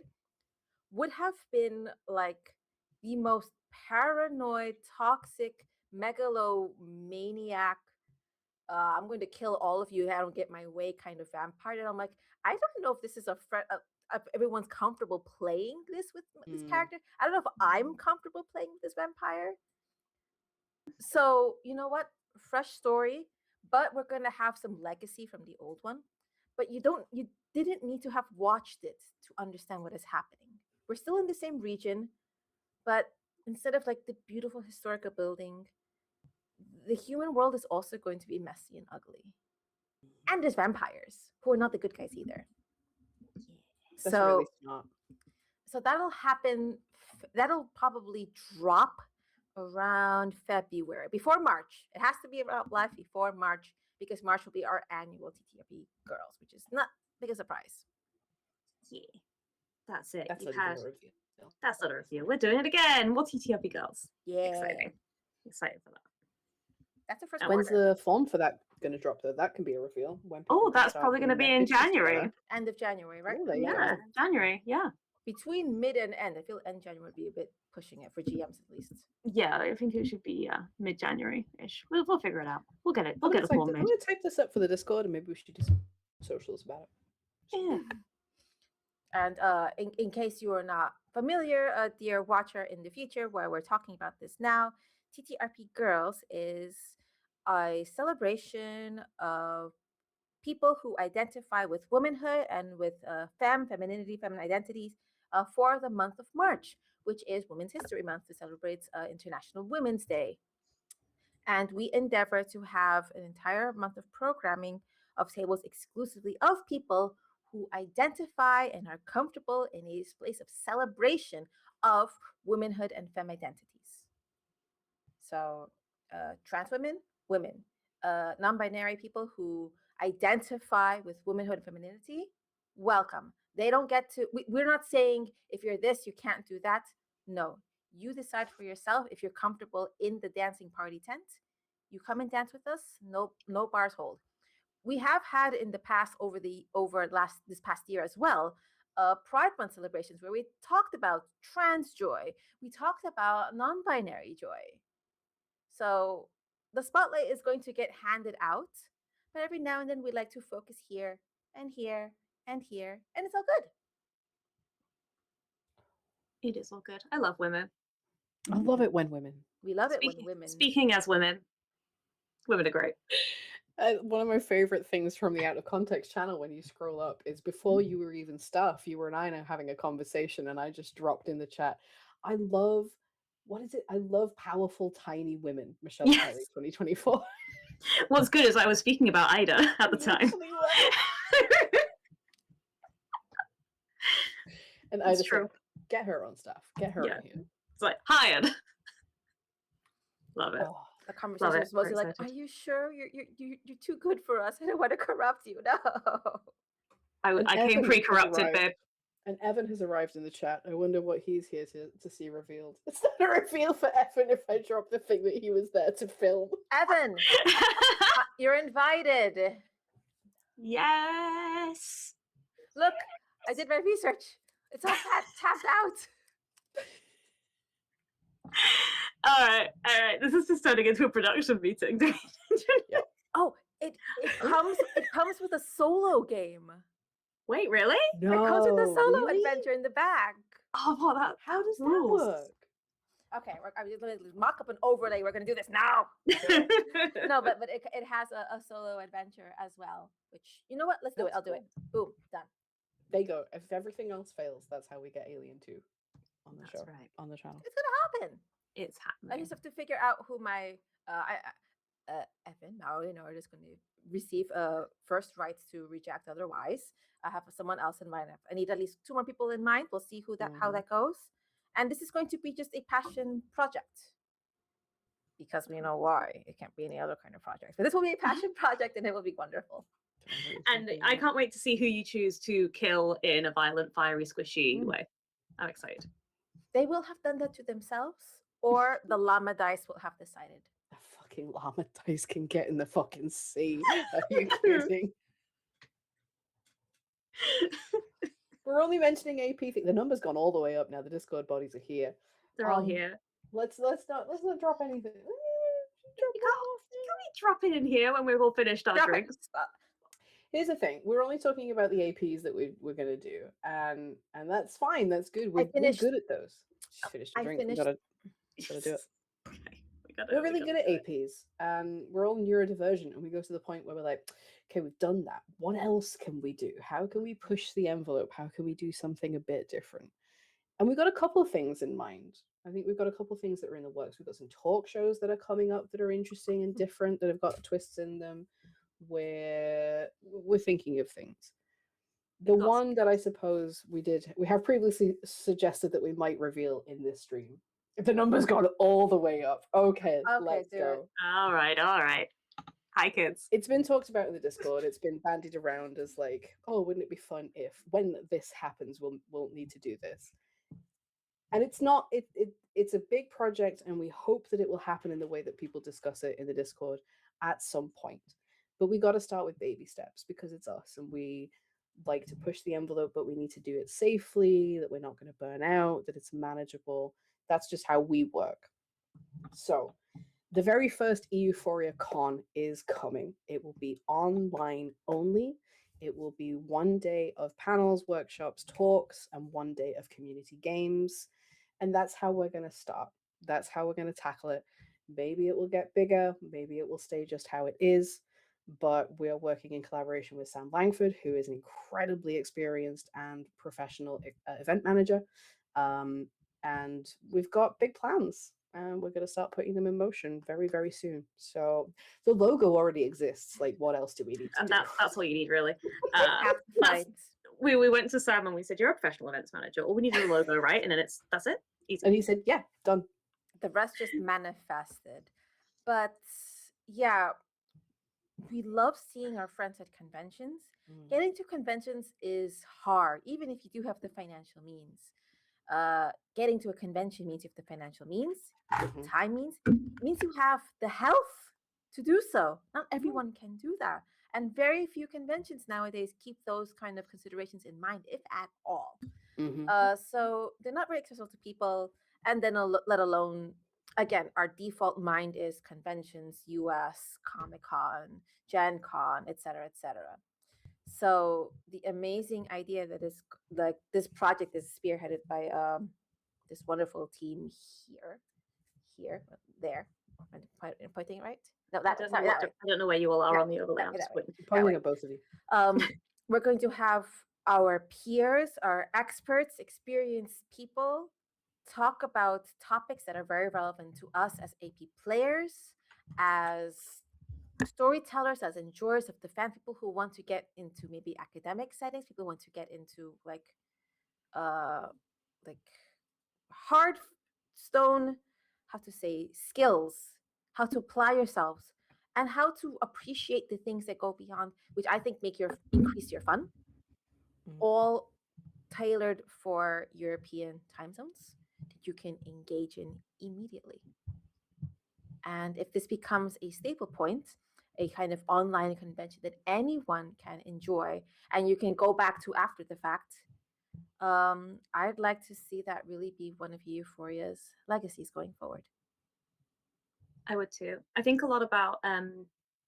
would have been like the most paranoid, toxic, megalomaniac, I'm going to kill all of you if I don't get my way kind of vampire. And I'm like, I don't know if this is if everyone's comfortable playing this with this character. I don't know if I'm comfortable playing with this vampire. So, you know what? Fresh story, but we're going to have some legacy from the old one. But you didn't need to have watched it to understand what is happening. We're still in the same region, but instead of like the beautiful historical building, the human world is also going to be messy and ugly. And there's vampires who are not the good guys either. That's really smart. So that'll happen. That'll probably drop around February, before March. It has to be live before March, because March will be our annual TTRP Girls, which is not big a surprise. Yeah, that's it. That's not a review. We're doing it again. More TTRP Girls. Yeah, Excited for that. That's the first. When's the form for that going to drop? Though that can be a reveal. That's probably going to be in January. End of January, right? Yeah, January. Yeah. Between mid and end, I feel end January would be a bit pushing it for GMs at least. Yeah, I think it should be mid-January-ish. We'll figure it out. We'll get it. We'll get a form made. I'm going to type this up for the Discord, and maybe we should do some socials about it. Yeah. And in case you are not familiar, dear watcher, in the future, where we're talking about this now, TTRP Girls is a celebration of people who identify with womanhood and with femininity, feminine identities for the month of March, which is Women's History Month, that celebrates International Women's Day. And we endeavor to have an entire month of programming of tables exclusively of people who identify and are comfortable in a place of celebration of womanhood and femme identities. So trans women, non-binary people who identify with womanhood and femininity, welcome. They don't get to, we're not saying if you're this, you can't do that. No, you decide for yourself if you're comfortable in the dancing party tent. You come and dance with us, no bars hold. We have had in the past this past year as well, Pride Month celebrations where we talked about trans joy, we talked about non-binary joy. So the spotlight is going to get handed out, but every now and then we like to focus here and here and here, and it's all good. It is all good. I love women. I love it when women. We love it when women. Speaking as women are great. One of my favorite things from the Out of Context channel when you scroll up is before you were even Stuff, you were and I now having a conversation, and I just dropped in the chat. I love, what is it? I love powerful, tiny women. Michelle Perry, 2024. What's good is I was speaking about Ida at the time. And Ida said, get her on Stuff. Get her on here. It's like, hired. Love it. Oh, the conversation was mostly like, are you sure you're too good for us? I don't want to corrupt you. No. I came pre-corrupted, babe. And Evan has arrived in the chat. I wonder what he's here to see revealed. It's not a reveal for Evan if I drop the thing that he was there to film. Evan, you're invited. Yes. Look, I did my research. It's all tapped out. All right. This is just turning into a production meeting. Yep. Oh, it comes with a solo game. Wait, really? No, it comes with a solo adventure in the back. Oh, well, how does that work? Okay, I'm going to mock up an overlay. We're going to do this now. No, but it has a solo adventure as well. Which, you know what? Let's do it. I'll do it. Boom, done. There you go. If everything else fails, that's how we get Alien 2 on the show, on the channel. It's gonna happen. It's happening. I just have to figure out who my Evan, now you know, are just going to receive first rights to reject otherwise. I have someone else in mind. I need at least 2 more people in mind. We'll see how that goes. And this is going to be just a passion project. Because we know why. It can't be any other kind of project. So this will be a passion project, and it will be wonderful. And I can't wait to see who you choose to kill in a violent, fiery, squishy way. I'm excited. They will have done that to themselves, or the llama dice will have decided. The fucking llama dice can get in the fucking sea. Are you kidding? We're only mentioning AP. The number's gone all the way up now. The Discord bodies are here. They're all here. Let's not drop anything. Can we drop it in here when we've all finished our drinks? Here's the thing: we're only talking about the APs that we're gonna do, and that's fine. That's good. We're good at those. Just finished a drink. We gotta do it. We're really good at APs, and we're all neurodivergent, and we go to the point where we're like, okay, we've done that. What else can we do? How can we push the envelope? How can we do something a bit different? And we've got a couple of things in mind. I think we've got a couple of things that are in the works. We've got some talk shows that are coming up that are interesting and different, that have got twists in them, where we're thinking of things. The one that I suppose we have previously suggested that we might reveal in this stream. If the number's gone all the way up. Okay, let's go. All right. Hi, kids. It's been talked about in the Discord. It's been bandied around as like, oh, wouldn't it be fun if, when this happens, we'll need to do this. And it's not. It's a big project, and we hope that it will happen in the way that people discuss it in the Discord at some point. But we got to start with baby steps because it's us, and we like to push the envelope, but we need to do it safely, that we're not going to burn out, that it's manageable. That's just how we work. So the very first Euphoria Con is coming. It will be online only. It will be 1 day of panels, workshops, talks, and 1 day of community games. And that's how we're going to start. That's how we're going to tackle it. Maybe it will get bigger. Maybe it will stay just how it is. But we are working in collaboration with Sam Langford, who is an incredibly experienced and professional event manager. And we've got big plans, and we're going to start putting them in motion very, very soon. So the logo already exists. Like, what else do we need to do? That's all you need, really. We went to Sam and we said, you're a professional events manager. All we need is a logo, right? And then that's it. Easy. And he said, yeah, done. The rest just manifested. But yeah, we love seeing our friends at conventions. Getting to conventions is hard, even if you do have the financial means. Getting to a convention means you have the financial means, time means you have the health to do so. Not everyone can do that. And very few conventions nowadays keep those kind of considerations in mind, if at all. So they're not very accessible to people. And then let alone, again, our default mind is conventions, US, Comic-Con, Gen Con, etc., etc. So the amazing idea that is like this project is spearheaded by this wonderful team there. I'm pointing it right. No, I don't know where you all are on the overlay. Pointing at both of you. We're going to have our peers, our experts, experienced people talk about topics that are very relevant to us as AP players, as storytellers, as enjoyers of the fan, people who want to get into maybe academic settings, people who want to get into like hard stone, how to say, skills, how to apply yourselves, and how to appreciate the things that go beyond, which I think increase your fun. All tailored for European time zones that you can engage in immediately. And if this becomes a staple point, a kind of online convention that anyone can enjoy and you can go back to after the fact, I'd like to see that really be one of Euphoria's legacies going forward. I would too. I think a lot about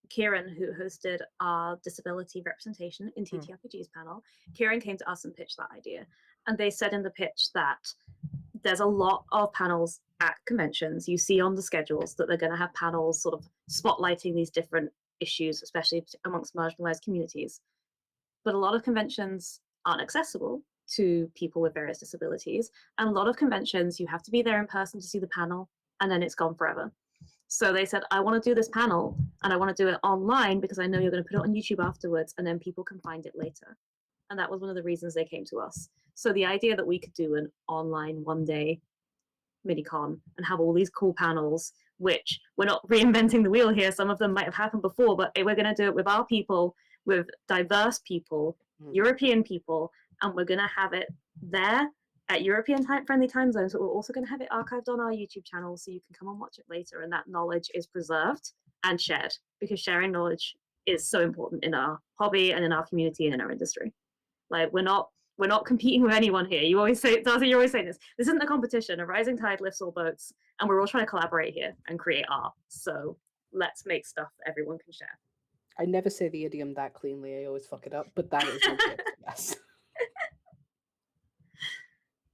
Kieran, who hosted our disability representation in TTRPGs panel. Kieran came to us and pitched that idea. And they said in the pitch that there's a lot of panels at conventions. You see on the schedules that they're going to have panels sort of spotlighting these different issues, especially amongst marginalized communities. But a lot of conventions aren't accessible to people with various disabilities. And a lot of conventions, you have to be there in person to see the panel, and then it's gone forever. So they said, I want to do this panel, and I want to do it online because I know you're going to put it on YouTube afterwards, and then people can find it later. And that was one of the reasons they came to us. So the idea that we could do an online one-day mini-con and have all these cool panels, which we're not reinventing the wheel here. Some of them might have happened before, but we're going to do it with our people, with diverse people, European people, and we're going to have it there at European friendly time zones, but we're also going to have it archived on our YouTube channel so you can come and watch it later, and that knowledge is preserved and shared, because sharing knowledge is so important in our hobby and in our community and in our industry. Like, we're not competing with anyone here. You always say, Darcy, you're always saying this. This isn't a competition. A rising tide lifts all boats, and we're all trying to collaborate here and create art. So let's make stuff that everyone can share. I never say the idiom that cleanly. I always fuck it up, but that is legit. Yes.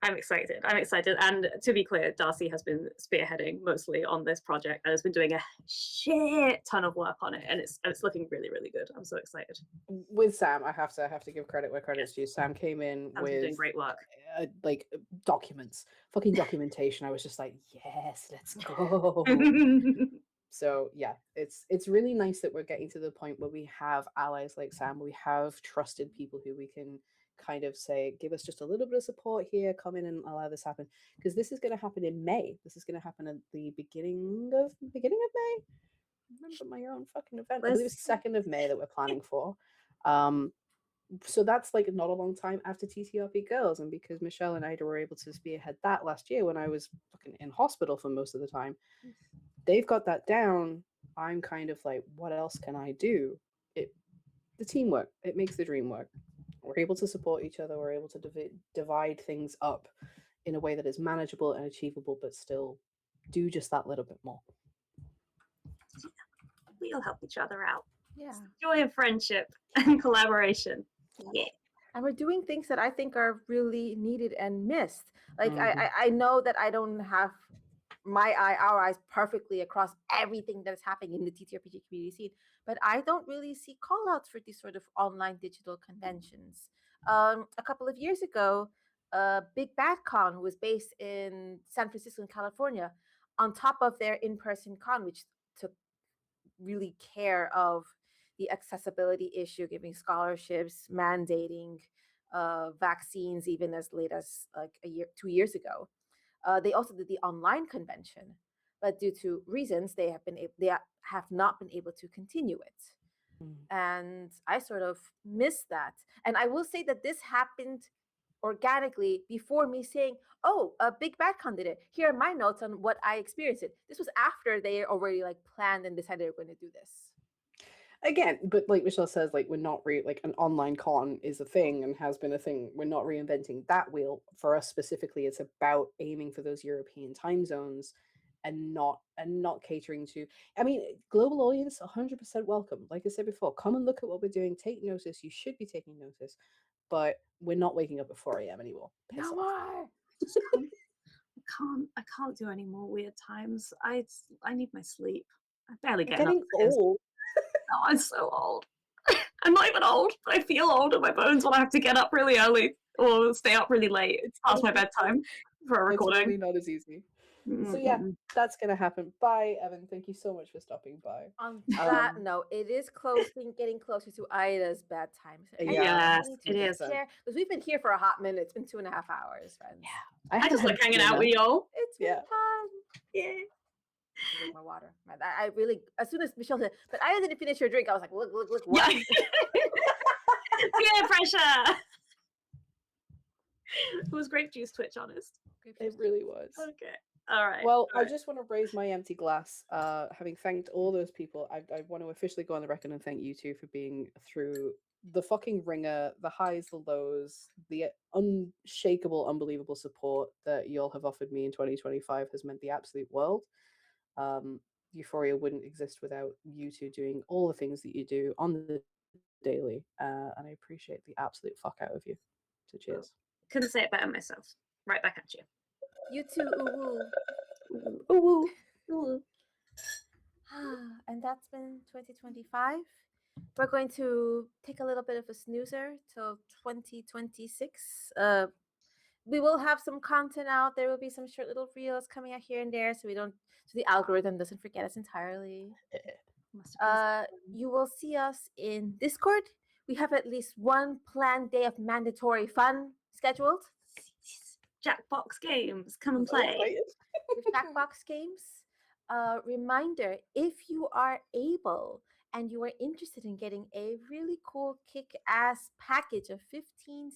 I'm excited. And to be clear, Darcy has been spearheading mostly on this project and has been doing a shit ton of work on it, and it's looking really, really good. I'm so excited. With Sam, I have to give credit where credit's due. Sam came in Sam's with doing great work. Like fucking documentation. I was just like, yes, let's go. So yeah, it's really nice that we're getting to the point where we have allies like Sam. We have trusted people who we can kind of say, give us just a little bit of support here, come in and allow this happen, because this is going to happen in May. This is going to happen at the beginning of May. Remember my own fucking event. I believe it's 2nd of May that we're planning for. So that's like not a long time after TTRP Girls, and because Michelle and Ida were able to spearhead that last year when I was fucking in hospital for most of the time, they've got that down. I'm kind of like, what else can I do? The teamwork, it makes the dream work. We're able to support each other. We're able to divide things up in a way that is manageable and achievable, but still do just that little bit more. We'll help each other out. Yeah. Joy of friendship and collaboration. Yeah. And we're doing things that I think are really needed and missed. Like, I know that I don't have our eyes perfectly across everything that is happening in the TTRPG community scene, but I don't really see call outs for these sort of online digital conventions. A couple of years ago, Big Bad Con was based in San Francisco in California, on top of their in-person con, which took really care of the accessibility issue, giving scholarships, mandating vaccines even as late as like 2 years ago. They also did the online convention, but due to reasons, they have not been able to continue it. And I sort of missed that. And I will say that this happened organically before me saying, oh, a Big Bad Con did it. Here are my notes on what I experienced it. This was after they already like planned and decided they were going to do this. Again, but like Michelle says, like, we're not like an online con is a thing and has been a thing. We're not reinventing that wheel. For us specifically, it's about aiming for those European time zones and not catering to, I mean, global audience 100% welcome. Like I said before, come and look at what we're doing, take notice. You should be taking notice, but we're not waking up at 4 a.m. anymore. Piss off. I can't do any more weird times. I need my sleep. I'm barely You're getting old. Oh, I'm so old. I'm not even old. I feel old in my bones when I have to get up really early or stay up really late. It's past my bedtime for a recording. It's really not as easy. So yeah, that's gonna happen. Bye, Evan. Thank you so much for stopping by. On that note, it is getting closer to Ida's bedtime. So yes, it is. Because we've been here for a hot minute. It's been 2.5 hours, friends. Yeah, I just like hanging out with y'all. It's been fun. Yeah. Drink my water. I really, as soon as Michelle said, but Ida didn't finish her drink, I was like, look, what? Yeah. Peer pressure. It was grape juice Twitch, honest. It really was. Okay. All right. Well, I just want to raise my empty glass. Having thanked all those people, I want to officially go on the record and thank you two for being through the fucking ringer, the highs, the lows, the unshakable, unbelievable support that y'all have offered me in 2025 has meant the absolute world. Euphoria wouldn't exist without you two doing all the things that you do on the daily, and I appreciate the absolute fuck out of you. So cheers. Couldn't say it better myself. Right back at you. You too. Ooh. Ooh. Ooh. And that's been 2025. We're going to take a little bit of a snoozer till 2026. We will have some content out. There will be some short little reels coming out here and there, so the algorithm doesn't forget us entirely. You will see us in Discord. We have at least one planned day of mandatory fun scheduled. Jackbox games, come and play. With Jackbox games. Reminder, if you are able and you are interested in getting a really cool kick-ass package of 15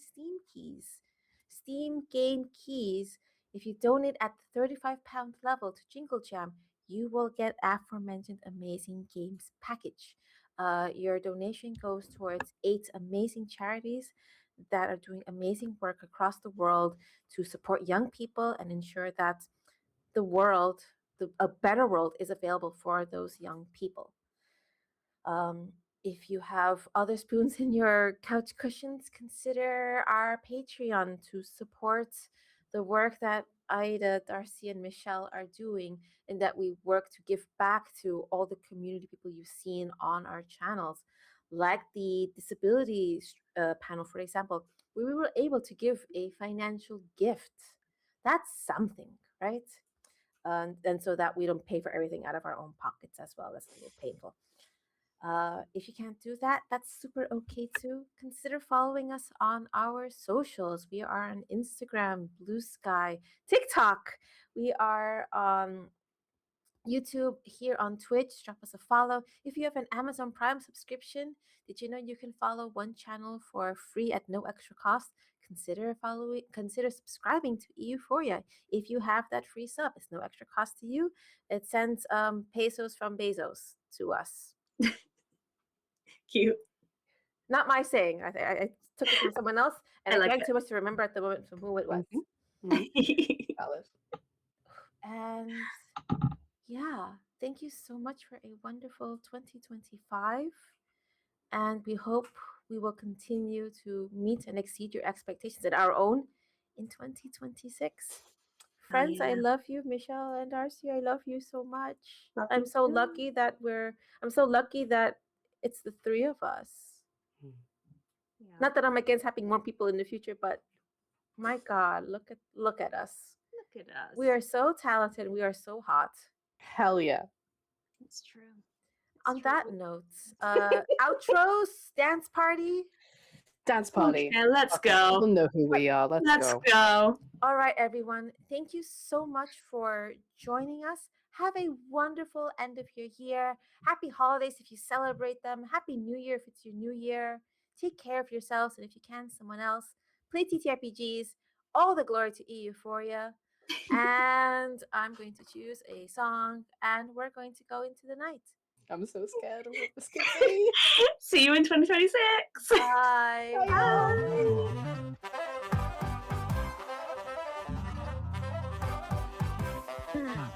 Steam game keys, if you donate at the £35 level to Jingle Jam, you will get aforementioned amazing games package. Your donation goes towards 8 amazing charities that are doing amazing work across the world to support young people and ensure that a better world is available for those young people. If you have other spoons in your couch cushions, consider our Patreon to support the work that Ida, Darcy, and Michelle are doing, and that we work to give back to all the community people you've seen on our channels. Like the disability panel, for example, we were able to give a financial gift. That's something, right? And so that we don't pay for everything out of our own pockets as well. That's a little painful. If you can't do that, that's super okay too. Consider following us on our socials. We are on Instagram, Blue Sky, TikTok. We are on YouTube, here on Twitch. Drop us a follow. If you have an Amazon Prime subscription, did you know you can follow one channel for free at no extra cost? Consider subscribing to Euphoria. If you have that free sub, it's no extra cost to you. It sends pesos from Bezos to us. Cute. Not my saying. I took it from someone else, and I drank too much to remember at the moment from who it was. Valid. And yeah, thank you so much for a wonderful 2025. And we hope we will continue to meet and exceed your expectations and our own in 2026. Friends, I love you, Michelle and Darcy. I love you so much. I'm so lucky that it's the three of us. Yeah. Not that I'm against having more people in the future, but my God, look at us. Look at us. We are so talented. We are so hot. Hell yeah. It's true. On that note, outros, dance party. Dance party. Okay, let's go. We'll know who we are. Let's go. All right, everyone. Thank you so much for joining us. Have a wonderful end of your year. Happy holidays if you celebrate them. Happy New Year if it's your new year. Take care of yourselves, and if you can, someone else. Play TTRPGs. All the glory to Euphoria. And I'm going to choose a song, and we're going to go into the night. I'm so scared of what this could be. See you in 2026. Bye. Bye.